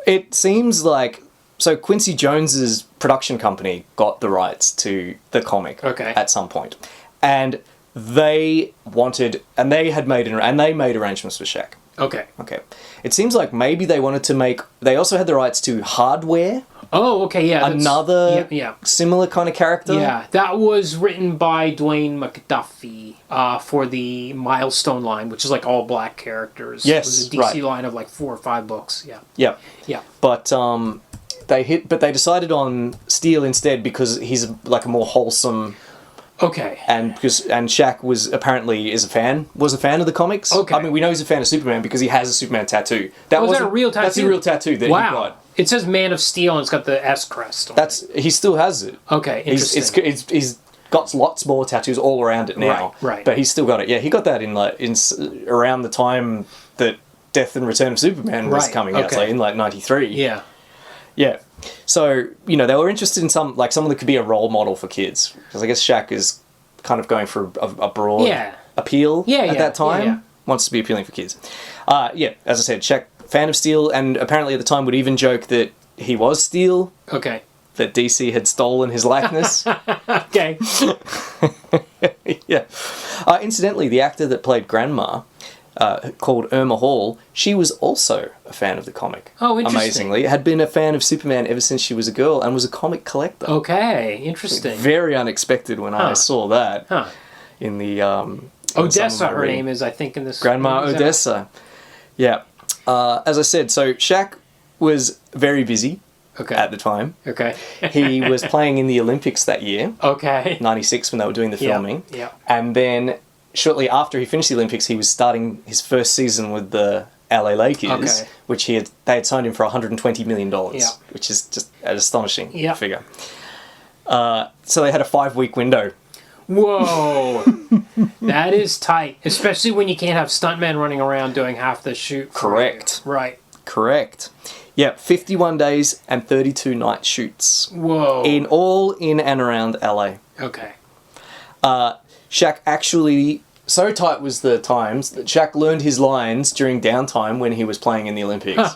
It seems like... So Quincy Jones's production company got the rights to the comic at some point. And they wanted... And they made arrangements with Shaq. Okay. It seems like maybe they wanted to make... They also had the rights to Hardware. Oh, okay, yeah. Another similar kind of character. Yeah, that was written by Dwayne McDuffie for the Milestone line, which is like all black characters. Yes, it was a DC line of like 4 or 5 books. Yeah. But they decided on Steel instead because he's like a more wholesome. Okay. And Shaq was a fan of the comics. Okay. I mean, we know he's a fan of Superman because he has a Superman tattoo. Is that a real tattoo? That's a real tattoo that he got. It says Man of Steel and it's got the S crest on it. He still has it. Okay, interesting. He's got lots more tattoos all around it now. Right. But he's still got it. Yeah, he got that in around the time that Death and Return of Superman was coming out, in like 93. Yeah. Yeah. So, they were interested in someone that could be a role model for kids. Because I guess Shaq is kind of going for a broad appeal at that time. Yeah. Wants to be appealing for kids. As I said, Shaq, fan of Steel, and apparently at the time would even joke that he was Steel. Okay. That DC had stolen his likeness. Okay. Yeah. Incidentally, the actor that played Grandma... called Irma Hall, she was also a fan of the comic. Oh, interesting. Amazingly. Had been a fan of Superman ever since she was a girl and was a comic collector. Okay, interesting. Very unexpected when I saw that Huh. in the in some of Odessa, my her reading. name is, I think, in this. Grandma movie. Odessa. Yeah. As I said, so Shaq was very busy Okay. at the time. Okay. He was playing in the Olympics that year, Okay. 96, when they were doing the Yeah, filming. yeah. And then shortly after he finished the Olympics, he was starting his first season with the LA Lakers, Okay. which they had signed him for $120 million, Yeah. which is just an astonishing Yeah. figure. So they had a 5-week window. Whoa. That is tight, especially when you can't have stuntmen running around doing half the shoot. for you. Correct. Right. Correct. Yep, 51 days and 32 night shoots. Whoa. In and around LA. Okay. Shaq actually, so tight was the times that Shaq learned his lines during downtime when he was playing in the Olympics.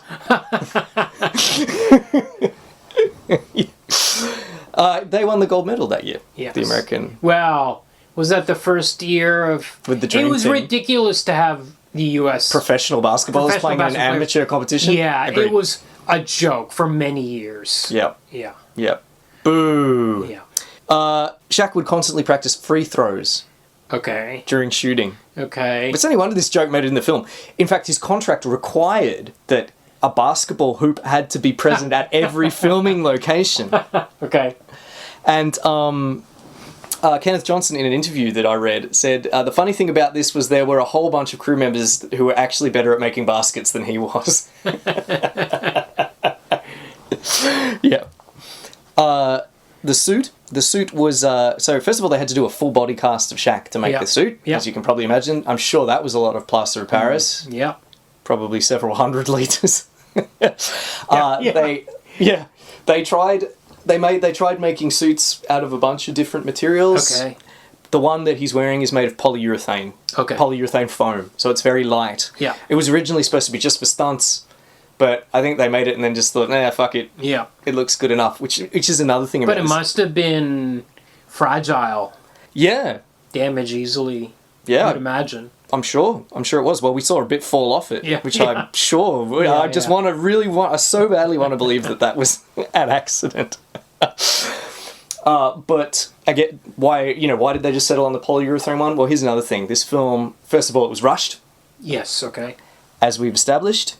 They won the gold medal that year. Yes. The American. Well, was that the first year of... With the dream It was team. ridiculous to have the U.S. Professional basketballers Professional playing in an basketball amateur competition. Yeah, Agreed. it was a joke for many years. Yep. Yeah. Yep. Boo. Yeah. Shaq would constantly practice free throws Okay. during shooting. Okay. It's only wonder this joke made it in the film. In fact, his contract required that a basketball hoop had to be present at every filming location. Okay. And Kenneth Johnson, in an interview that I read, said the funny thing about this was there were a whole bunch of crew members who were actually better at making baskets than he was. Yeah. The suit was... so first of all, they had to do a full body cast of Shaq to make Yeah. the suit, Yeah. as you can probably imagine. I'm sure that was a lot of plaster of Paris. Yeah. Probably several hundred litres. Yeah. They tried making suits out of a bunch of different materials. Okay. The one that he's wearing is made of polyurethane. Okay. Polyurethane foam, so it's very light. Yeah. It was originally supposed to be just for stunts, but I think they made it and then just thought, nah, fuck it. Yeah. It looks good enough, which is another thing about But it this. must have been fragile. Yeah. Damage easily. I Yeah. would imagine. I'm sure it was. Well, we saw a bit fall off it, Yeah, which yeah. I'm sure. Yeah, I just yeah. I so badly want to believe that was an accident. But I get why did they just settle on the polyurethane one? Well, here's another thing. This film, first of all, it was rushed, Yes, okay. as we've established,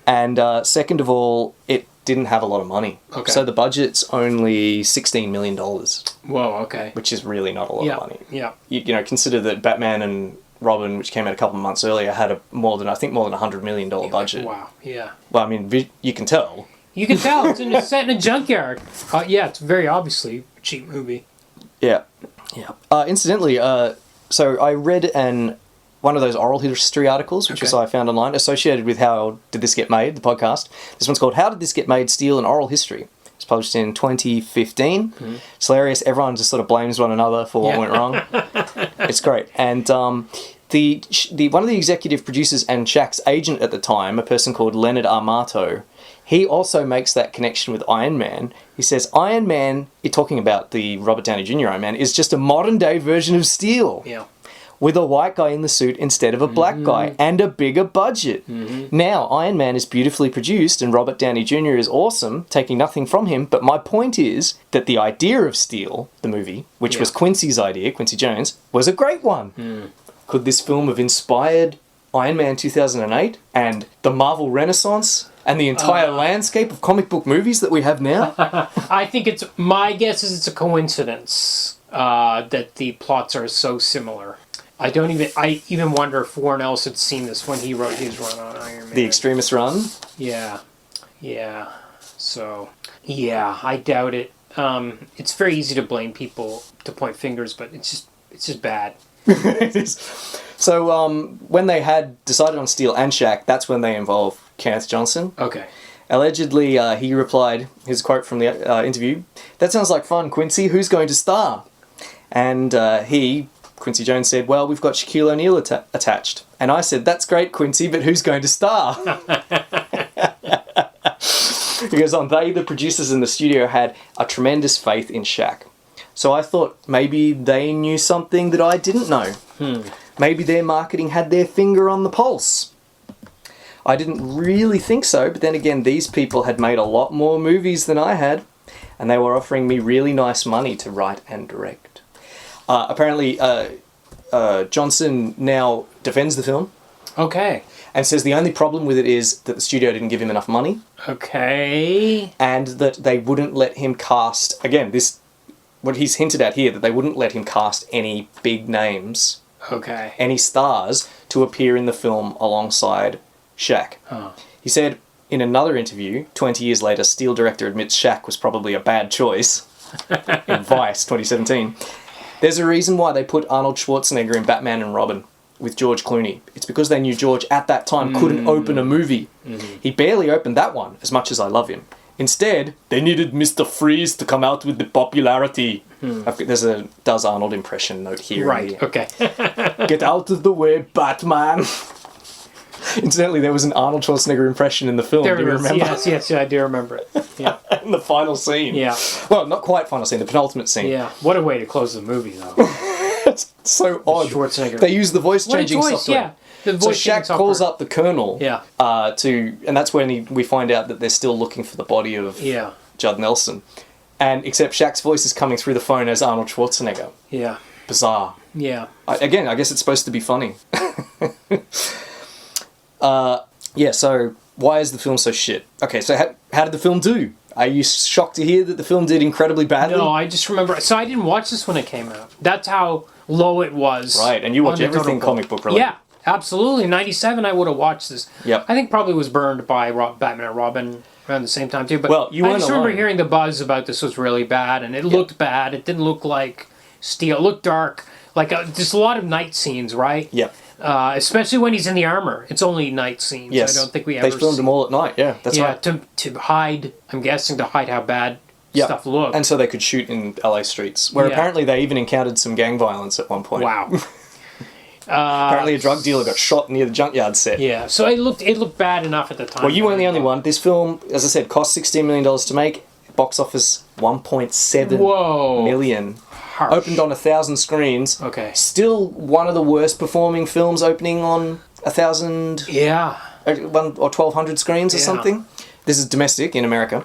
and second of all, it didn't have a lot of money. Okay. So the budget's only $16 million, Whoa, okay. which is really not a lot Yeah, of money. yeah. You know, consider that Batman and Robin, which came out a couple of months earlier, had more than $100 million budget. Wow, yeah. Well, I mean, you can tell. You can tell it's set in a junkyard. Yeah, it's very obviously a cheap movie. Yeah. Incidentally, so I read one of those oral history articles, which Okay. I found online, associated with How Did This Get Made, the podcast. This one's called How Did This Get Made? Steel and Oral History. It's published in 2015. It's hilarious. Everyone just sort of blames one another for what went wrong. It's great. And the one of the executive producers and Shaq's agent at the time, a person called Leonard Armato, he also makes that connection with Iron Man. He says, Iron Man, you're talking about the Robert Downey Jr. Iron Man, is just a modern-day version of Steel. Yeah. With a white guy in the suit instead of a black guy, and a bigger budget. Now, Iron Man is beautifully produced, and Robert Downey Jr. is awesome, taking nothing from him, but my point is that the idea of Steel, the movie, which was Quincy's idea, Quincy Jones, was a great one. Could this film have inspired Iron Man 2008 and the Marvel Renaissance and the entire landscape of comic book movies that we have now? I think my guess is it's a coincidence that the plots are so similar. I even wonder if Warren Ellis had seen this when he wrote his run on Iron Man. The Extremist Run? Yeah. So, yeah, I doubt it. It's very easy to blame people, to point fingers, but it's just bad. It is. So when they had decided on Steel and Shaq, that's when they involved Kenneth Johnson. Okay. Allegedly, he replied, his quote from the interview, "That sounds like fun, Quincy. Who's going to star?" And Quincy Jones said, "Well, we've got Shaquille O'Neal attached." And I said, "That's great, Quincy, but who's going to star?" He goes on, the producers in the studio, had a tremendous faith in Shaq. So I thought maybe they knew something that I didn't know. Maybe their marketing had their finger on the pulse. I didn't really think so, but then again, these people had made a lot more movies than I had, and they were offering me really nice money to write and direct. Apparently, Johnson now defends the film Okay. and says the only problem with it is that the studio didn't give him enough money Okay. and that they wouldn't let him cast, again, this, what he's hinted at here, that they wouldn't let him cast any big names, Okay. any stars, to appear in the film alongside Shaq. Oh. He said in another interview, 20 years later, Steel director admits Shaq was probably a bad choice in Vice 2017. There's a reason why they put Arnold Schwarzenegger in Batman and Robin with George Clooney. It's because they knew George at that time couldn't open a movie. He barely opened that one, as much as I love him. Instead, they needed Mr. Freeze to come out with the popularity. There's a Does Arnold impression note here. Right. Okay. Get out of the way, Batman. Incidentally, there was an Arnold Schwarzenegger impression in the film. There Do you it is. remember? Yes, I do remember it. Yeah. In the final scene. Yeah. Well, not quite final scene, the penultimate scene. Yeah. What a way to close the movie, though. It's so odd. Schwarzenegger. They use the voice What a changing choice, software. yeah. The So voice changing Shaq software. calls up the Colonel. Yeah. And that's when we find out that they're still looking for the body of Yeah. Judd Nelson. And except Shaq's voice is coming through the phone as Arnold Schwarzenegger. Yeah. Bizarre. Yeah. Again, I guess it's supposed to be funny. Yeah, so why is the film so shit? Okay, so how did the film do? Are you shocked to hear that the film did incredibly badly? No, I just remember. So I didn't watch this when it came out. That's how low it was. Right, and you watch on the everything total comic book related. Yeah, absolutely. 97, I would have watched this. Yep. I think probably was burned by Batman and Robin around the same time too. But Well, you I weren't just remember alone. hearing the buzz about this was really bad, and it looked bad. It didn't look like Steel. It looked dark. Like just a lot of night scenes, right? Yep. Especially when he's in the armor. It's only night scenes. Yes. I don't think we ever They filmed them all at night, yeah, that's yeah, right. to hide, I'm guessing to hide how bad Yep. stuff looked. And so they could shoot in LA streets, where Yeah. apparently they even encountered some gang violence at one point. Wow. Apparently a drug dealer got shot near the junkyard set. Yeah, so it looked bad enough at the time. Well, you weren't the only one. This film, as I said, cost $16 million to make. Box office $1.7 Whoa. million. Harsh. Opened on 1,000 screens. Okay. Still one of the worst performing films opening on 1,000 Yeah. or 1,200 screens or Yeah. something. This is domestic in America.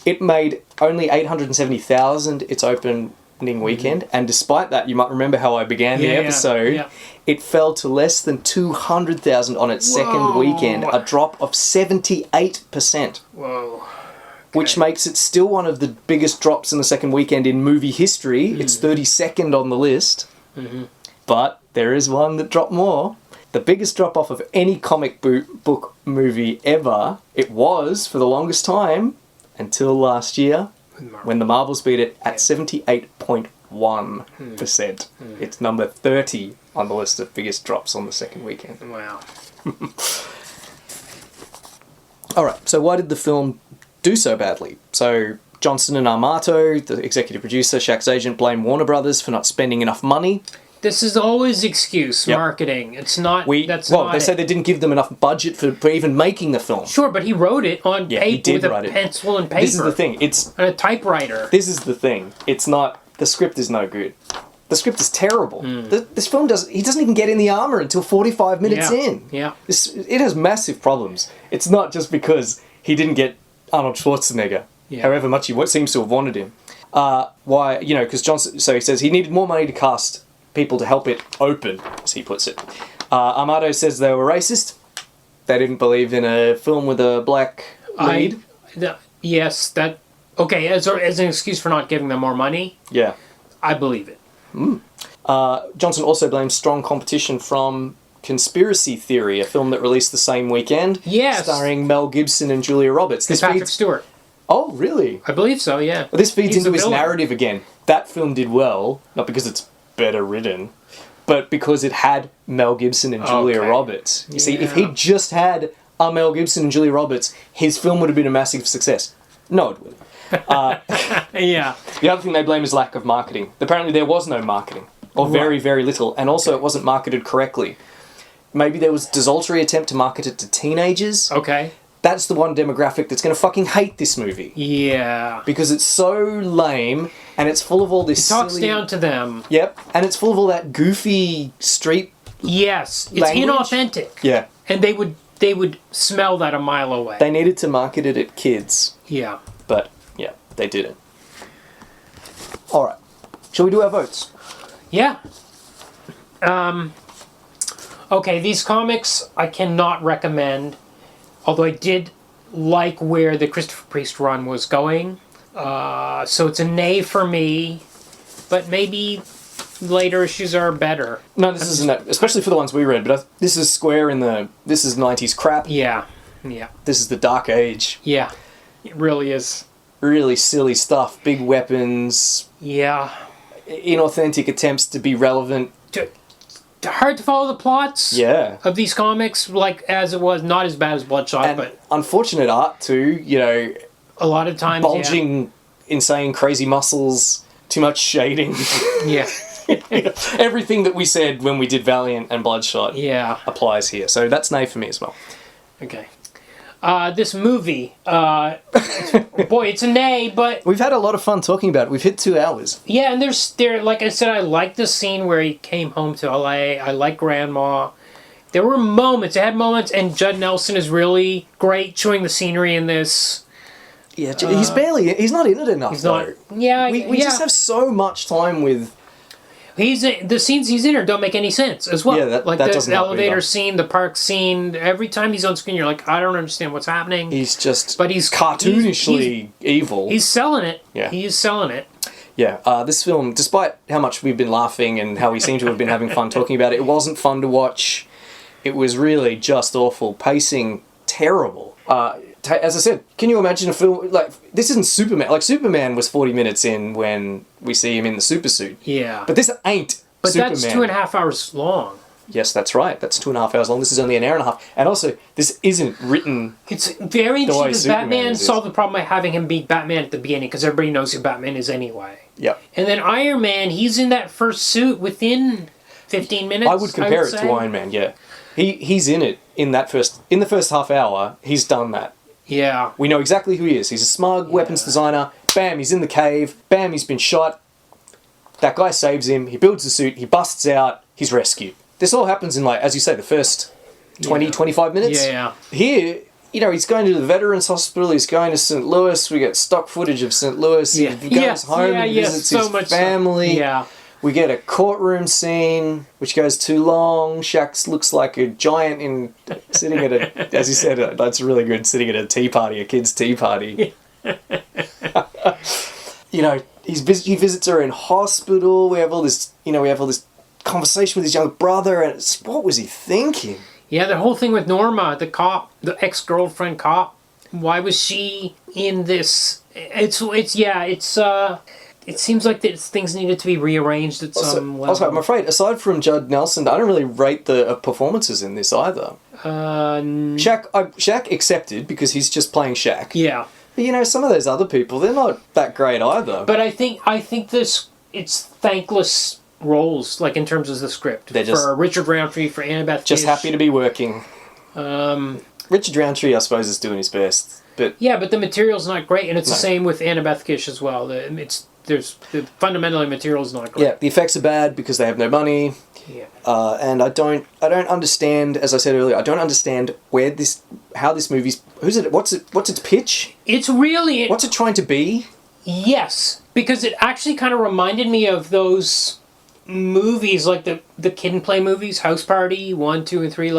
It made only 870,000 its opening weekend, and despite that, you might remember how I began the Yeah, yeah, episode. yeah. It fell to less than 200,000 on its second Whoa. weekend, a drop of 78%. Whoa. Which makes it still one of the biggest drops in the second weekend in movie history. It's 32nd on the list. But there is one that dropped more. The biggest drop-off of any comic book movie ever. It was, for the longest time, until last year, when the Marvels beat it at 78.1%. It's number 30 on the list of biggest drops on the second weekend. Wow. Alright, so why did the film do so badly? So Johnson and Amato, the executive producer, Shaq's agent, blame Warner Brothers for not spending enough money. This is always excuse Yep. marketing. It's not. They not say it. they didn't give them enough budget for even making the film. Sure, but he wrote it on Yeah, he paper did with a write it. pencil and paper. This is the thing. This And a typewriter. is the thing. It's not. The script is no good. The script is terrible. This film he doesn't even get in the armor until 45 minutes Yeah. in. Yeah. It has massive problems. It's not just because he didn't get Arnold Schwarzenegger, Yeah. however much he seems to have wanted him. Why? Because Johnson. So he says he needed more money to cast people to help it open, as he puts it. Amato says they were racist. They didn't believe in a film with a black lead. Yes, that. Okay, as an excuse for not giving them more money, Yeah. I believe it. Johnson also blames strong competition from Conspiracy Theory, a film that released the same weekend. Yes. Starring Mel Gibson and Julia Roberts. It's Patrick Stewart. Oh, really? I believe so, yeah. Well, this feeds He's into the his villain. narrative again. That film did well, not because it's better written, but because it had Mel Gibson and Julia Okay. Roberts. You see, if he Yeah. just had Mel Gibson and Julia Roberts, his film would have been a massive success. No, it wouldn't. Yeah. The other thing they blame is lack of marketing. Apparently there was no marketing, or very, very little, and also it wasn't marketed correctly. Maybe there was a desultory attempt to market it to teenagers. Okay. That's the one demographic that's going to fucking hate this movie. Yeah. Because it's so lame, and it's full of all this Talks silly... down to them. Yep, and it's full of all that goofy street... Yes. It's Language? inauthentic. Yeah. And they would smell that a mile away. They needed to market it at kids, Yeah. but, yeah, they didn't. Alright, shall we do our votes? Yeah. Okay, these comics I cannot recommend, although I did like where the Christopher Priest run was going. So it's a nay for me, but maybe later issues are better. No, this isn't, especially for the ones we read, but this is square in the, this is 90s crap. Yeah. This is the dark age. Yeah. It really is. Really silly stuff. Big weapons. Yeah. Inauthentic attempts to be relevant. Hard to follow the plots of these comics, like as it was, not as bad as Bloodshot, And but unfortunate art too, a lot of times, bulging, insane, crazy muscles, too much shading. Yeah. Everything that we said when we did Valiant and Bloodshot applies here. So that's nay for me as well. Okay. This movie, boy, it's a nay, but We've had a lot of fun talking about it. We've hit 2 hours. yeah, and there, like I said, I like the scene where he came home to LA. I like Grandma. There were moments, it had moments, and Judd Nelson is really great chewing the scenery in this. Yeah, he's not in it enough. He's not. Yeah, We just have so much time with. The scenes he's in don't make any sense as well. Yeah, that like doesn't the help elevator either. scene, the park scene. Every time he's on screen, you're like, I don't understand what's happening. He's just. But he's cartoonishly evil. He's selling it. Yeah. He's selling it. Yeah, this film, despite how much we've been laughing and how we seem to have been having fun talking about it, it wasn't fun to watch. It was really just awful. Pacing, terrible. As I said, can you imagine a film like this? Isn't Superman? Like Superman was 40 minutes in when we see him in the super suit. Yeah. But this ain't But Superman. that's 2.5 hours long. Yes, that's right. That's 2.5 hours long. This is only an hour and a half. And also, this isn't written. It's very The way interesting because Superman Batman is. solved the problem by having him beat Batman at the beginning because everybody knows who Batman is anyway. Yep. And then Iron Man, he's in that first suit within 15 minutes. I would compare it say. to Iron Man. Yeah, he's in it in the first half hour. He's done that. Yeah. We know exactly who he is. He's a smug weapons designer. Bam, he's in the cave. Bam, he's been shot. That guy saves him. He builds the suit. He busts out. He's rescued. This all happens in, like, as you say, the first 20, 25 minutes. Yeah. Here, he's going to the Veterans Hospital. He's going to St. Louis. We get stock footage of St. Louis. He goes home and visits his family. Yeah. We get a courtroom scene, which goes too long. Shaq looks like a giant sitting at a, as you said, that's really good, sitting at a tea party, a kid's tea party. He visits her in hospital. We have all this conversation with his younger brother, and what was he thinking? Yeah, the whole thing with Norma, the cop, the ex-girlfriend cop. Why was she in this? It seems like things needed to be rearranged at some level. Also, I'm afraid, aside from Judd Nelson, I don't really rate the performances in this either. Shaq accepted because he's just playing Shaq. Yeah. But some of those other people, they're not that great either. But I think it's thankless roles, like in terms of the script. They're just, for Richard Roundtree, for Annabeth just Gish. happy to be working. Richard Roundtree, I suppose, is doing his best. But the material's not great, and it's the same with Annabeth Gish as well. Fundamentally, material's not great. Yeah, the effects are bad because they have no money. Yeah. And I don't understand. As I said earlier, I don't understand how this movie's. What's its pitch? It's really. What's it trying to be? Yes, because it actually kind of reminded me of those movies, like the Kid and Play movies, House Party 1, 2, and 3.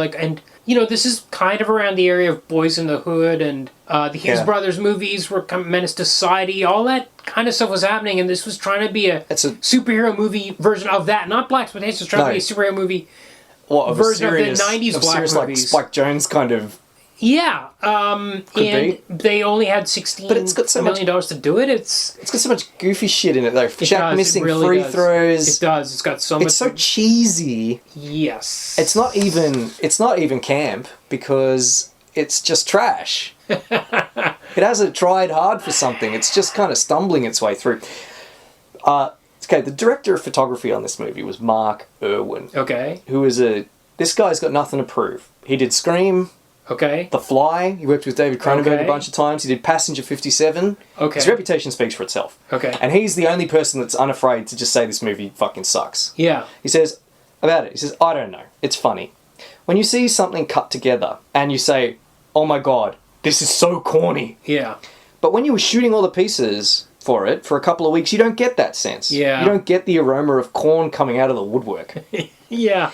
This is kind of around the area of Boys in the Hood, and the Hughes Brothers movies were Menace to Society. All that kind of stuff was happening, and this was trying to be a superhero movie version of that. Not blaxploitation, it was trying to be a superhero movie version of the 90s black movies. Like Spike Jonze kind of. Yeah, and they only had $16 million to do it. It's got so much goofy shit in it though. Shaq missing free throws. It does. It's got so much. It's so cheesy. Yes. It's not even camp because it's just trash. It hasn't tried hard for something. It's just kind of stumbling its way through. The director of photography on this movie was Mark Irwin. Okay. This guy's got nothing to prove. He did Scream. Okay. The Fly. He worked with David Cronenberg a bunch of times. He did Passenger 57. Okay. His reputation speaks for itself. Okay. And he's the only person that's unafraid to just say this movie fucking sucks. Yeah. He says about it, I don't know. It's funny. When you see something cut together and you say, oh my god, this is so corny. Yeah. But when you were shooting all the pieces for it for a couple of weeks, you don't get that sense. Yeah. You don't get the aroma of corn coming out of the woodwork. Yeah.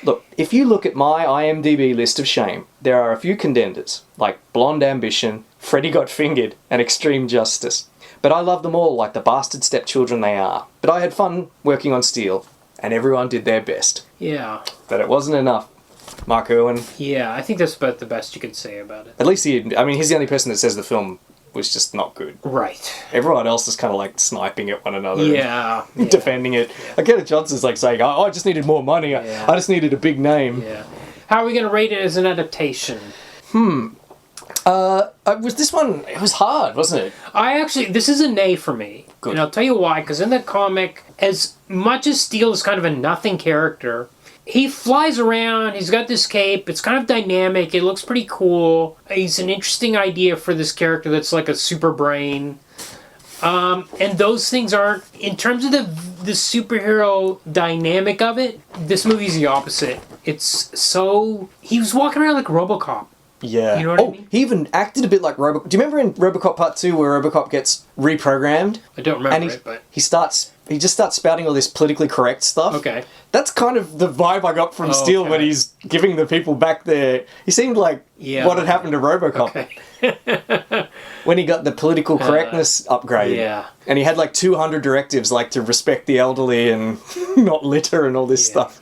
Look, if you look at my IMDb list of shame, there are a few contenders, like Blonde Ambition, Freddy Got Fingered, and Extreme Justice. But I love them all like the bastard stepchildren they are. But I had fun working on Steel, and everyone did their best. Yeah. But it wasn't enough. Mark Irwin. Yeah, I think that's about the best you could say about it. At least he's the only person that says the film was just not good. Right. Everyone else is kind of like sniping at one another. Yeah. And defending it. Yeah. Kenneth Johnson's like saying, I just needed more money. Yeah. I just needed a big name. Yeah. How are we going to rate it as an adaptation? Was this one, it was hard, wasn't it? This is an A for me. Good. And I'll tell you why, because in the comic, as much as Steel is kind of a nothing character, he flies around, he's got this cape, it's kind of dynamic, it looks pretty cool. He's an interesting idea for this character that's like a super brain. And those things aren't, in terms of the superhero dynamic of it, this movie's the opposite. It's so, he was walking around like RoboCop. Yeah. You know what I mean? He even acted a bit like RoboCop. Do you remember in RoboCop Part 2 where RoboCop gets reprogrammed? I don't remember And it, but... he just starts spouting all this politically correct stuff. Okay. That's kind of the vibe I got from Steel okay. when he's giving the people back there. He seemed like what had happened to RoboCop. Okay. When he got the political correctness upgrade. Yeah. And he had like 200 directives like to respect the elderly and not litter and all this stuff.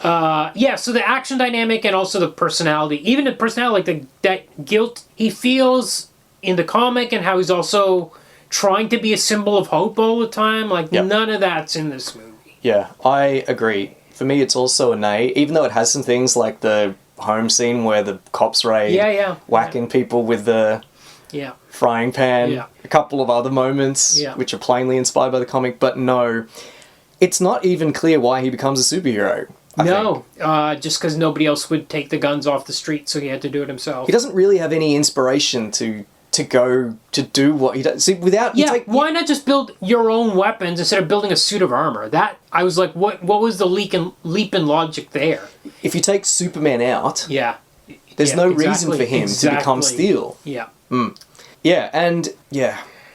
So the action dynamic and also the personality, even the personality, like that guilt he feels in the comic and how he's also trying to be a symbol of hope all the time, like none of that's in this movie. Yeah, I agree. For me, it's also an A, even though it has some things like the home scene where the cops raid, whacking people with the frying pan, a couple of other moments which are plainly inspired by the comic, but no, it's not even clear why he becomes a superhero. I think. Just because nobody else would take the guns off the street, so he had to do it himself. He doesn't really have any inspiration to go to do what he does. See, without why not just build your own weapons instead of building a suit of armor? That I was like, what was the leap in logic there? If you take Superman out, there's no reason for him to become Steel. Yeah.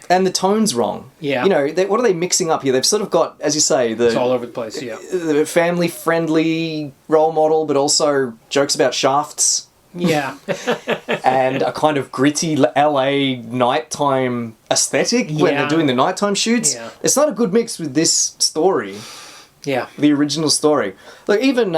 And the tone's wrong. Yeah. You know, what are they mixing up here? They've sort of got, as you say, It's all over the place, the family-friendly role model, but also jokes about shafts. Yeah. And a kind of gritty LA nighttime aesthetic when they're doing the nighttime shoots. Yeah. It's not a good mix with this story. Yeah. The original story. Look, even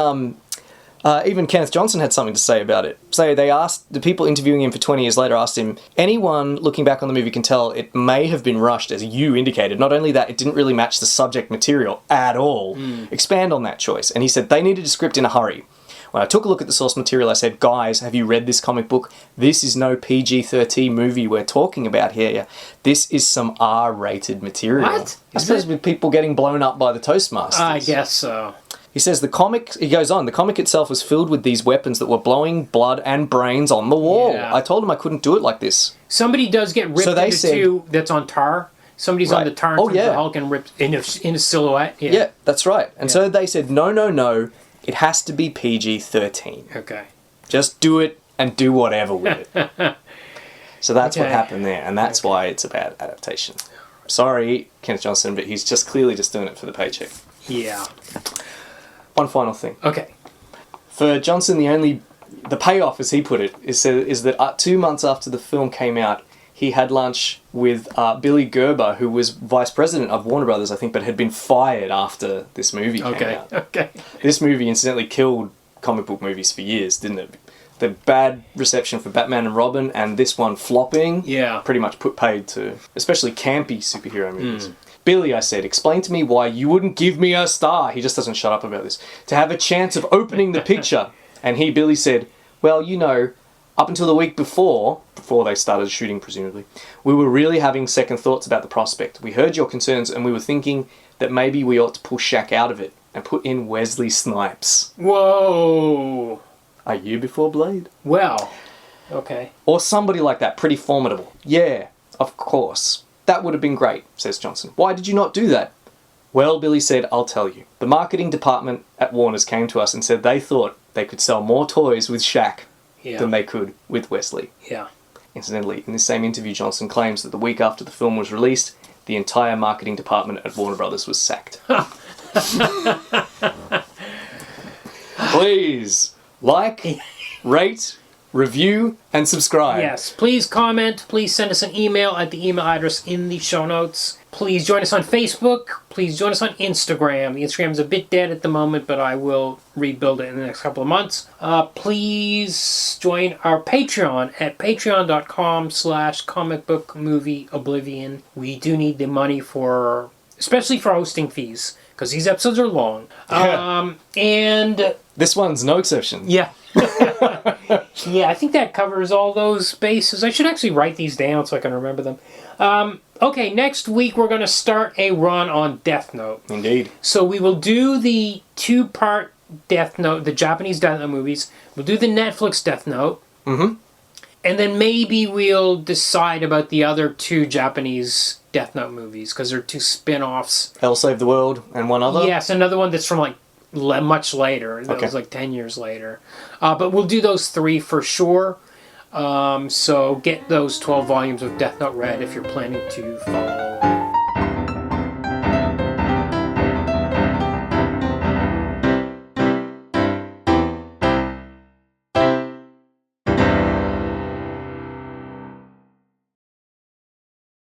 Kenneth Johnson had something to say about it. So they asked, the people interviewing him for 20 years later asked him, anyone looking back on the movie can tell it may have been rushed, as you indicated. Not only that, it didn't really match the subject material at all. Expand on that choice. And he said, they needed a script in a hurry. When I took a look at the source material, I said, guys, have you read this comic book? This is no PG-13 movie we're talking about here. This is some R-rated material. What? I suppose with people getting blown up by the Toastmasters. I guess so. He says the comic itself was filled with these weapons that were blowing blood and brains on the wall. Yeah. I told him I couldn't do it like this. Somebody does get ripped into two that's on tar. Somebody's on the tar and the Hulk and ripped in a silhouette. Yeah, that's right. And so they said, no, it has to be PG-13. Okay. Just do it and do whatever with it. So that's what happened there, and that's why it's a bad adaptation. Sorry, Kenneth Johnson, but he's just clearly just doing it for the paycheck. Yeah. One final thing. Okay. For Johnson, the payoff, as he put it, is that 2 months after the film came out, he had lunch with Billy Gerber, who was vice president of Warner Brothers, I think, but had been fired after this movie came out. Okay. This movie incidentally killed comic book movies for years, didn't it? The bad reception for Batman and Robin and this one flopping pretty much put paid to especially campy superhero movies. Billy, I said, explain to me why you wouldn't give me a star. He just doesn't shut up about this. To have a chance of opening the picture. And Billy said, well, you know, up until the week before they started shooting, presumably, we were really having second thoughts about the prospect. We heard your concerns and we were thinking that maybe we ought to pull Shaq out of it and put in Wesley Snipes. Whoa. A year before Blade. Well, okay. Or somebody like that, pretty formidable. Yeah, of course. That would have been great, says Johnson. Why did you not do that? Well, Billy said, I'll tell you. The marketing department at Warner's came to us and said they thought they could sell more toys with Shaq than they could with Wesley. Yeah. Incidentally, in this same interview, Johnson claims that the week after the film was released, the entire marketing department at Warner Brothers was sacked. please like, rate, review, and subscribe. Yes, please comment. Please send us an email at the email address in the show notes. Please join us on Facebook. Please join us on Instagram. The Instagram's a bit dead at the moment, but I will rebuild it in the next couple of months. Please join our Patreon at patreon.com/comicbookmovieoblivion. We do need the money for, especially for hosting fees, because these episodes are long. And this one's no exception. yeah. Yeah, I think that covers all those bases. I should actually write these down so I can remember them. Okay, next week we're going to start a run on Death Note. Indeed. So we will do the 2-part Death Note, the Japanese Death Note movies. We'll do the Netflix Death Note. Mm-hmm. And then maybe we'll decide about the other 2 Japanese Death Note movies, because they're 2 spin-offs. Hell Save the World and one other? Yes, another one that's from like much later. That was like 10 years later. But we'll do those 3 for sure. So get those 12 volumes of Death Note read if you're planning to follow